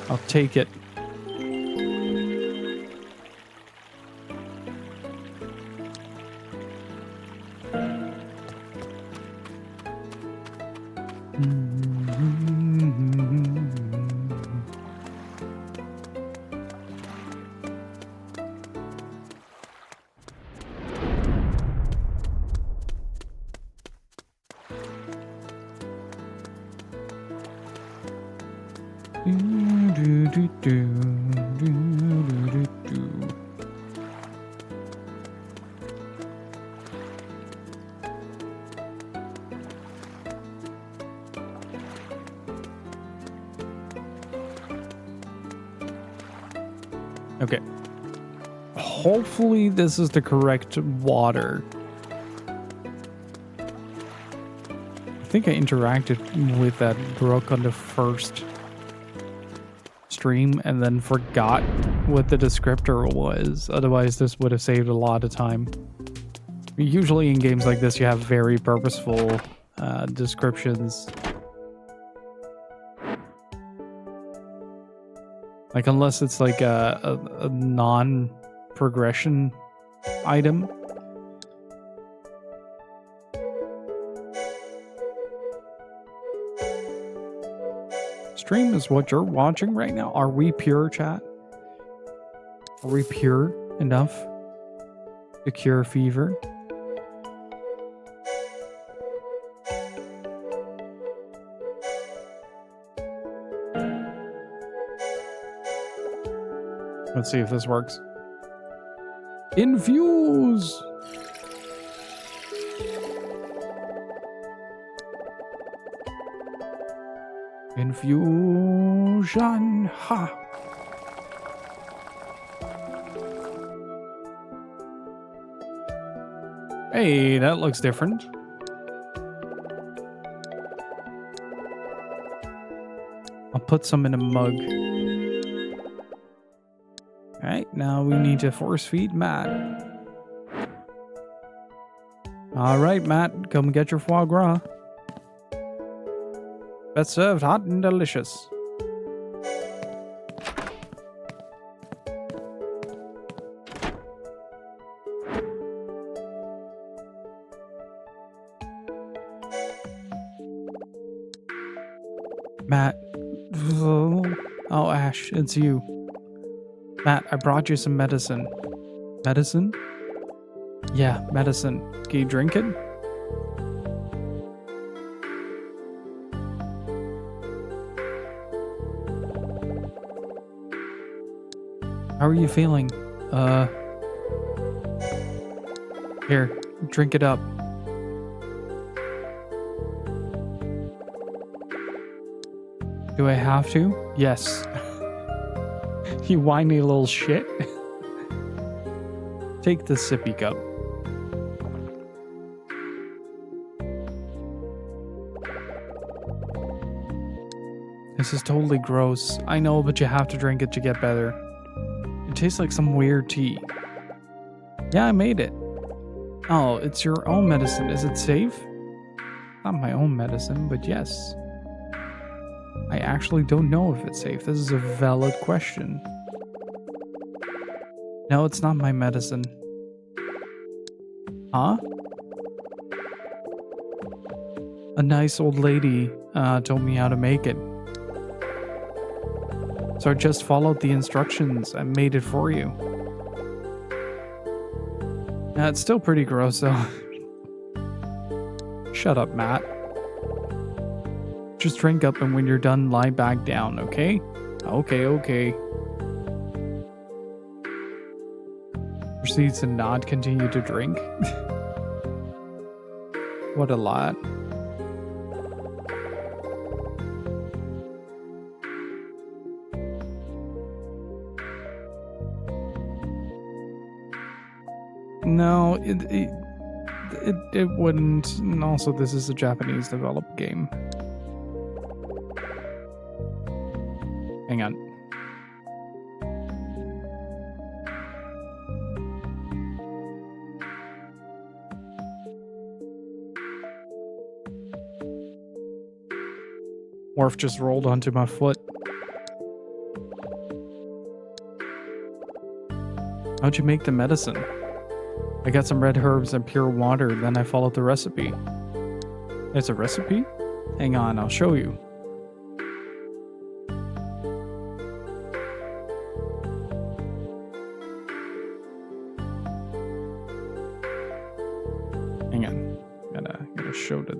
I'll take it. Okay. Hopefully this is the correct water. I think I interacted with that brook on the first stream and then forgot what the descriptor was. Otherwise, this would have saved a lot of time. Usually in games like this, you have very purposeful descriptions. Like, unless it's like a non-progression item. Stream is what you're watching right now. Are we pure, chat? Are we pure enough to cure fever? Let's see if this works. Infuse! Infusion! Ha! Hey, that looks different. I'll put some in a mug. Alright, now we need to force feed Matt. Alright, Matt, come get your foie gras. Best served hot and delicious. Matt. Oh, Ash, it's you. Matt, I brought you some medicine. Medicine? Yeah, medicine. Can you drink it? How are you feeling? Here, drink it up. Do I have to? Yes. You whiny little shit. Take the sippy cup. This is totally gross. I know, but you have to drink it to get better. It tastes like some weird tea. Yeah, I made it. Oh, it's your own medicine. Is it safe? Not my own medicine, but yes. I actually don't know if it's safe. This is a valid question. No, it's not my medicine. Huh? A nice old lady told me how to make it. So I just followed the instructions and made it for you. Now, it's still pretty gross though. Shut up, Matt. Just drink up and when you're done, lie back down, okay? Okay. Proceeds to not continue to drink. What a lot. No, it wouldn't. And also, this is a Japanese developed game. Hang on. Morph just rolled onto my foot. How'd you make the medicine? I got some red herbs and pure water, then I followed the recipe. It's a recipe? Hang on, I'll show you. Hang on, gotta show the...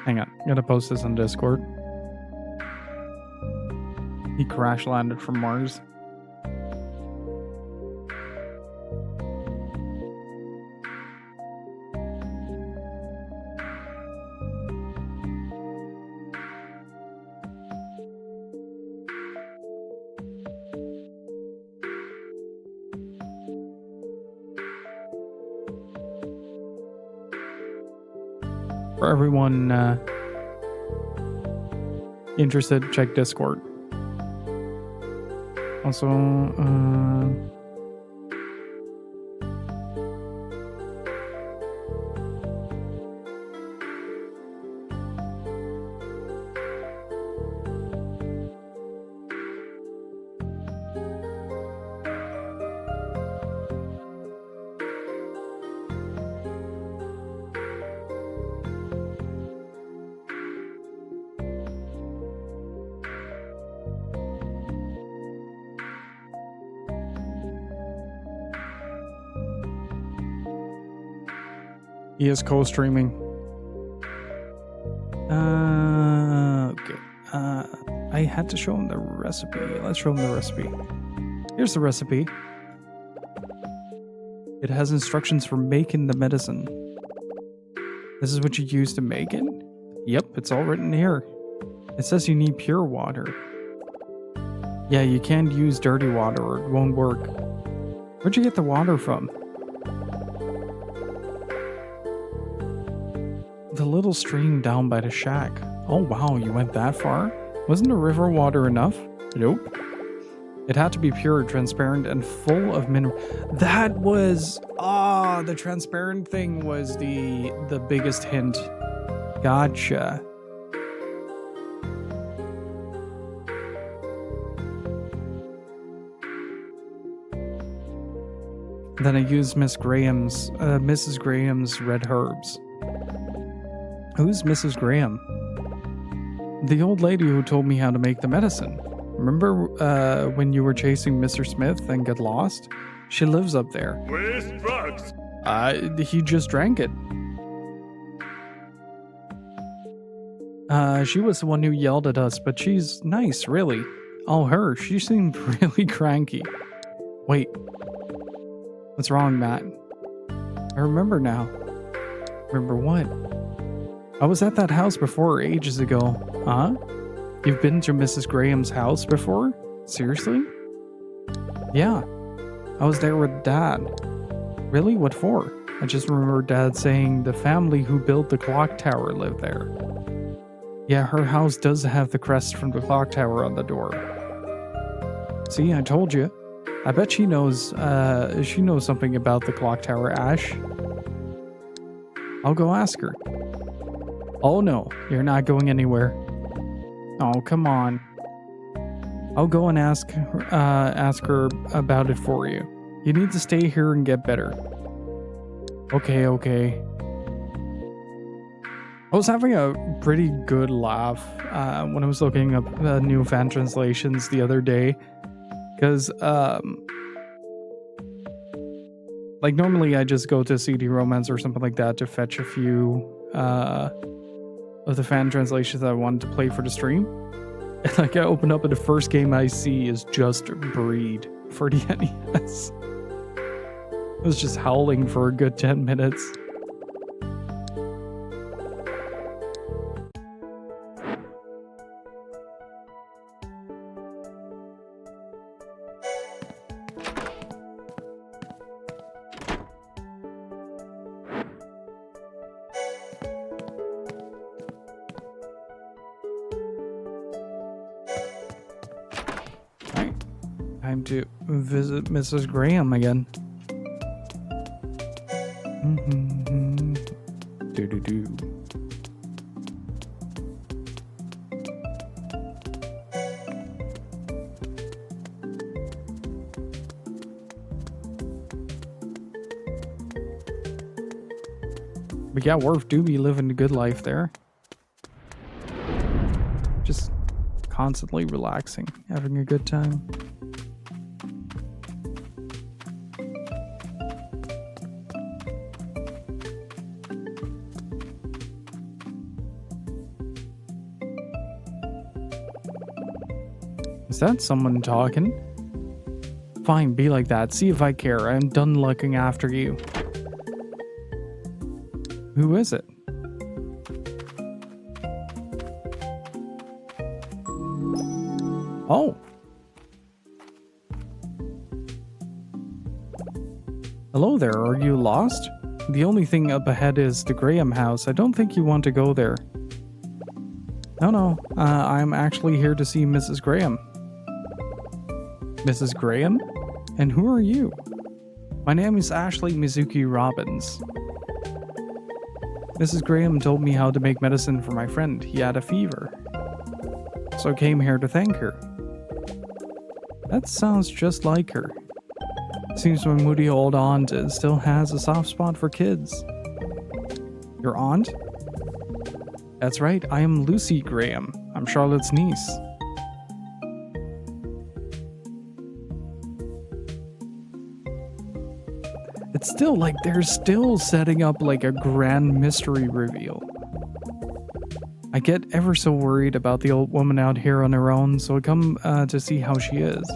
Hang on, I'm gonna post this on Discord. He crash landed from Mars. For everyone interested, check Discord. Also, he is co-streaming. Okay. I had to show him the recipe. Let's show him the recipe. Here's the recipe. It has instructions for making the medicine. This is what you use to make it? Yep, it's all written here. It says you need pure water. Yeah, you can't use dirty water or it won't work. Where'd you get the water from? The little stream down by the shack. Oh wow, you went that far? Wasn't the river water enough? Nope. It had to be pure, transparent, and full of mineral. That was... the transparent thing was the biggest hint. Gotcha. Then I used Mrs. Graham's red herbs. Who's Mrs. Graham? The old lady who told me how to make the medicine. Remember when you were chasing Mr. Smith and got lost? She lives up there. Where's drugs? He just drank it. She was the one who yelled at us, but she's nice, really. Oh, her. She seemed really cranky. Wait. What's wrong, Matt? I remember now. Remember what? I was at that house before ages ago. Huh? You've been to Mrs. Graham's house before? Seriously? Yeah. I was there with Dad. Really? What for? I just remember Dad saying the family who built the clock tower lived there. Yeah, her house does have the crest from the clock tower on the door. See, I told you. I bet she knows something about the clock tower, Ash. I'll go ask her. Oh no, you're not going anywhere. Oh, come on. I'll go and ask her about it for you. You need to stay here and get better. Okay. I was having a pretty good laugh when I was looking up new fan translations the other day. Because, like, normally I just go to CD Romance or something like that to fetch a few of the fan translations that I wanted to play for the stream. And like I open up and the first game I see is Just Breed for the NES. was just howling for a good 10 minutes. Time to visit Mrs. Graham again. Do. But yeah, Worf do be living a good life there. Just constantly relaxing, having a good time. Is that someone talking? Fine, be like that. See if I care. I'm done looking after you. Who is it? Oh. Hello there, are you lost? The only thing up ahead is the Graham house. I don't think you want to go there. No, I'm actually here to see Mrs. Graham. Mrs. Graham? And who are you? My name is Ashley Mizuki Robbins. Mrs. Graham told me how to make medicine for my friend. He had a fever. So I came here to thank her. That sounds just like her. Seems my moody old aunt still has a soft spot for kids. Your aunt? That's right, I am Lucy Graham. I'm Charlotte's niece. It's still like they're still setting up like a grand mystery reveal. I get ever so worried about the old woman out here on her own, so I come to see how she is.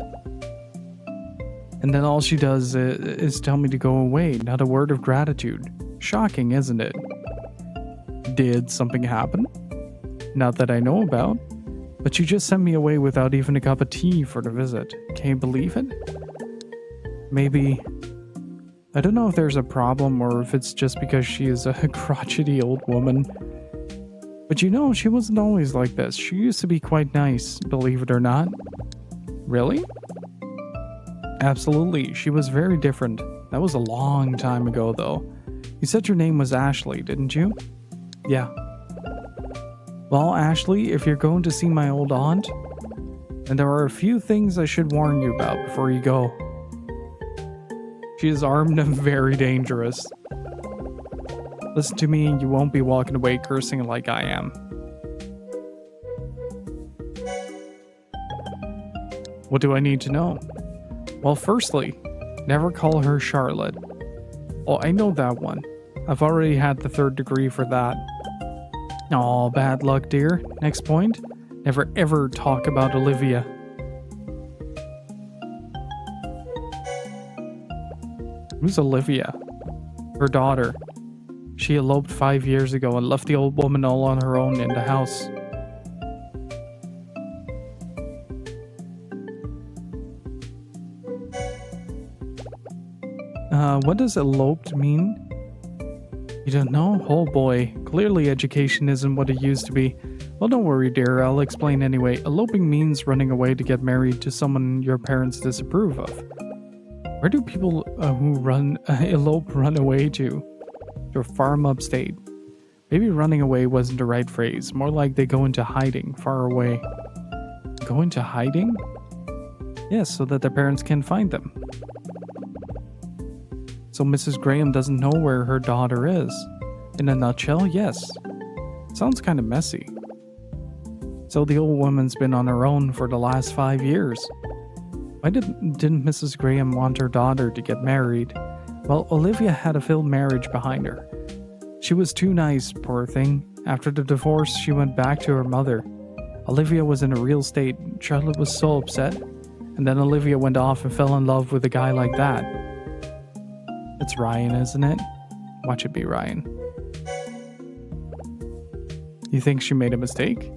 And then all she does is tell me to go away, not a word of gratitude. Shocking, isn't it? Did something happen? Not that I know about. But she just sent me away without even a cup of tea for the visit. Can you believe it? Maybe... I don't know if there's a problem or if it's just because she is a crotchety old woman. But you know, she wasn't always like this. She used to be quite nice, believe it or not. Really? Absolutely, she was very different. That was a long time ago, though. You said your name was Ashley, didn't you? Yeah. Well, Ashley, if you're going to see my old aunt, then there are a few things I should warn you about before you go. She is armed and very dangerous. Listen to me and you won't be walking away cursing like I am. What do I need to know? Well, firstly, never call her Charlotte. Oh, I know that one. I've already had the 3rd degree for that. Aw, bad luck, dear. Next point, never ever talk about Olivia. Who's Olivia? Her daughter. She eloped 5 years ago and left the old woman all on her own in the house. What does eloped mean? You don't know? Oh boy, clearly education isn't what it used to be. Well, don't worry, dear, I'll explain anyway. Eloping means running away to get married to someone your parents disapprove of. Where do people who elope run away to? To a farm upstate. Maybe running away wasn't the right phrase. More like they go into hiding, far away. Go into hiding? Yes, so that their parents can't find them. So Mrs. Graham doesn't know where her daughter is. In a nutshell, yes. Sounds kind of messy. So the old woman's been on her own for the last 5 years. Why didn't Mrs. Graham want her daughter to get married? Well, Olivia had a failed marriage behind her. She was too nice, poor thing. After the divorce, she went back to her mother. Olivia was in a real state. Charlotte was so upset. And then Olivia went off and fell in love with a guy like that. It's Ryan, isn't it? Watch it be Ryan. You think she made a mistake?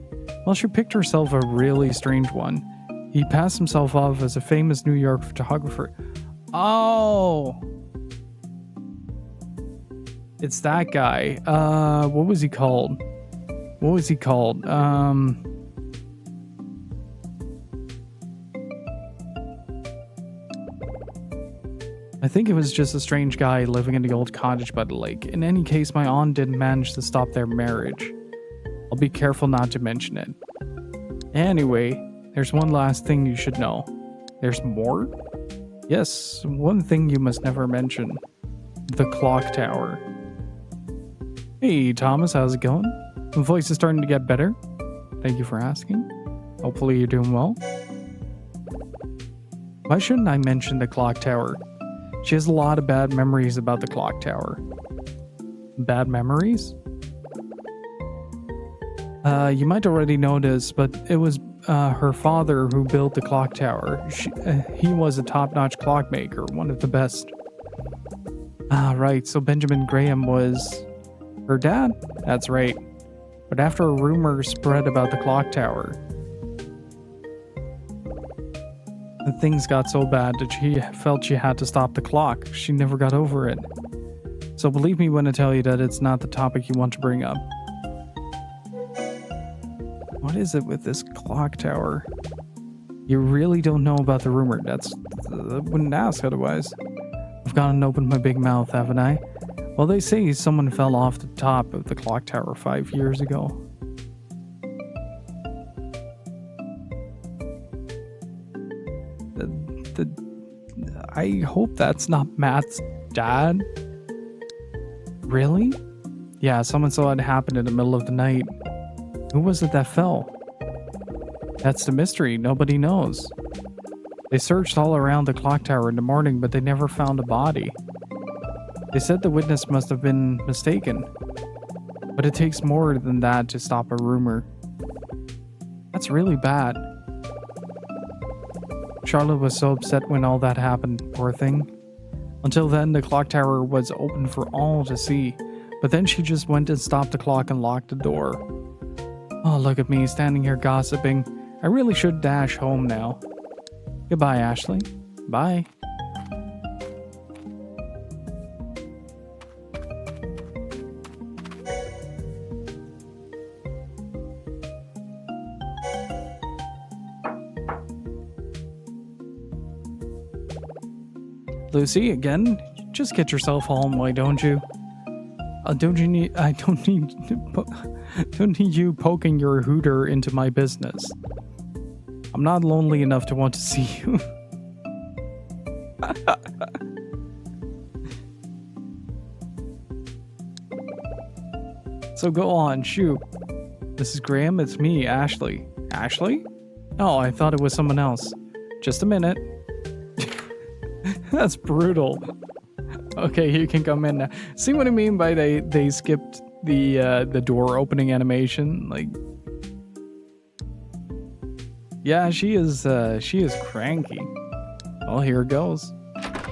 Well, she picked herself a really strange one. He passed himself off as a famous New York photographer. Oh! It's that guy. What was he called? I think it was just a strange guy living in the old cottage by the lake. In any case, my aunt didn't manage to stop their marriage. I'll be careful not to mention it. Anyway, there's one last thing you should know. There's more? Yes, one thing you must never mention. The Clocktower. Hey Thomas, how's it going? My voice is starting to get better. Thank you for asking. Hopefully you're doing well. Why shouldn't I mention the Clocktower? She has a lot of bad memories about the Clocktower. Bad memories? You might already know this, but it was her father who built the Clocktower. He was a top-notch clockmaker, one of the best. Ah, right, so Benjamin Graham was her dad? That's right. But after a rumor spread about the Clocktower, things got so bad that she felt she had to stop the clock. She never got over it. So believe me when I tell you that it's not the topic you want to bring up. What is it with this Clocktower? You really don't know about the rumor. I wouldn't ask otherwise. I've gone and opened my big mouth, haven't I? Well, they say someone fell off the top of the Clocktower 5 years ago. I hope that's not Matt's dad. Really? Yeah, someone saw it happen in the middle of the night. Who was it that fell? That's the mystery. Nobody knows. They searched all around the Clocktower in the morning, but they never found a body. They said the witness must have been mistaken. But it takes more than that to stop a rumor. That's really bad. Charlotte was so upset when all that happened, poor thing. Until then, the Clocktower was open for all to see, but then she just went and stopped the clock and locked the door. Oh, look at me standing here gossiping. I really should dash home now. Goodbye, Ashley. Bye. Lucy, again? Just get yourself home, why don't you? I don't need you poking your hooter into my business. I'm not lonely enough to want to see you. So go on, shoot. Mrs. Graham, it's me, Ashley. Ashley? Oh, I thought it was someone else. Just a minute. That's brutal. Okay, you can come in now. See what I mean by they skipped the door opening animation? Like, yeah, she is cranky. Well, here it goes.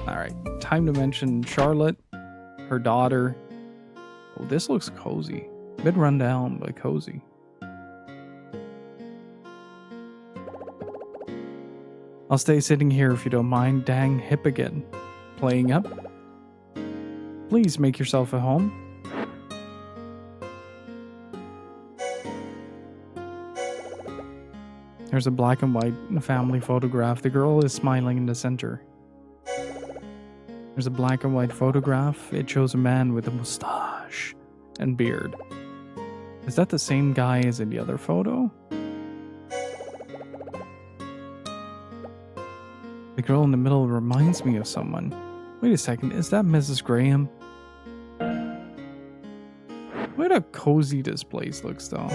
All right, time to mention Charlotte, her daughter. Oh, this looks cozy. A bit run down, but cozy. I'll stay sitting here if you don't mind. Dang, hip again. Playing up? Please make yourself at home. There's a black and white family photograph. The girl is smiling in the center. There's a black and white photograph. It shows a man with a mustache and beard. Is that the same guy as in the other photo? The girl in the middle reminds me of someone. Wait a second, is that Mrs. Graham? What a cozy this place looks though.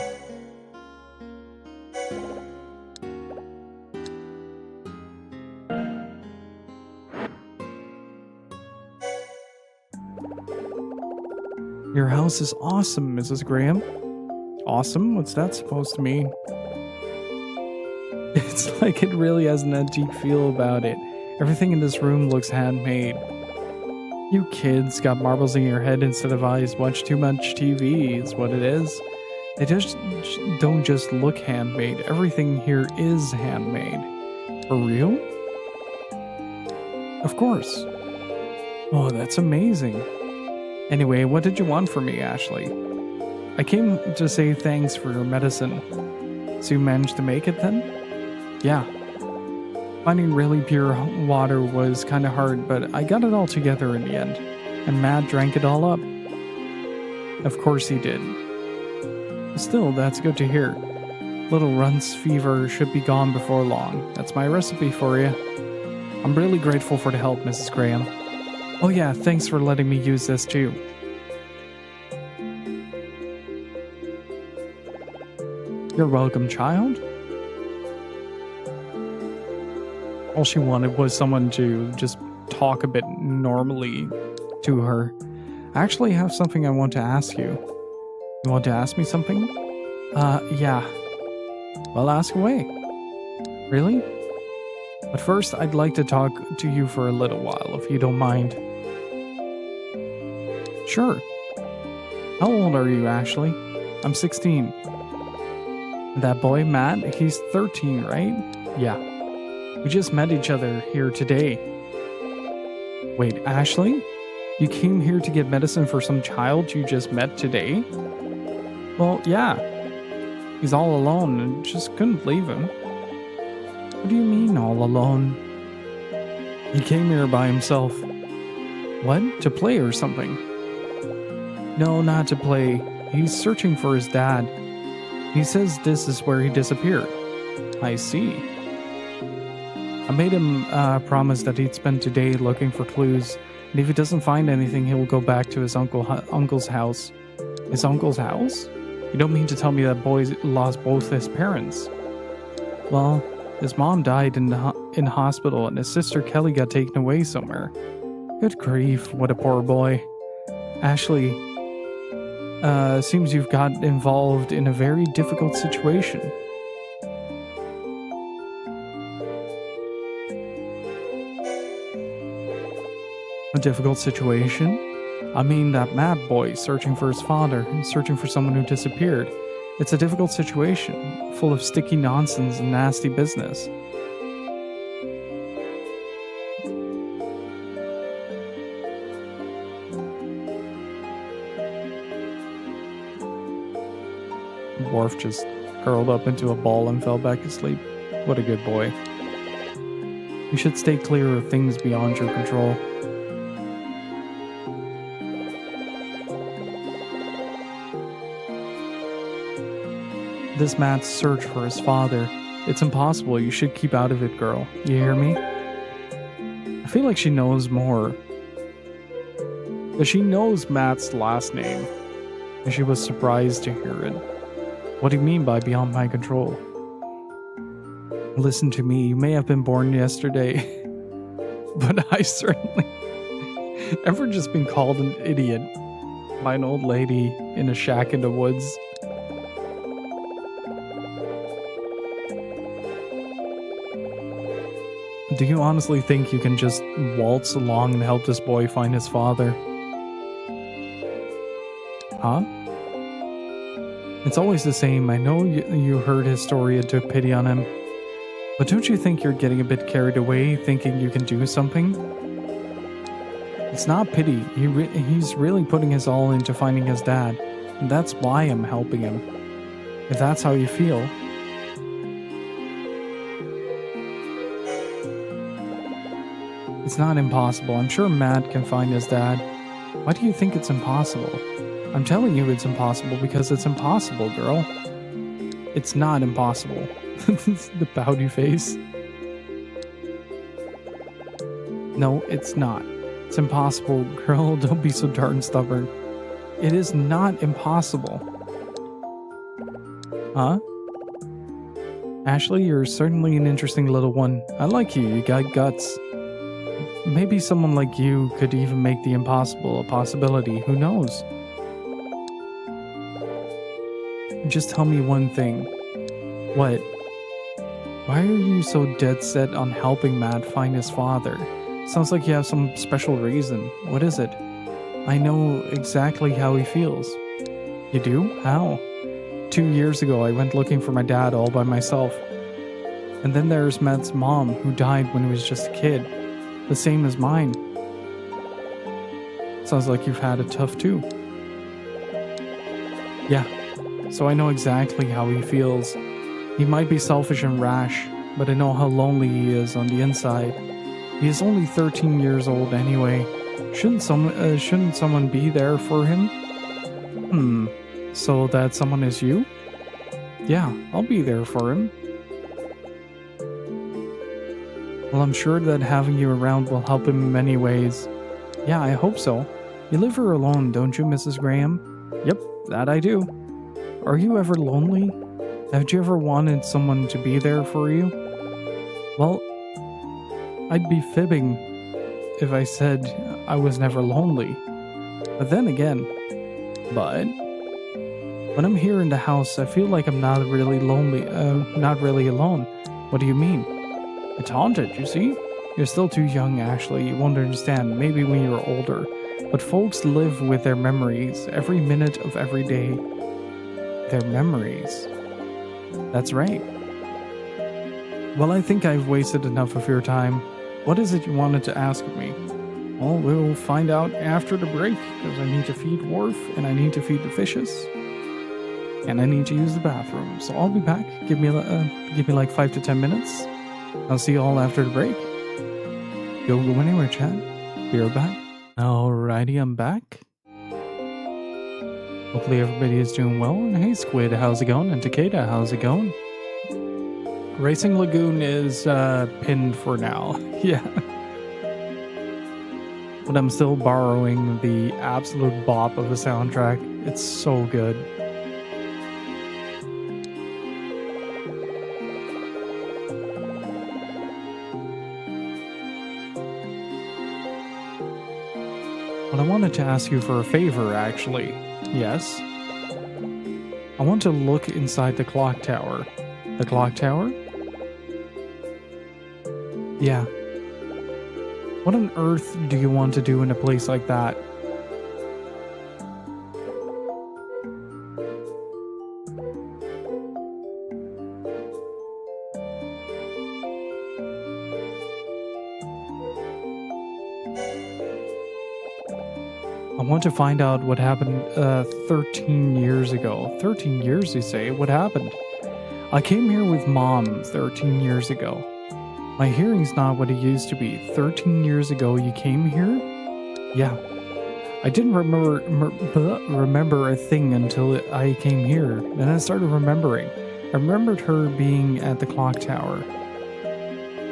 Your house is awesome, Mrs. Graham. Awesome? What's that supposed to mean? It's like it really has an antique feel about it. Everything in this room looks handmade. You kids got marbles in your head instead of eyes. Watch too much TV is what it is. They just don't just look handmade. Everything here is handmade. For real? Of course. Oh, that's amazing. Anyway, what did you want from me, Ashley? I came to say thanks for your medicine. So you managed to make it then? Yeah. Finding really pure water was kind of hard, but I got it all together in the end. And Matt drank it all up. Of course he did. Still, that's good to hear. Little Runts fever should be gone before long. That's my recipe for you. I'm really grateful for the help, Mrs. Graham. Oh yeah, thanks for letting me use this too. You're welcome, child. All she wanted was someone to just talk a bit normally to her. I actually have something I want to ask you. You want to ask me something? Yeah. Well, ask away. Really? But first, I'd like to talk to you for a little while, if you don't mind. Sure. How old are you, Ashley? I'm 16. That boy, Matt, he's 13, right? Yeah. We just met each other here today. Wait, Ashley? You came here to get medicine for some child you just met today? Well, yeah. He's all alone and just couldn't leave him. What do you mean, all alone? He came here by himself. What? To play or something? No, not to play. He's searching for his dad. He says this is where he disappeared. I see. I made him promise that he'd spend today looking for clues, and if he doesn't find anything, he will go back to his uncle's house. His uncle's house? You don't mean to tell me that boy lost both his parents? Well, his mom died in hospital, and his sister Kelly got taken away somewhere. Good grief, what a poor boy. Ashley, seems you've got involved in a very difficult situation. A difficult situation? I mean, that mad boy searching for his father and searching for someone who disappeared. It's a difficult situation, full of sticky nonsense and nasty business. Worf just curled up into a ball and fell back asleep. What a good boy. You should stay clear of things beyond your control. This Matt's search for his father. It's impossible. You should keep out of it, girl. You hear me? I feel like she knows more. But she knows Matt's last name. And she was surprised to hear it. What do you mean by beyond my control? Listen to me. You may have been born yesterday. But I certainly... ever just been called an idiot by an old lady in a shack in the woods? Do you honestly think you can just waltz along and help this boy find his father? Huh? It's always the same. I know you heard his story and took pity on him. But don't you think you're getting a bit carried away, thinking you can do something? It's not pity. He's really putting his all into finding his dad. And that's why I'm helping him. If that's how you feel. It's not impossible. I'm sure Matt can find his dad. Why do you think it's impossible? I'm telling you it's impossible because it's impossible, girl. It's not impossible. The pouty face. No, it's not. It's impossible, girl. Don't be so darn stubborn. It is not impossible. Huh? Ashley, you're certainly an interesting little one. I like you. You got guts. Maybe someone like you could even make the impossible a possibility. Who knows? Just tell me one thing. What? Why are you so dead set on helping Matt find his father? Sounds like you have some special reason. What is it? I know exactly how he feels. You do? How? 2 years ago, I went looking for my dad all by myself. And then there's Matt's mom, who died when he was just a kid. The same as mine. Sounds like you've had it tough too. Yeah, so I know exactly how he feels. He might be selfish and rash, but I know how lonely he is on the inside. He is only 13 years old anyway. Shouldn't someone be there for him? So that someone is you? Yeah, I'll be there for him. Well, I'm sure that having you around will help him in many ways. Yeah, I hope so. You live here alone, don't you, Mrs. Graham? Yep, that I do. Are you ever lonely? Have you ever wanted someone to be there for you? Well, I'd be fibbing if I said I was never lonely. But then again, when I'm here in the house, I feel like I'm not really lonely, not really alone. What do you mean? It's haunted, you see? You're still too young, Ashley. You won't understand. Maybe when you're older. But folks live with their memories every minute of every day. Their memories. That's right. Well, I think I've wasted enough of your time. What is it you wanted to ask of me? Well, we'll find out after the break, because I need to feed Worf, and I need to feed the fishes. And I need to use the bathroom. So I'll be back. Give me like 5 to 10 minutes. I'll see you all after the break. Don't go anywhere, Chad. Be right back. Alrighty, I'm back. Hopefully everybody is doing well. And hey, Squid, how's it going? And Takeda, how's it going? Racing Lagoon is pinned for now. Yeah. But I'm still borrowing the absolute bop of a soundtrack. It's so good. But I wanted to ask you for a favor, actually. Yes? I want to look inside the clock tower. The clock tower? Yeah. What on earth do you want to do in a place like that? I want to find out what happened 13 years ago. 13 years, you say? What happened? I came here with Mom 13 years ago. My hearing's not what it used to be. 13 years ago you came here? Yeah. I didn't remember a thing until I came here. Then I started remembering. I remembered her being at the clock tower.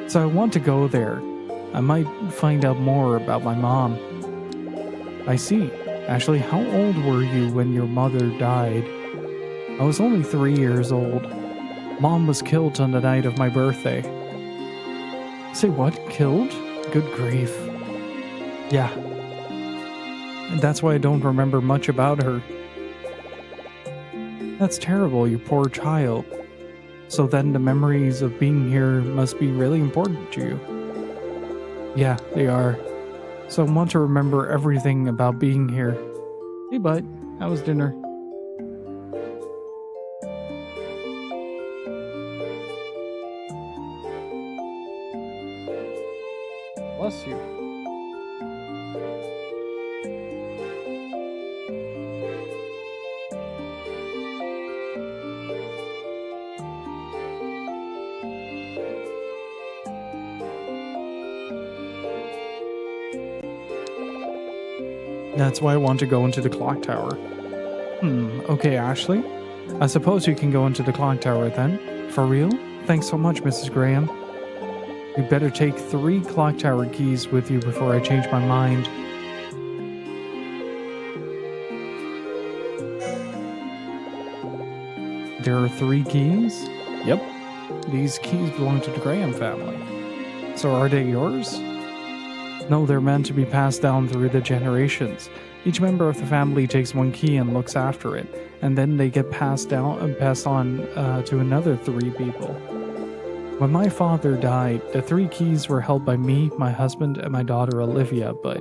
So I want to go there. I might find out more about my mom. I see. Ashley, how old were you when your mother died? I was only 3 years old. Mom was killed on the night of my birthday. Say what? Killed? Good grief. Yeah. And that's why I don't remember much about her. That's terrible, you poor child. So then the memories of being here must be really important to you. Yeah, they are. So I want to remember everything about being here. Hey bud, how was dinner? Bless you. That's why I want to go into the clock tower. Okay, Ashley. I suppose you can go into the clock tower then. For real? Thanks so much, Mrs. Graham. You better take 3 clock tower keys with you before I change my mind. There are 3 keys? Yep. These keys belong to the Graham family. So are they yours? No, they're meant to be passed down through the generations. Each member of the family takes 1 key and looks after it, and then they get passed down and passed on to another 3 people. When my father died, the 3 keys were held by me, my husband, and my daughter Olivia, but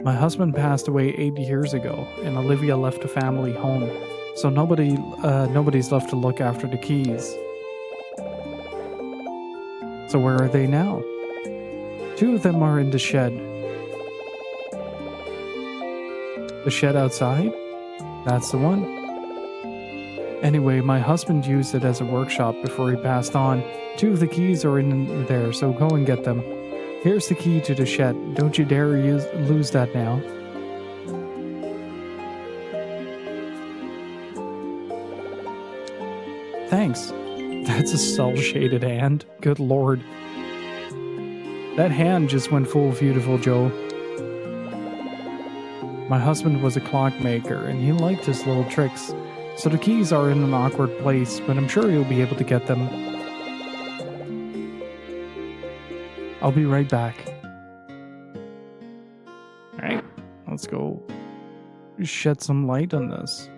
my husband passed away 8 years ago, and Olivia left a family home, so nobody's left to look after the keys. So where are they now? 2 of them are in the shed. The shed outside? That's the one. Anyway, my husband used it as a workshop before he passed on. 2 of the keys are in there, so go and get them. Here's the key to the shed. Don't you dare lose that now. Thanks. That's a cel-shaded hand. Good lord. That hand just went full beautiful Joe. My husband was a clockmaker, and he liked his little tricks. So the keys are in an awkward place, but I'm sure you'll be able to get them. I'll be right back. Alright, let's go shed some light on this.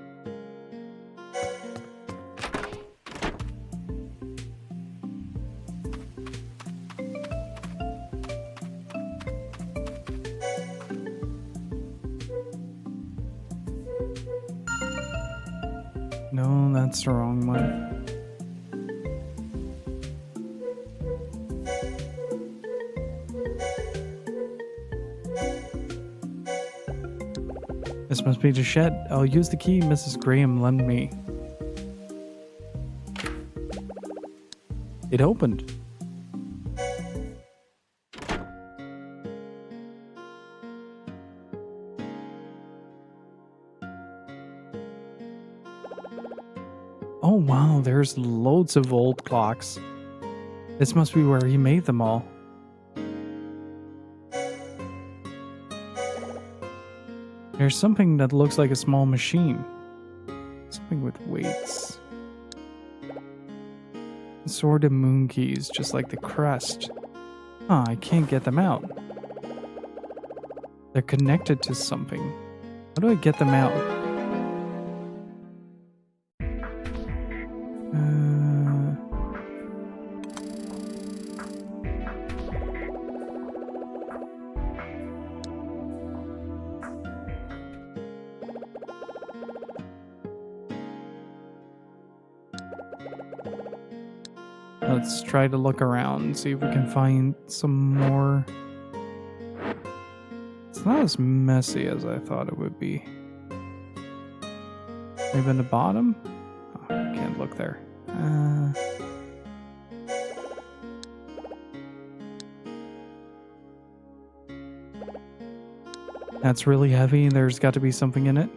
No, that's the wrong one. This must be the shed. I'll use the key Mrs. Graham lent me. It opened. Oh wow, there's loads of old clocks. This must be where he made them all. There's something that looks like a small machine. Something with weights. Assorted moon keys, just like the crest. Ah, I can't get them out. They're connected to something. How do I get them out? Let's try to look around and see if we can find some more. It's not as messy as I thought it would be. Maybe in the bottom? Oh, I can't look there. That's really heavy. There's got to be something in it.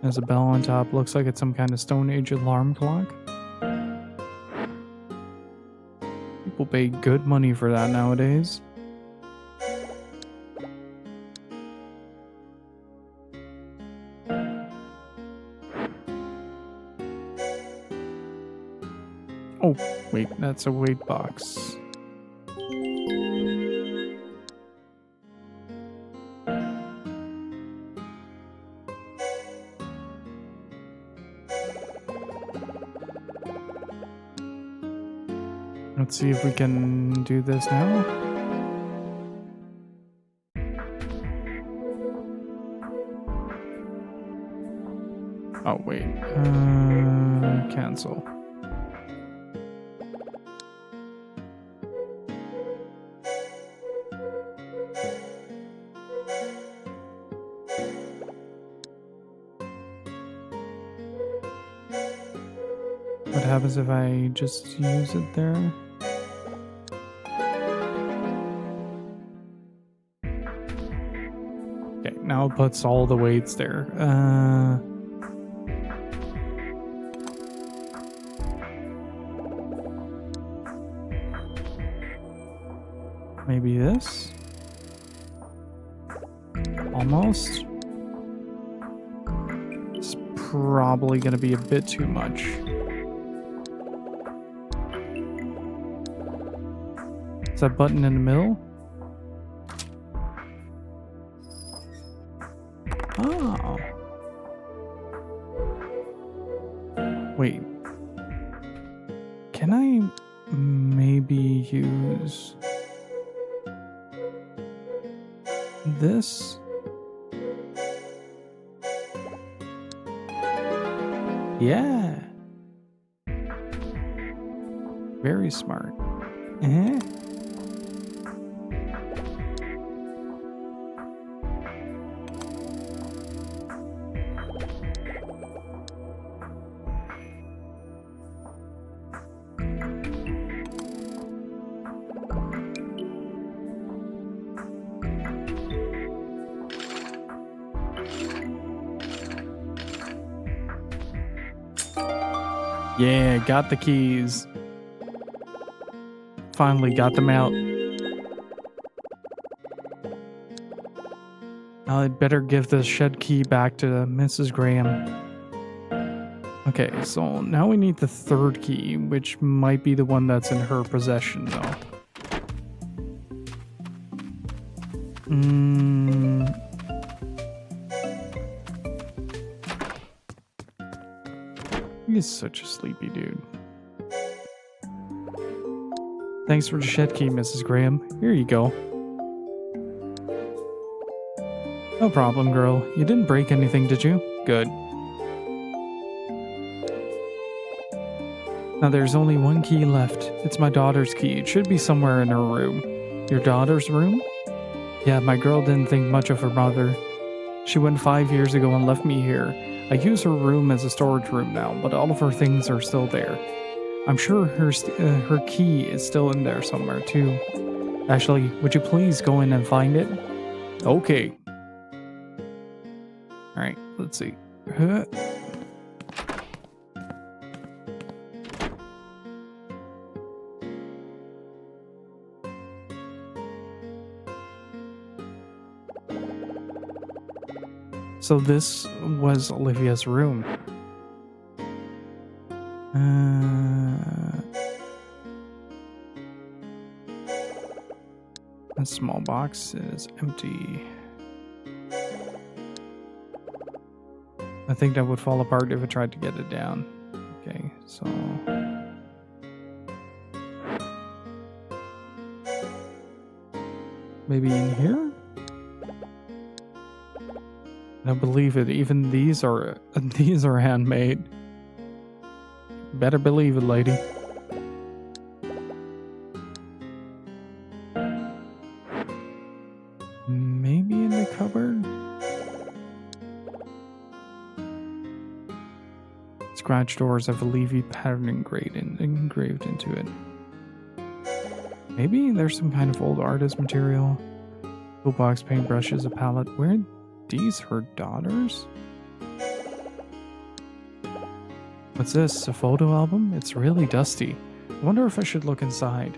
There's a bell on top. Looks like it's some kind of Stone Age alarm clock. People pay good money for that nowadays. Oh, wait, that's a weight box. Let's see if we can do this now. Oh, wait. Cancel. What happens if I just use it there? Okay, now it puts all the weights there. Maybe this? Almost. It's probably gonna be a bit too much. Is that button in the middle? Oh. Can I maybe use this? Yeah. Very smart. Eh? Yeah, got the keys. Finally got them out. I'd better give the shed key back to Mrs. Graham. Okay, so now we need the third key, which might be the one that's in her possession, though. He's such a sleepy dude. Thanks for the shed key, Mrs. Graham. Here you go. No problem, girl. You didn't break anything, did you? Good. Now there's only one key left. It's my daughter's key. It should be somewhere in her room. Your daughter's room? Yeah, my girl didn't think much of her mother. She went 5 years ago and left me here. I use her room as a storage room now, but all of her things are still there. I'm sure her key is still in there somewhere too. Ashley, would you please go in and find it? Okay. Alright, let's see. So this was Olivia's room. A small box is empty. I think that would fall apart if I tried to get it down. Okay, so... maybe in here? I don't believe it. Even these are handmade. Better believe it, lady. Maybe in the cupboard? Scratch doors have a leafy pattern engraved into it. Maybe there's some kind of old artist material. Toolbox, paintbrushes, a palette. Where are these her daughters? What's this? A photo album? It's really dusty. I wonder if I should look inside.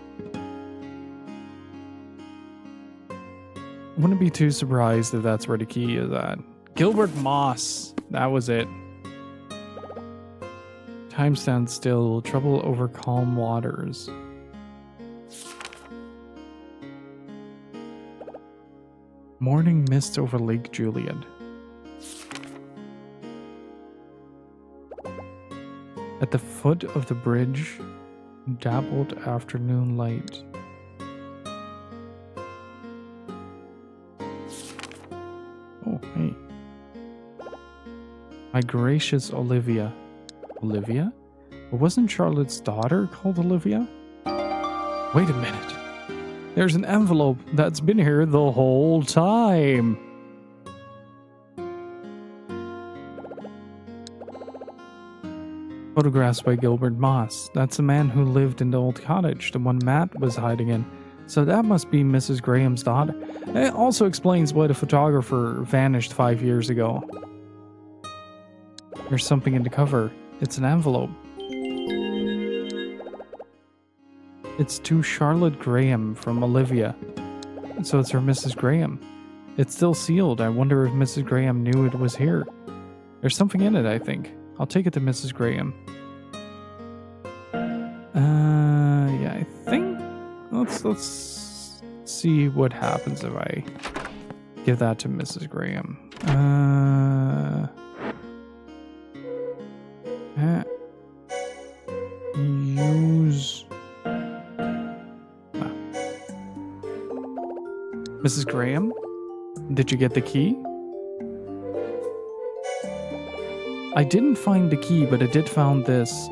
Wouldn't be too surprised if that's where the key is at. Gilbert Moss. That was it. Time stands still. Trouble over calm waters. Morning mist over Lake Juliet. At the foot of the bridge, dappled afternoon light. Oh, hey. My gracious Olivia. Olivia? But wasn't Charlotte's daughter called Olivia? Wait a minute. There's an envelope that's been here the whole time. Photographs by Gilbert Moss. That's the man who lived in the old cottage, the one Matt was hiding in. So that must be Mrs. Graham's daughter. It also explains why the photographer vanished 5 years ago. There's something in the cover. It's an envelope. It's to Charlotte Graham from Olivia. So it's her Mrs. Graham. It's still sealed. I wonder if Mrs. Graham knew it was here. There's something in it, I think. I'll take it to Mrs. Graham. Yeah, I think... Let's see what happens if I give that to Mrs. Graham. Use Mrs. Graham, did you get the key? I didn't find the key, but I did find this.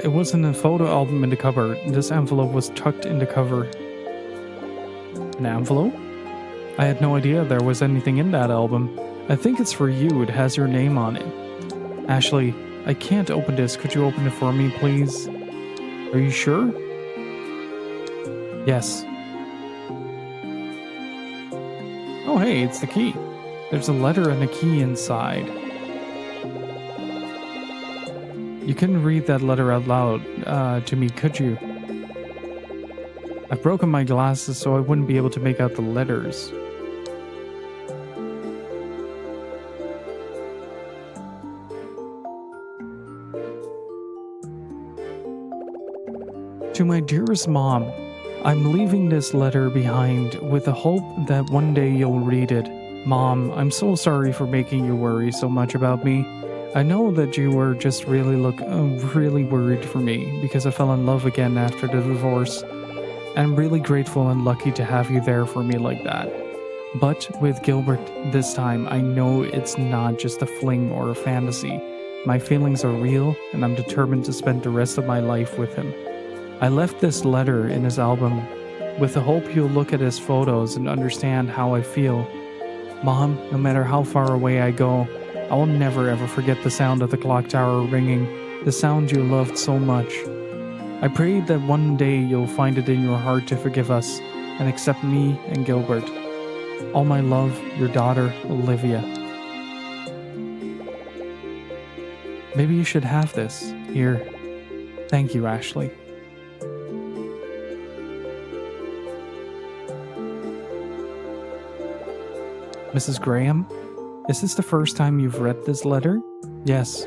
It wasn't a photo album in the cover. This envelope was tucked in the cover. An envelope? I had no idea there was anything in that album. I think it's for you. It has your name on it. Ashley, I can't open this. Could you open it for me, please? Are you sure? Yes. Oh, hey, it's the key. There's a letter and a key inside. You couldn't read that letter out loud to me, could you? I've broken my glasses so I wouldn't be able to make out the letters. To my dearest mom, I'm leaving this letter behind with the hope that one day you'll read it. Mom, I'm so sorry for making you worry so much about me. I know that you were just really worried for me because I fell in love again after the divorce. And I'm really grateful and lucky to have you there for me like that. But with Gilbert this time, I know it's not just a fling or a fantasy. My feelings are real and I'm determined to spend the rest of my life with him. I left this letter in his album with the hope you'll look at his photos and understand how I feel. Mom, no matter how far away I go, I will never ever forget the sound of the clock tower ringing, the sound you loved so much. I pray that one day you'll find it in your heart to forgive us and accept me and Gilbert. All my love, your daughter, Olivia. Maybe you should have this. Here. Thank you, Ashley. Mrs. Graham? Is this the first time you've read this letter? Yes.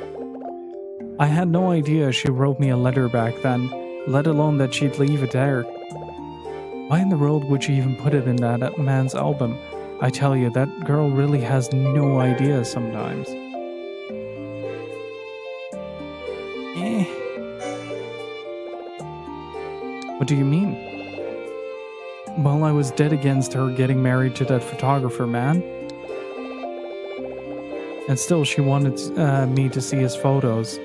I had no idea she wrote me a letter back then, let alone that she'd leave it there. Why in the world would she even put it in that man's album? I tell you, that girl really has no idea sometimes. What do you mean? Well, I was dead against her getting married to that photographer man. And still, she wanted me to see his photos.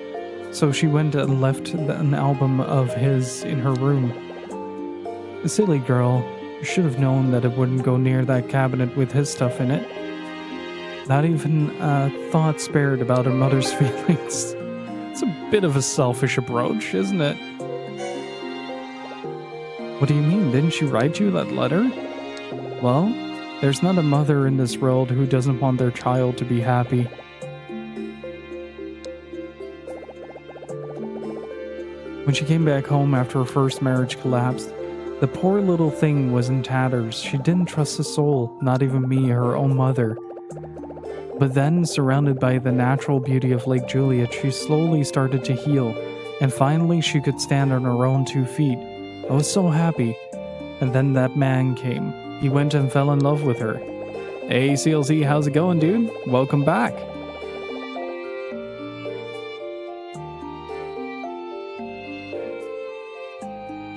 So she went and left an album of his in her room. A silly girl. You should have known that it wouldn't go near that cabinet with his stuff in it. Not even a thought spared about her mother's feelings. It's a bit of a selfish approach, isn't it? What do you mean? Didn't she write you that letter? Well, there's not a mother in this world who doesn't want their child to be happy. When she came back home after her first marriage collapsed, the poor little thing was in tatters. She didn't trust a soul, not even me, her own mother. But then, surrounded by the natural beauty of Lake Juliet, she slowly started to heal, and finally she could stand on her own 2 feet. I was so happy. And then that man came. He went and fell in love with her. Hey CLC, how's it going, dude? Welcome back.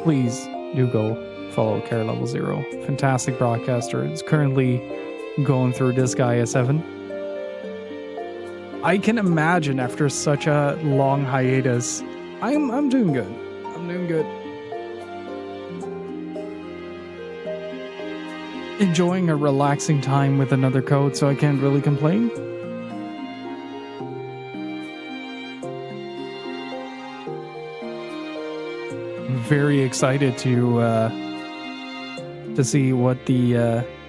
Please do go follow Care Level 0. Fantastic broadcaster. It's currently going through Disc IS7. I can imagine after such a long hiatus. I'm doing good. I'm doing good. Enjoying a relaxing time with another code, so I can't really complain. I'm very excited to see what the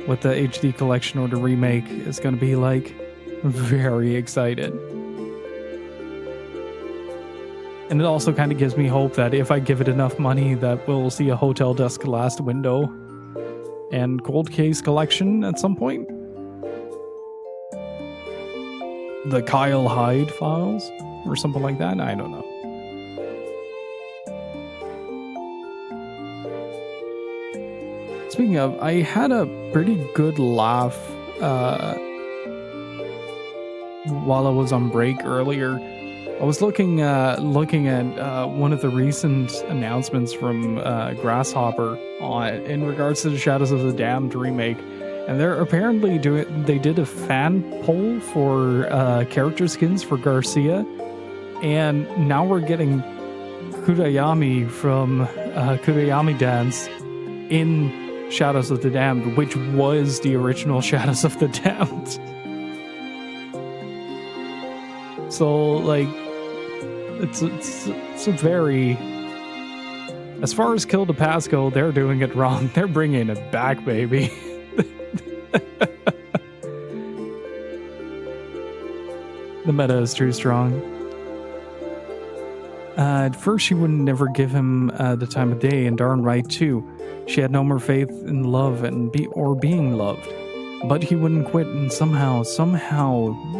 HD collection or the remake is going to be like. I'm very excited. And it also kind of gives me hope that if I give it enough money, that we'll see a Hotel Dusk Last Window and Cold Case collection at some point. The Kyle Hyde files or something like that. I don't know. Speaking of, I had a pretty good laugh while I was on break earlier. I was looking at one of the recent announcements from Grasshopper in regards to the Shadows of the Damned remake, and they're apparently they did a fan poll for character skins for Garcia, and now we're getting Kurayami from Kurayami Dance in Shadows of the Damned, which was the original Shadows of the Damned. So, like, it's a very... As far as Kill the Past go, they're doing it wrong. They're bringing it back, baby. The meta is too strong. At first, she would never give him the time of day, and darn right, too. She had no more faith in love and being loved. But he wouldn't quit, and somehow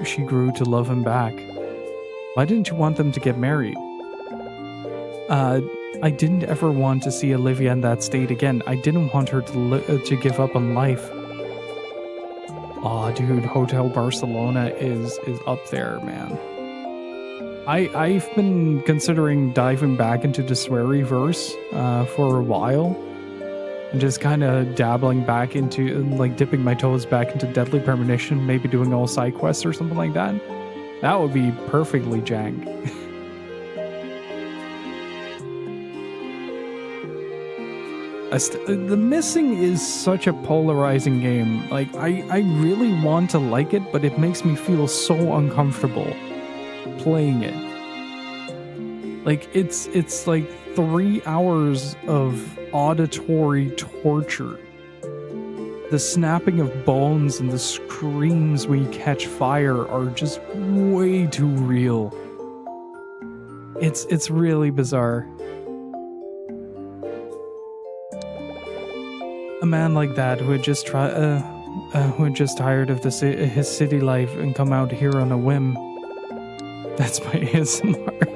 she grew to love him back. Why didn't you want them to get married? I didn't ever want to see Olivia in that state again. I didn't want her to give up on life. Aw, dude, Hotel Barcelona is up there, man. I've been considering diving back into the Swearyverse for a while. And just kind of dabbling back into, like, dipping my toes back into Deadly Premonition, maybe doing all side quests or something like that. That would be perfectly jank. The Missing is such a polarizing game. Like, I really want to like it, but it makes me feel so uncomfortable playing it. Like, it's like 3 hours of auditory torture. The snapping of bones and the screams when you catch fire are just way too real. It's really bizarre. A man like that who had just tired of his city life and come out here on a whim. That's my ASMR.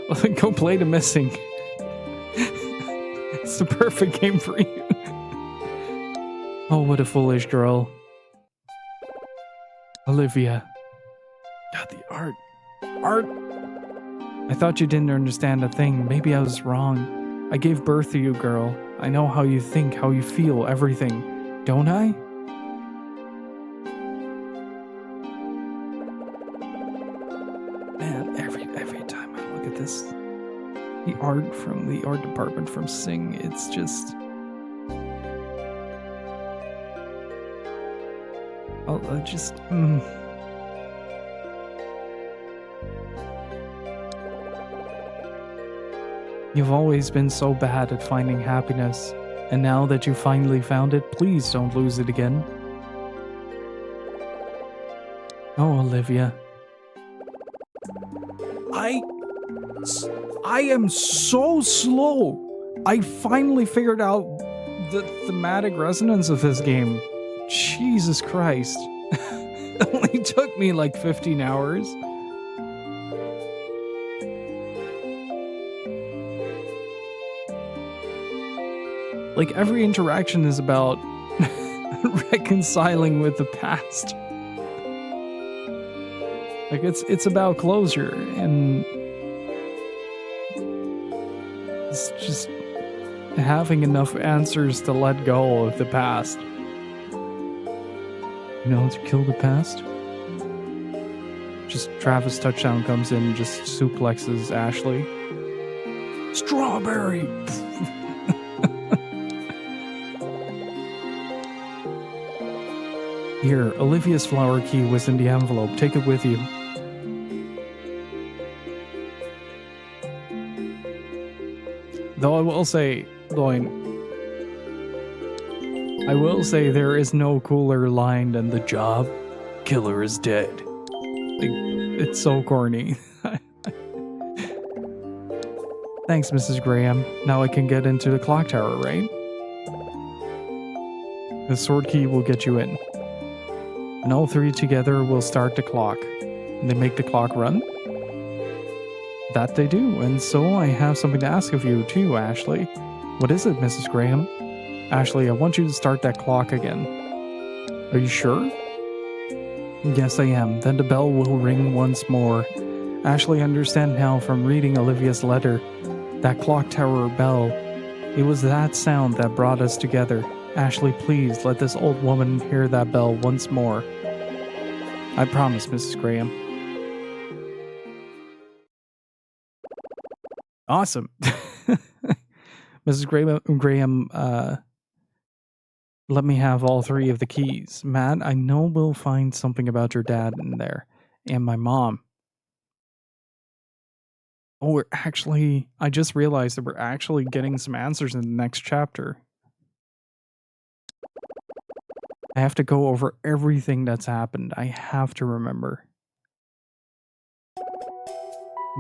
Well, then go play The Missing. It's the perfect game for you. Oh, what a foolish girl. Olivia. God, the art. Art! I thought you didn't understand a thing. Maybe I was wrong. I gave birth to you, girl. I know how you think, how you feel, everything. Don't I? Man, every time I look at this, the art from the art department from Cing, it's just... You've always been so bad at finding happiness, and now that you finally found it, please don't lose it again. Oh, Olivia. I am so slow. I finally figured out the thematic resonance of this game. Jesus Christ. It only took me like 15 hours. Like, every interaction is about reconciling with the past. Like, it's about closure, and it's just having enough answers to let go of the past. You know, to kill the past? Just Travis Touchdown comes in and just suplexes Ashley. Strawberry! Here, Olivia's flower key was in the envelope. Take it with you. Though I will say, there is no cooler line than the job. Killer is dead. Like, it's so corny. Thanks, Mrs. Graham. Now I can get into the Clocktower, right? The sword key will get you in. And all three together will start the clock. And they make the clock run? That they do, and so I have something to ask of you too, Ashley. What is it, Mrs. Graham? Ashley, I want you to start that clock again. Are you sure? Yes, I am. Then the bell will ring once more. Ashley, I understand now from reading Olivia's letter. That Clocktower bell. It was that sound that brought us together. Ashley, please let this old woman hear that bell once more. I promise, Mrs. Graham. Awesome. Mrs. Graham, let me have all 3 of the keys. Matt, I know we'll find something about your dad in there. And my mom. Oh, I just realized that we're actually getting some answers in the next chapter. I have to go over everything that's happened. I have to remember.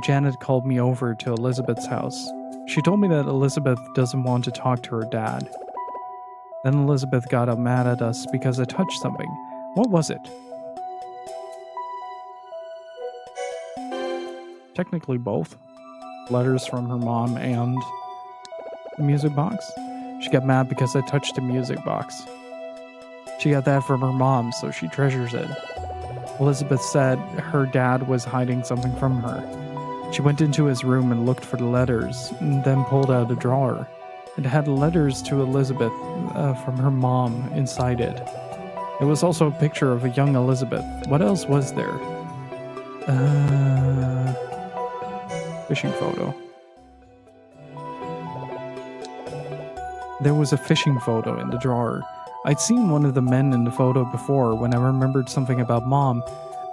Janet called me over to Elizabeth's house. She told me that Elizabeth doesn't want to talk to her dad. Then Elizabeth got up mad at us because I touched something. What was it? Technically both. Letters from her mom and the music box. She got mad because I touched the music box. She got that from her mom, so she treasures it. Elizabeth said her dad was hiding something from her. She went into his room and looked for the letters, and then pulled out a drawer. It had letters to Elizabeth from her mom inside it. It was also a picture of a young Elizabeth. What else was there? Fishing photo. There was a fishing photo in the drawer. I'd seen one of the men in the photo before when I remembered something about Mom.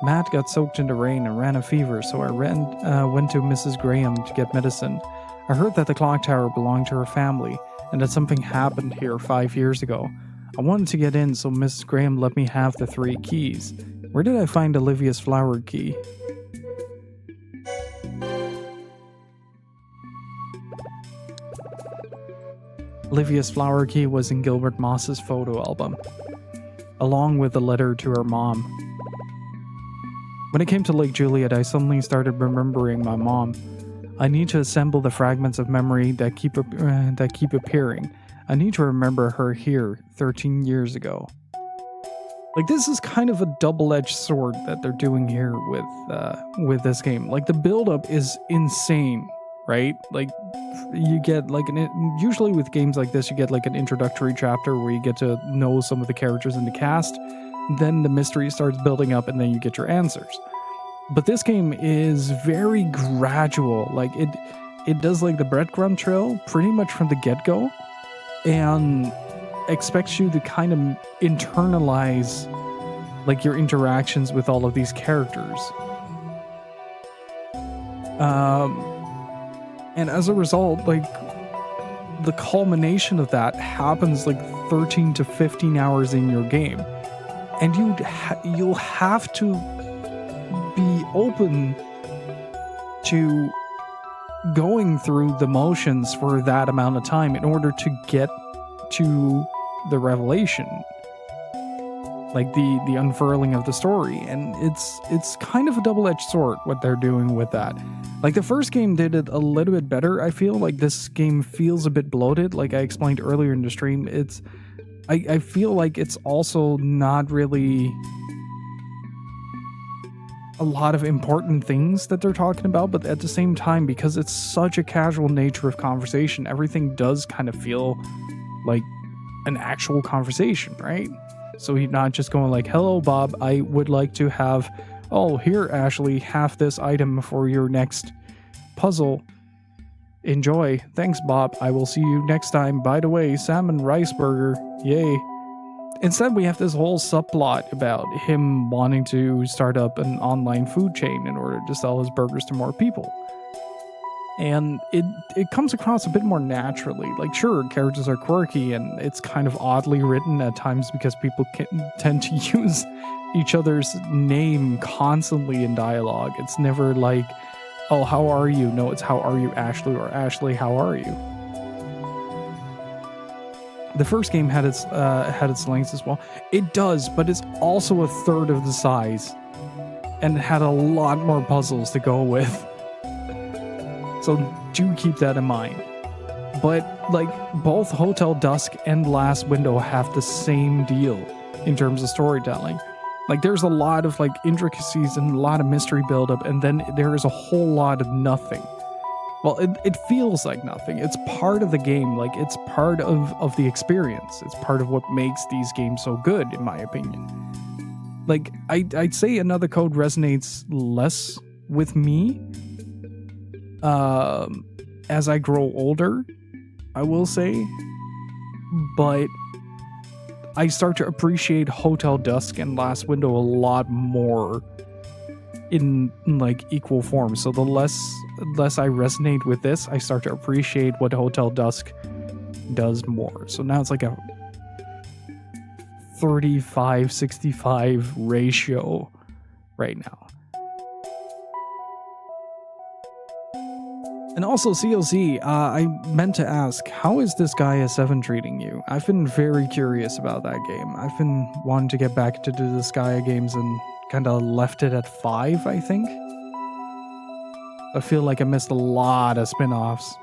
Matt got soaked in the rain and ran a fever, so I went to Mrs. Graham to get medicine. I heard that the clock tower belonged to her family, and that something happened here 5 years ago. I wanted to get in, so Mrs. Graham let me have the 3 keys. Where did I find Olivia's flower key? Olivia's flower key was in Gilbert Moss's photo album, along with the letter to her mom. When it came to Lake Juliet, I suddenly started remembering my mom. I need to assemble the fragments of memory that keep appearing. I need to remember her here 13 years ago. Like, this is kind of a double-edged sword that they're doing here with this game. Like, the build-up is insane, right? Like, you get like usually with games like this, you get like an introductory chapter where you get to know some of the characters in the cast. Then the mystery starts building up, and then you get your answers. But this game is very gradual. Like, it does like the breadcrumb trail pretty much from the get-go, and expects you to kind of internalize like your interactions with all of these characters. And as a result, like, the culmination of that happens like 13 to 15 hours in your game. And you'll have to be open to going through the motions for that amount of time in order to get to the revelation, like the unfurling of the story. And it's kind of a double-edged sword what they're doing with that. Like, the first game did it a little bit better. I feel like this game feels a bit bloated. Like I explained earlier in the stream, I feel like it's also not really a lot of important things that they're talking about, but at the same time, because it's such a casual nature of conversation, everything does kind of feel like an actual conversation, right? So you're not just going like, hello, Bob, I would like to have, oh, here, Ashley, have this item for your next puzzle. Enjoy. Thanks, Bob. I will see you next time. By the way, salmon rice burger. Yay. Instead, we have this whole subplot about him wanting to start up an online food chain in order to sell his burgers to more people. And it comes across a bit more naturally. Like, sure, characters are quirky, and it's kind of oddly written at times because people tend to use each other's name constantly in dialogue. It's never like, oh, how are you? No, it's how are you, Ashley, or Ashley, how are you? The first game had its lengths as well. It does, but it's also a third of the size, and it had a lot more puzzles to go with. So do keep that in mind. But like both Hotel Dusk and Last Window have the same deal in terms of storytelling. Like there's a lot of like intricacies and a lot of mystery buildup, and then there is a whole lot of nothing. Well, it feels like nothing. It's part of the game. Like it's part of the experience. It's part of what makes these games so good, in my opinion. Like I'd say Another Code resonates less with me as I grow older, I will say. But I start to appreciate Hotel Dusk and Last Window a lot more in like equal form. So the less I resonate with this, I start to appreciate what Hotel Dusk does more. So now it's like a 35-65 ratio right now. And also, CLC, I meant to ask, how is this Gaia 7 treating you? I've been very curious about that game. I've been wanting to get back to the Gaia games and kind of left it at 5, I think. I feel like I missed a lot of spin-offs.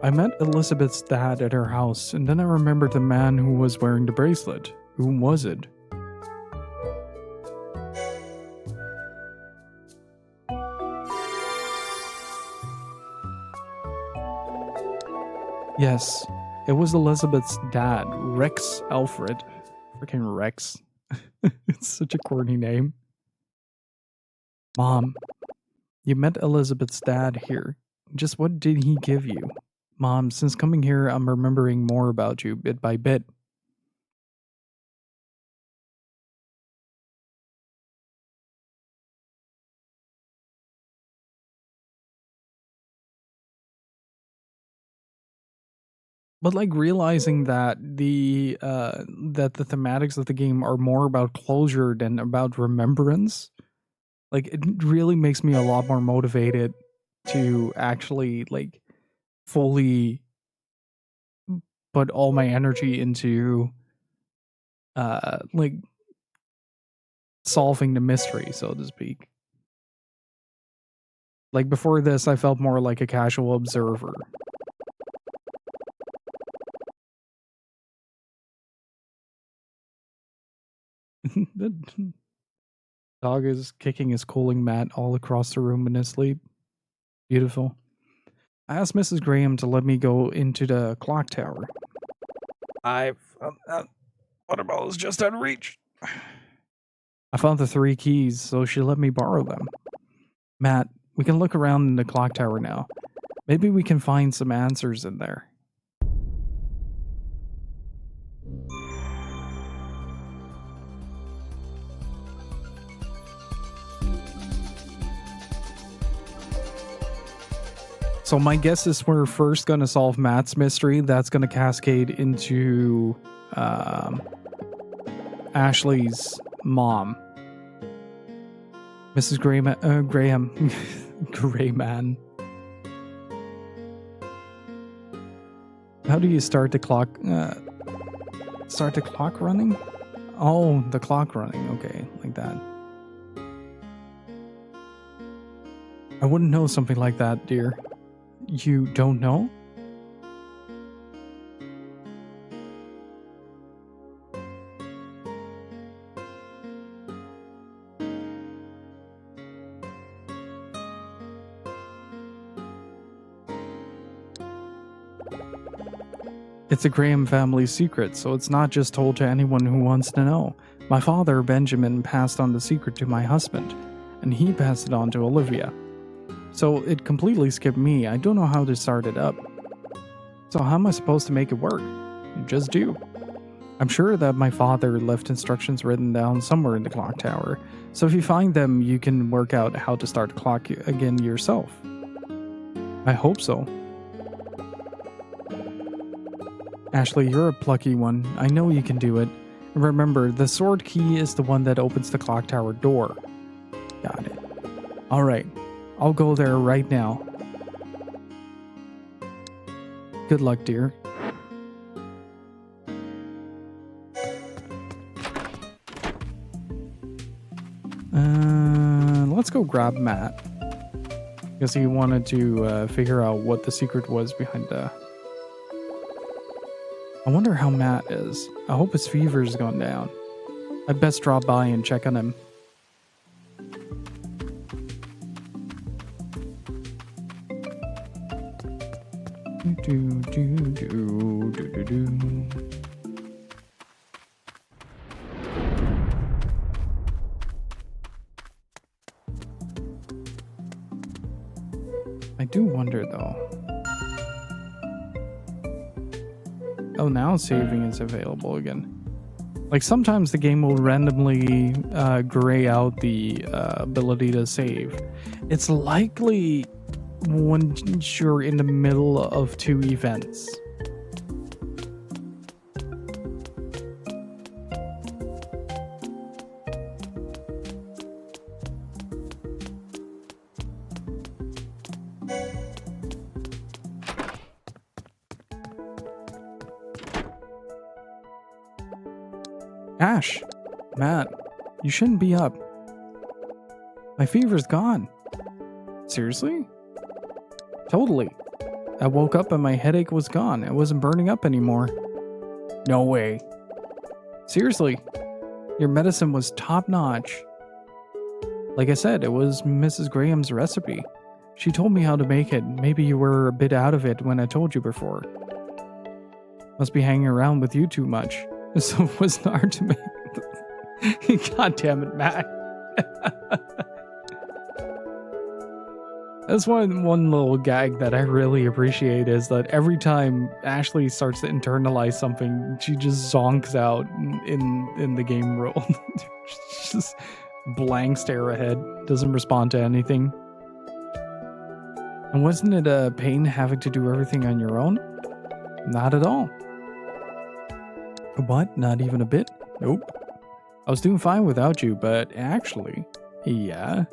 I met Elizabeth's dad at her house, and then I remembered the man who was wearing the bracelet. Who was it? Yes, it was Elizabeth's dad, Rex Alfred. Freaking Rex. It's such a corny name. Mom, you met Elizabeth's dad here. Just what did he give you? Mom, since coming here, I'm remembering more about you bit by bit. But like realizing that the thematics of the game are more about closure than about remembrance, like it really makes me a lot more motivated to actually like fully put all my energy into like solving the mystery, so to speak. Like before this, I felt more like a casual observer. The dog is kicking his cooling mat all across the room in his sleep. Beautiful. I asked Mrs. Graham to let me go into the clock tower. I found that water bottle is just out of reach. I found the 3 keys, so she let me borrow them. Matt, we can look around in the clock tower now. Maybe we can find some answers in there. So my guess is we're first going to solve Matt's mystery. That's going to cascade into Ashley's mom. Mrs. Graham. Grayman. How do you start the clock? Start the clock running? Oh, the clock running. Okay, like that. I wouldn't know something like that, dear. You don't know? It's a Graham family secret, so it's not just told to anyone who wants to know. My father, Benjamin, passed on the secret to my husband, and he passed it on to Olivia. So it completely skipped me. I don't know how to start it up. So how am I supposed to make it work? You just do. I'm sure that my father left instructions written down somewhere in the clock tower. So if you find them, you can work out how to start the clock again yourself. I hope so. Ashley, you're a plucky one. I know you can do it. And remember, the sword key is the one that opens the clock tower door. Got it. Alright. I'll go there right now. Good luck, dear. Let's go grab Matt. Because he wanted to figure out what the secret was behind the... I wonder how Matt is. I hope his fever's gone down. I'd best drop by and check on him. I do wonder though. Oh, now saving is available again. Like sometimes the game will randomly gray out the ability to save. It's likely once you're in the middle of two events. Ash, Matt, you shouldn't be up. My fever's gone. Seriously? Totally. I woke up and my headache was gone. It wasn't burning up anymore. No way. Seriously, your medicine was top notch. Like I said, it was Mrs. Graham's recipe. She told me how to make it. Maybe you were a bit out of it when I told you before. Must be hanging around with you too much. So it wasn't hard to make. God damn it, Matt. That's one little gag that I really appreciate is that every time Ashley starts to internalize something, she just zonks out in the game world. Just blank stare ahead, doesn't respond to anything. And wasn't it a pain having to do everything on your own? Not at all. What? Not even a bit? Nope. I was doing fine without you, but actually, yeah.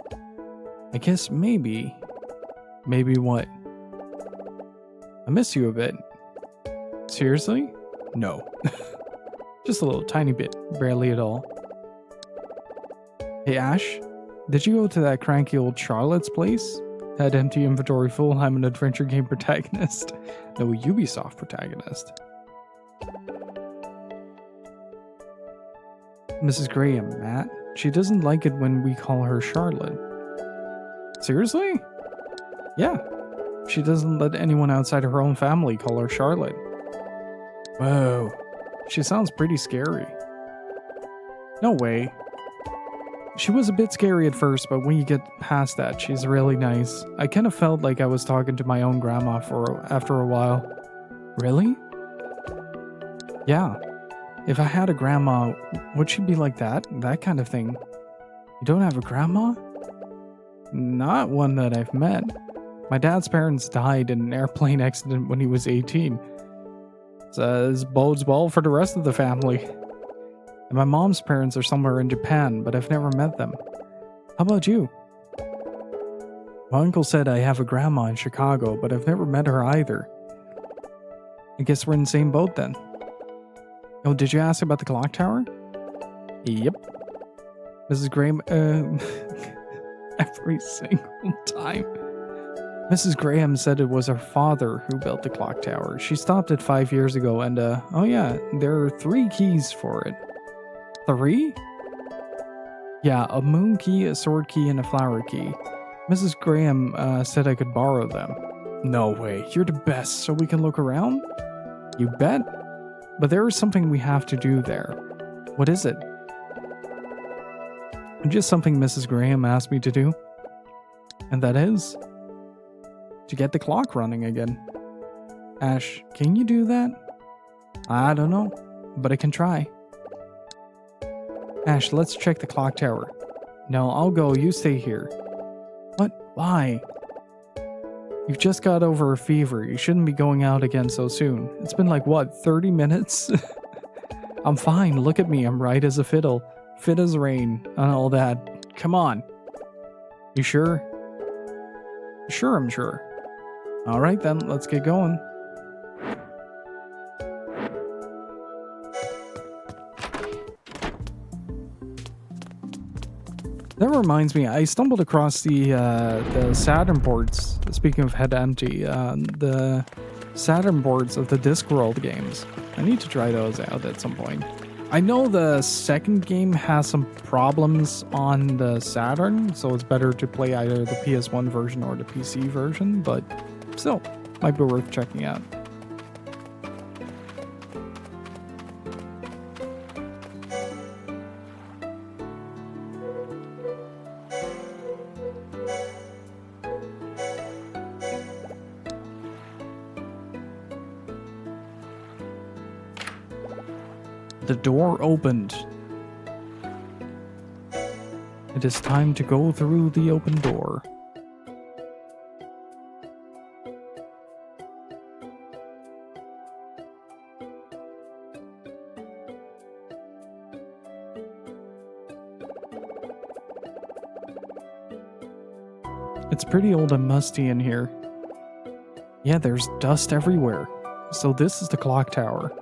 I guess maybe. Maybe what? I miss you a bit. Seriously? No. Just a little tiny bit. Barely at all. Hey Ash, did you go to that cranky old Charlotte's place? Had empty inventory full, I'm an adventure game protagonist. No, Ubisoft protagonist. Mrs. Graham, Matt. She doesn't like it when we call her Charlotte. Seriously? Yeah. She doesn't let anyone outside her own family call her Charlotte. Whoa. She sounds pretty scary. No way. She was a bit scary at first, but when you get past that, she's really nice. I kind of felt like I was talking to my own grandma after a while. Really? Yeah. If I had a grandma, would she be like that? That kind of thing. You don't have a grandma? Not one that I've met. My dad's parents died in an airplane accident when he was 18. So this bodes well for the rest of the family. And my mom's parents are somewhere in Japan, but I've never met them. How about you? My uncle said I have a grandma in Chicago, but I've never met her either. I guess we're in the same boat then. Oh, did you ask about the clock tower? Yep. Mrs. Graham, every single time. Mrs. Graham said it was her father who built the clock tower. She stopped it 5 years ago and, oh yeah, there are 3 keys for it. 3? Yeah, a moon key, a sword key, and a flower key. Mrs. Graham said I could borrow them. No way, you're the best, so we can look around? You bet. But there is something we have to do there. What is it? Just something Mrs. Graham asked me to do. And that is to get the clock running again. Ash, can you do that? I don't know, but I can try. Ash, let's check the clock tower. No, I'll go, you stay here. What? Why? You've just got over a fever. You shouldn't be going out again so soon. It's been like, what, 30 minutes? I'm fine. Look at me. I'm right as a fiddle. Fit as rain and all that. Come on. You sure? Sure, I'm sure. All right then, let's get going. That reminds me, I stumbled across the Saturn boards. Speaking of head empty, the Saturn boards of the Discworld games. I need to try those out at some point. I know the second game has some problems on the Saturn, so it's better to play either the PS1 version or the PC version, but still, might be worth checking out. The door opened. It is time to go through the open door. It's pretty old and musty in here. Yeah, there's dust everywhere. So this is the Clocktower.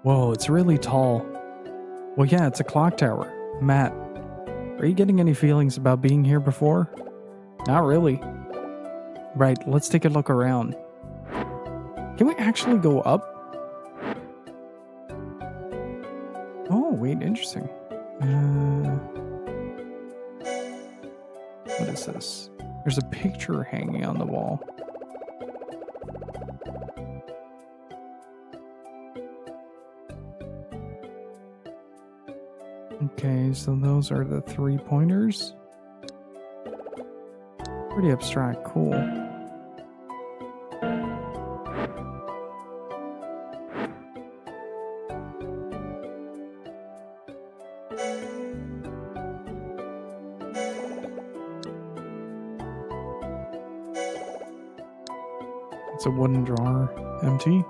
Whoa, it's really tall. Well, yeah, it's a clock tower. Matt, are you getting any feelings about being here before? Not really. Right, let's take a look around. Can we actually go up? Oh, wait, interesting. What is this? There's a picture hanging on the wall. Okay, so those are the 3 pointers. Pretty abstract, cool. It's a wooden drawer, empty.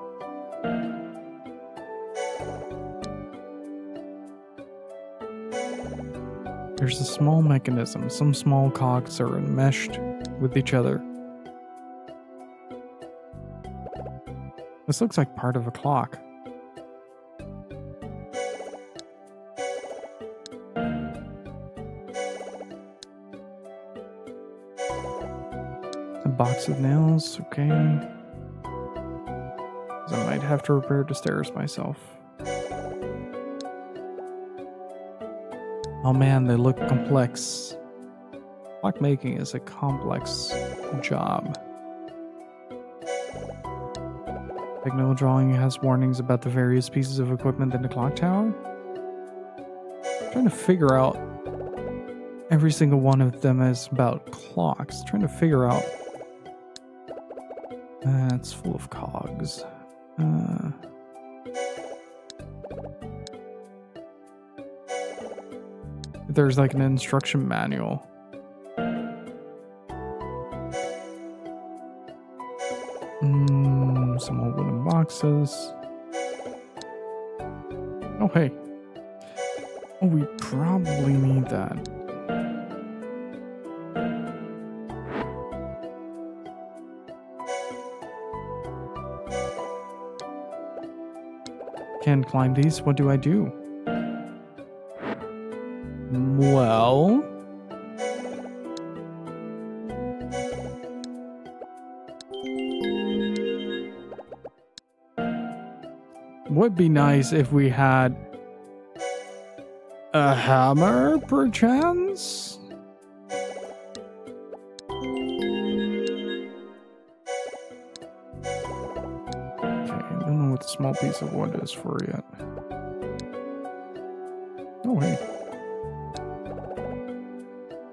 There's a small mechanism. Some small cogs are enmeshed with each other. This looks like part of a clock. A box of nails, okay. I might have to repair the stairs myself. Oh man, they look complex. Clockmaking is a complex job. Signal drawing has warnings about the various pieces of equipment in the clock tower. I'm trying to figure out every single one of them is about clocks. Trying to figure out. It's full of cogs. There's like an instruction manual. Some old wooden boxes. Oh, hey. Oh, we probably need that. Can't climb these. What do I do? Well, would be nice if we had a hammer, perchance? Okay, I don't know what the small piece of wood is for yet. Oh, hey.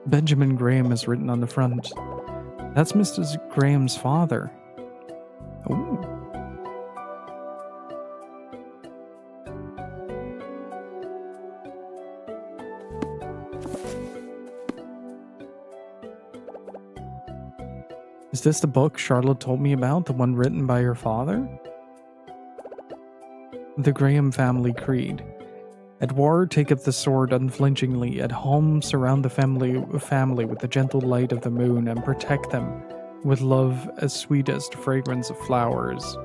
Benjamin Graham is written on the front. That's Mrs. Graham's father. Ooh. Is this the book Charlotte told me about? The one written by her father? The Graham Family Creed. At war, take up the sword unflinchingly. At home, surround the family with the gentle light of the moon and protect them with love as sweet as the fragrance of flowers.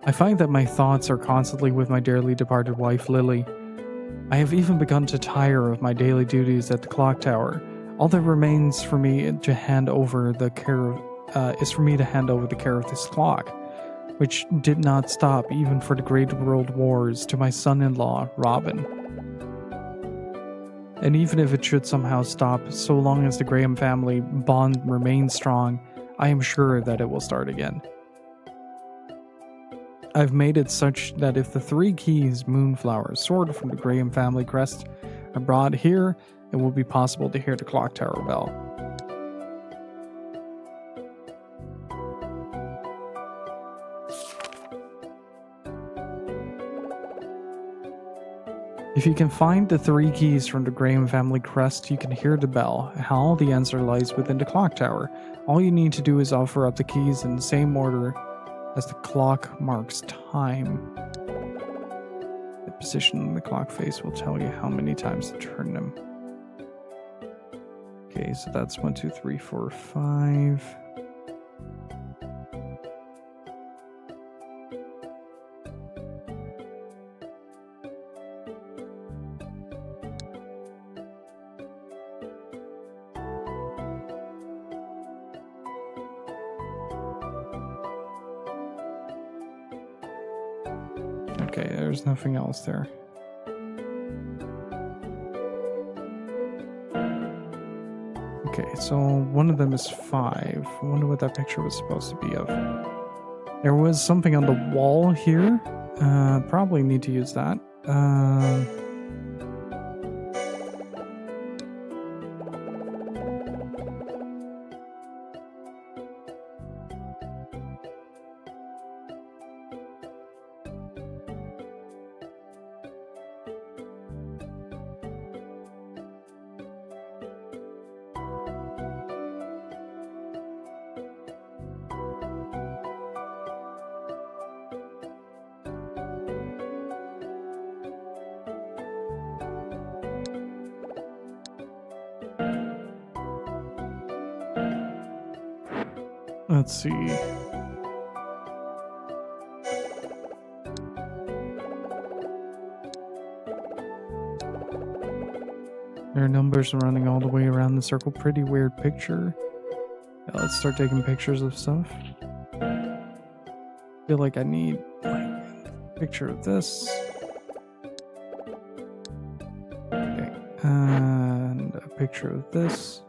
I find that my thoughts are constantly with my dearly departed wife, Lily. I have even begun to tire of my daily duties at the clock tower. All that remains for me to hand over the care of is for me to hand over the care of this clock, which did not stop even for the Great World Wars, to my son-in-law, Robin. And even if it should somehow stop, so long as the Graham family bond remains strong, I am sure that it will start again. I've made it such that if the 3 keys Moonflower sword from the Graham family crest are brought here, it will be possible to hear the clock tower bell. If you can find the 3 keys from the Graham family crest, you can hear the bell. How the answer lies within the clock tower. All you need to do is offer up the keys in the same order as the clock marks time. The position on the clock face will tell you how many times to turn them. Okay, so that's 1, 2, 3, 4, 5. Okay, there's nothing else there. Okay, so one of them is 5. I wonder what that picture was supposed to be of. There was something on the wall here. Probably need to use that. Let's see. There are numbers running all the way around the circle. Pretty weird picture. Yeah, let's start taking pictures of stuff. Feel like I need a picture of this. Okay. And a picture of this.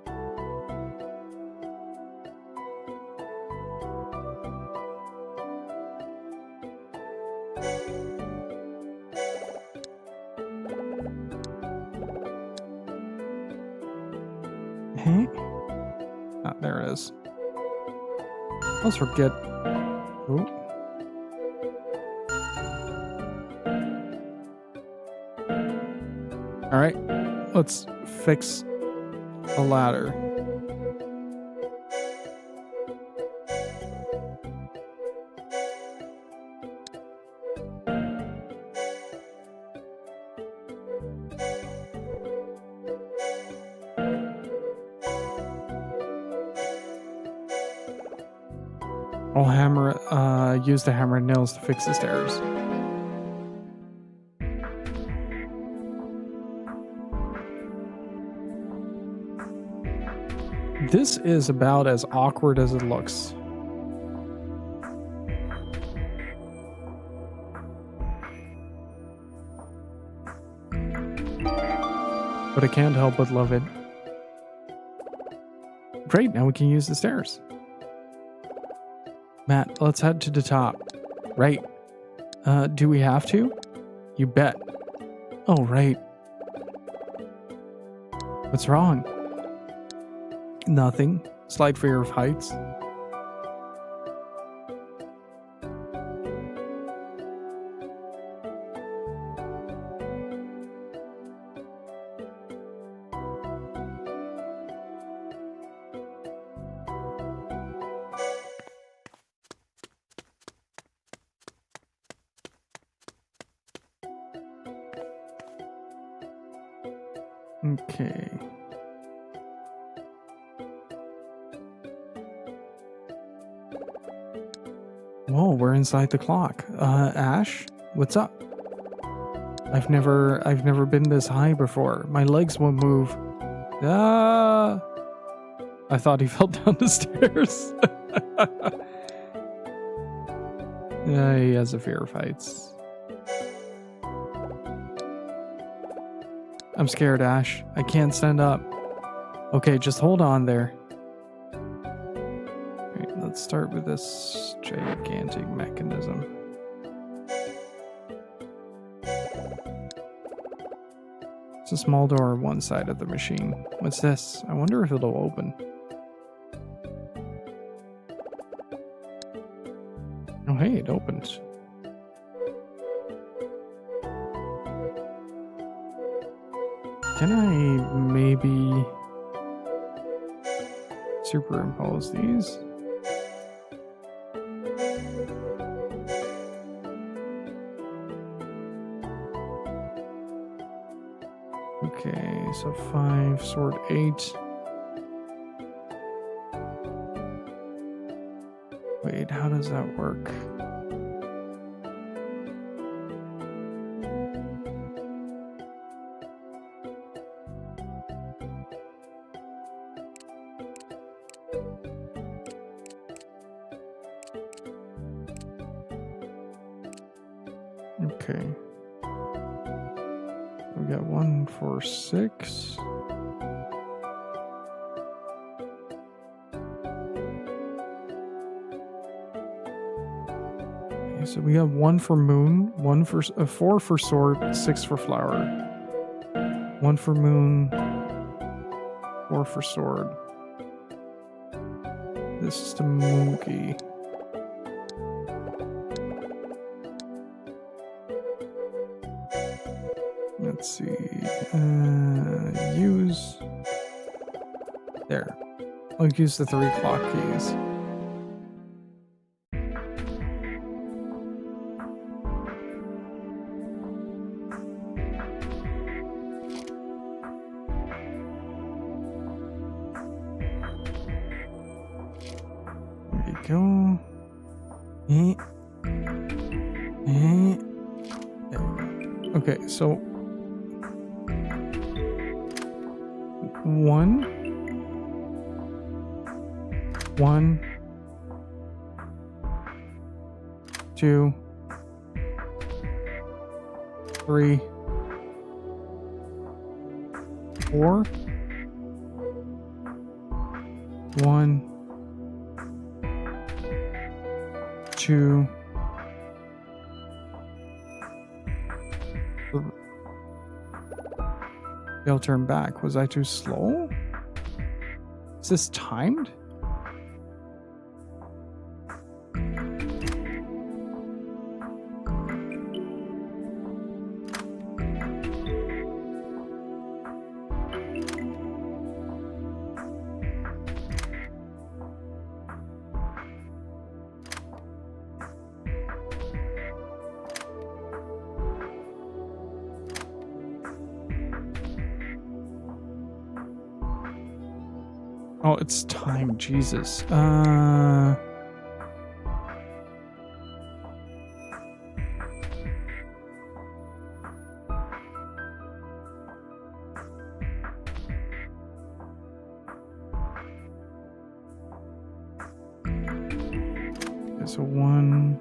Ah, there it is. Let's forget. Ooh. All right, let's fix the ladder. I'll use the hammer and nails to fix the stairs. This is about as awkward as it looks. But I can't help but love it. Great, now we can use the stairs. Matt, let's head to the top. Right. Do we have to? You bet. Oh, right. What's wrong? Nothing. Slight fear of heights. Okay. Whoa, we're inside the clock. Ash, what's up? I've never been this high before. My legs won't move. Ah! I thought he fell down the stairs. Yeah, he has a fear of heights. I'm scared, Ash. I can't stand up. Okay, just hold on there. Alright, let's start with this gigantic mechanism. It's a small door on one side of the machine. What's this? I wonder if it'll open. Oh, hey, it opened. Can I maybe superimpose these? Okay, so 5, sword 8. Wait, how does that work? Okay. We got 1 for 6. Okay, so we have 1 for moon, 4 for sword, 6 for flower. 1 for moon, 4 for sword. This is the monkey. Let's see. Use. There. I'll use the 3 clock keys. There you go. Okay, so 1, 2, 3, 4, 1, 2, 3. I'll turn back. Was I too slow? Is this timed? Oh, it's time. Jesus. Okay, so 1.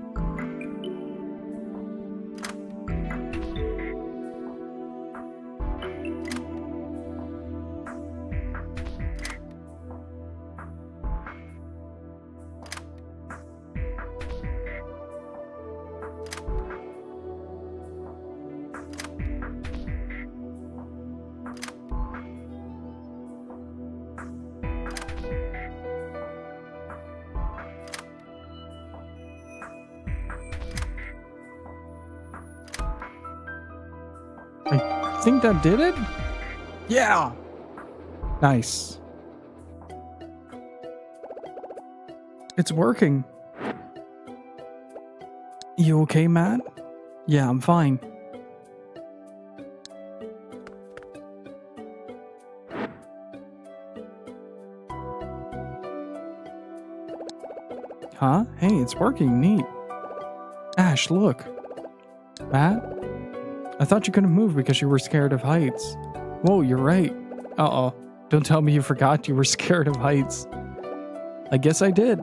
I think that did it? Yeah! Nice. It's working. You okay, Matt? Yeah, I'm fine. Huh? Hey, it's working. Neat. Ash, look. Matt? I thought you couldn't move because you were scared of heights. Whoa, you're right. Uh-oh. Don't tell me you forgot you were scared of heights. I guess I did.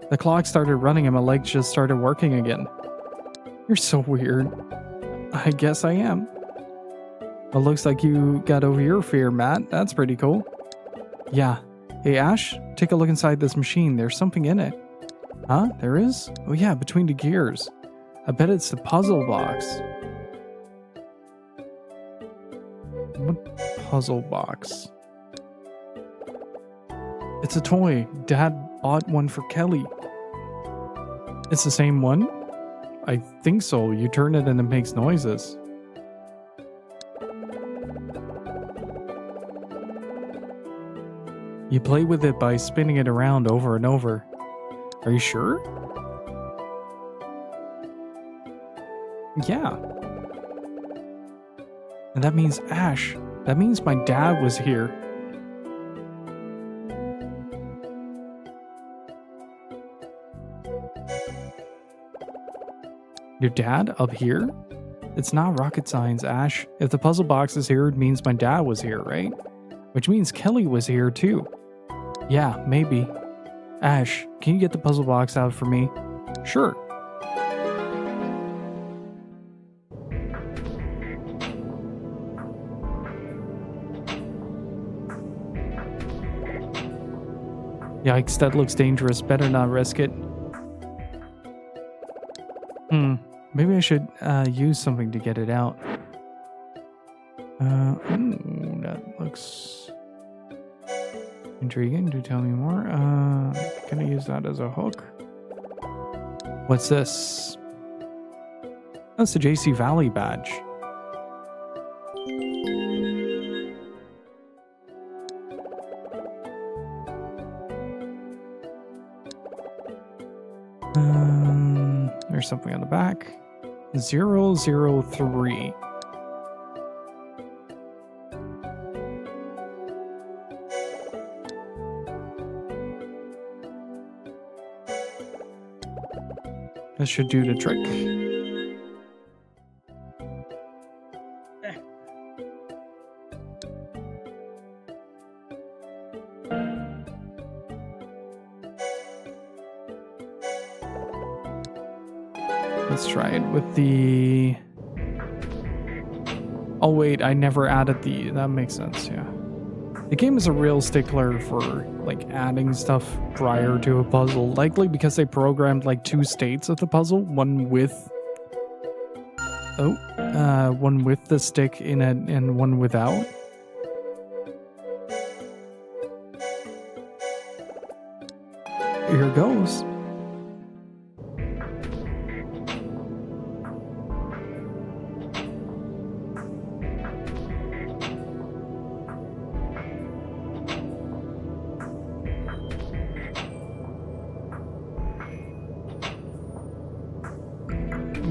The clock started running and my legs just started working again. You're so weird. I guess I am. Well, looks like you got over your fear, Matt. That's pretty cool. Yeah. Hey, Ash, take a look inside this machine. There's something in it. Huh? There is? Oh yeah, between the gears. I bet it's the puzzle box. What puzzle box? It's a toy. Dad bought one for Kelly. It's the same one? I think so. You turn it and it makes noises. You play with it by spinning it around over and over. Are you sure? Yeah. And that means Ash. That means my dad was here. Your dad up here? It's not rocket science, Ash. If the puzzle box is here, it means my dad was here, right? Which means Kelly was here too. Yeah, maybe. Ash, can you get the puzzle box out for me? Sure. Yikes, that looks dangerous. Better not risk it. Maybe I should use something to get it out. Ooh, that looks intriguing. Do tell me more. Can I use that as a hook? What's this? That's the JC Valley badge. There's something on the back. 003. That should do the trick. Let's try it with the... Oh wait, I never added the... That makes sense, yeah. The game is a real stickler for, like, adding stuff prior to a puzzle. Likely because they programmed, like, 2 states of the puzzle. One with... one with the stick in it and one without. Here goes.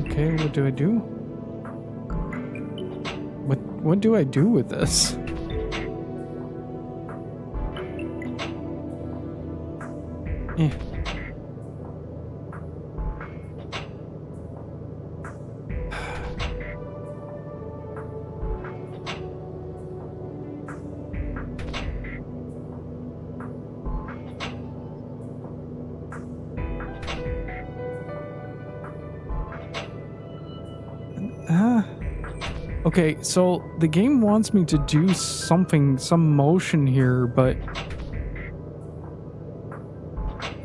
Okay, what do I do? What do I do with this? Eh. Okay, so the game wants me to do something, some motion here, but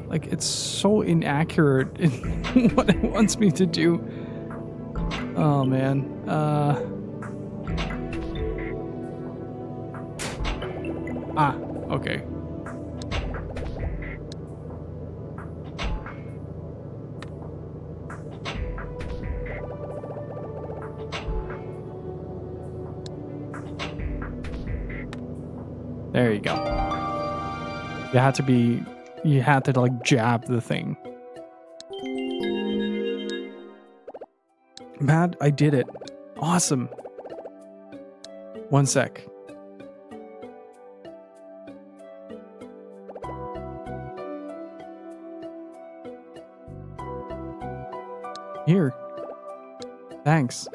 like it's so inaccurate in what it wants me to do. Oh man. Okay. There you go. You had to like jab the thing. Matt, I did it. Awesome. One sec. Here. Thanks.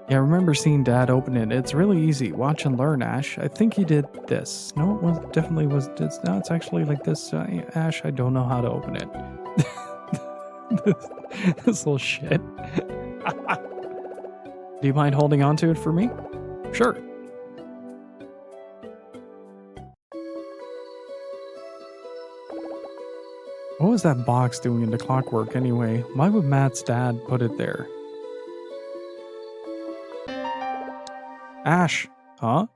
Yeah, I remember seeing Dad open it. It's really easy. Watch and learn, Ash. I think he did this. No, it was definitely was this. No, it's actually like this. Ash, I don't know how to open it. this little shit. Do you mind holding on to it for me? Sure. What was that box doing in the clockwork anyway? Why would Matt's dad put it there? Ash, huh?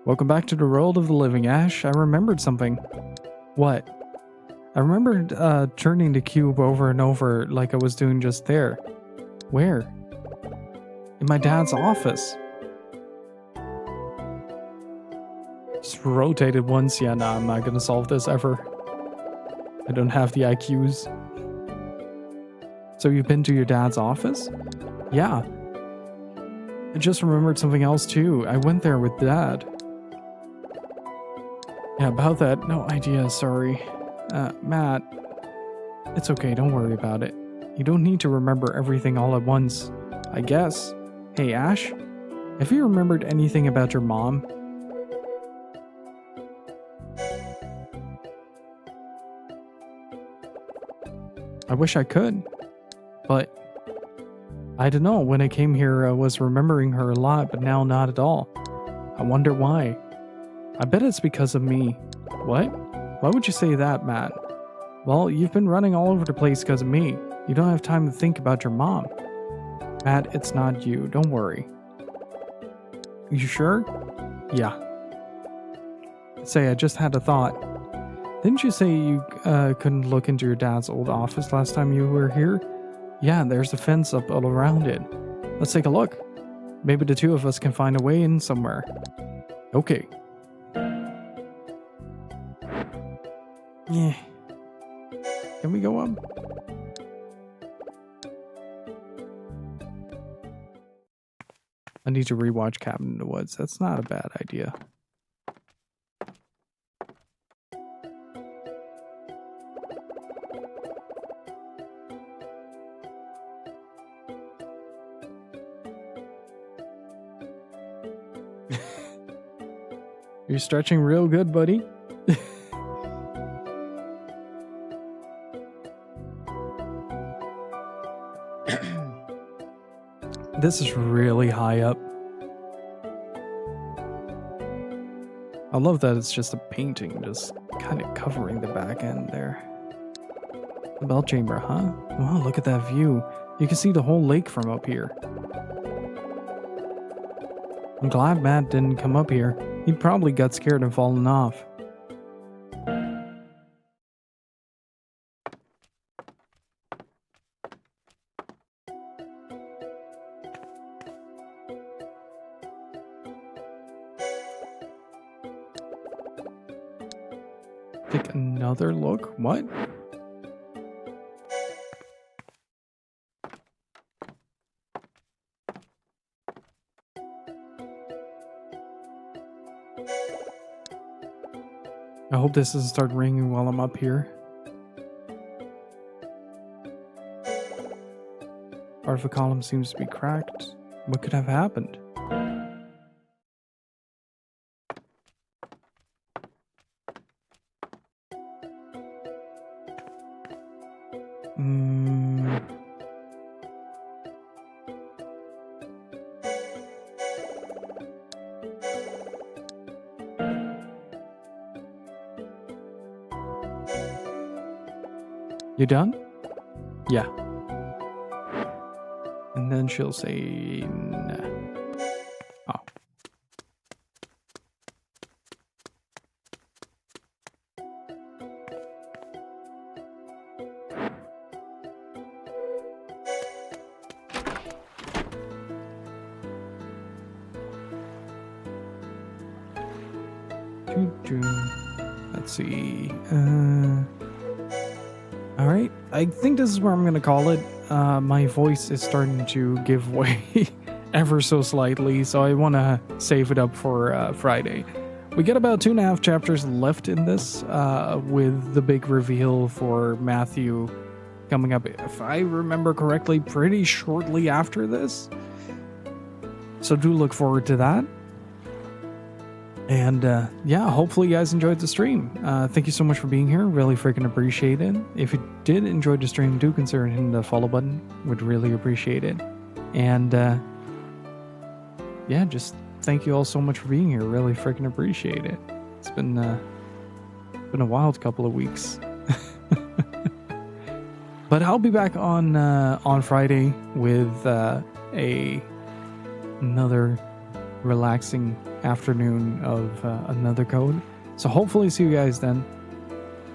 Welcome back to the world of the living, Ash. I remembered something. What? I remembered turning the cube over and over like I was doing just there. Where? In my dad's office. Just rotate it once. Yeah, nah, I'm not gonna solve this ever. I don't have the IQs. So you've been to your dad's office? Yeah. I just remembered something else too. I went there with Dad. Yeah, about that, no idea, sorry. Matt, it's okay, don't worry about it. You don't need to remember everything all at once, I guess. Hey, Ash, have you remembered anything about your mom? I wish I could, but I don't know. When I came here, I was remembering her a lot, but now not at all. I wonder why. I bet it's because of me. What? Why would you say that, Matt? Well, you've been running all over the place because of me. You don't have time to think about your mom. Matt, it's not you. Don't worry. You sure? Yeah. Say, I just had a thought. Didn't you say you couldn't look into your dad's old office last time you were here? Yeah, there's a fence up all around it. Let's take a look. Maybe the two of us can find a way in somewhere. Okay. Yeah. Can we go up? I need to rewatch Cabin in the Woods. That's not a bad idea. You're stretching real good, buddy. This is really high up. I love that it's just a painting, just kind of covering the back end there. The bell chamber, huh? Wow, look at that view. You can see the whole lake from up here. I'm glad Matt didn't come up here. He'd probably got scared and fallen off. Take another look? What? I hope this doesn't start ringing while I'm up here. Part of the column seems to be cracked. What could have happened? You done? Yeah. And then she'll say nah. Oh. Let's see. Alright, I think this is where I'm gonna call it. My voice is starting to give way ever so slightly, so I want to save it up for Friday. We get about 2.5 chapters left in this, with the big reveal for Matthew coming up, if I remember correctly, pretty shortly after this. So do look forward to that. And yeah, hopefully you guys enjoyed the stream. Thank you so much for being here. Really freaking appreciate it. If you did enjoy the stream, do consider hitting the follow button. Would really appreciate it. And yeah, just thank you all so much for being here. Really freaking appreciate it. It's been a wild couple of weeks. But I'll be back on Friday with another relaxing afternoon of another code. So hopefully see you guys then.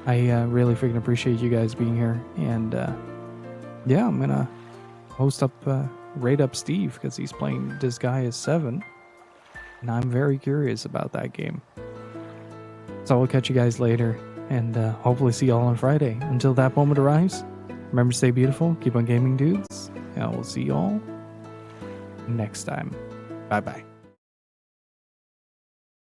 I really freaking appreciate you guys being here. And yeah, I'm gonna raid up Steve because he's playing this guy as 7. And I'm very curious about that game. So I'll catch you guys later. And hopefully see you all on Friday. Until that moment arrives, remember to stay beautiful, keep on gaming, dudes. And I will see you all next time. Bye bye.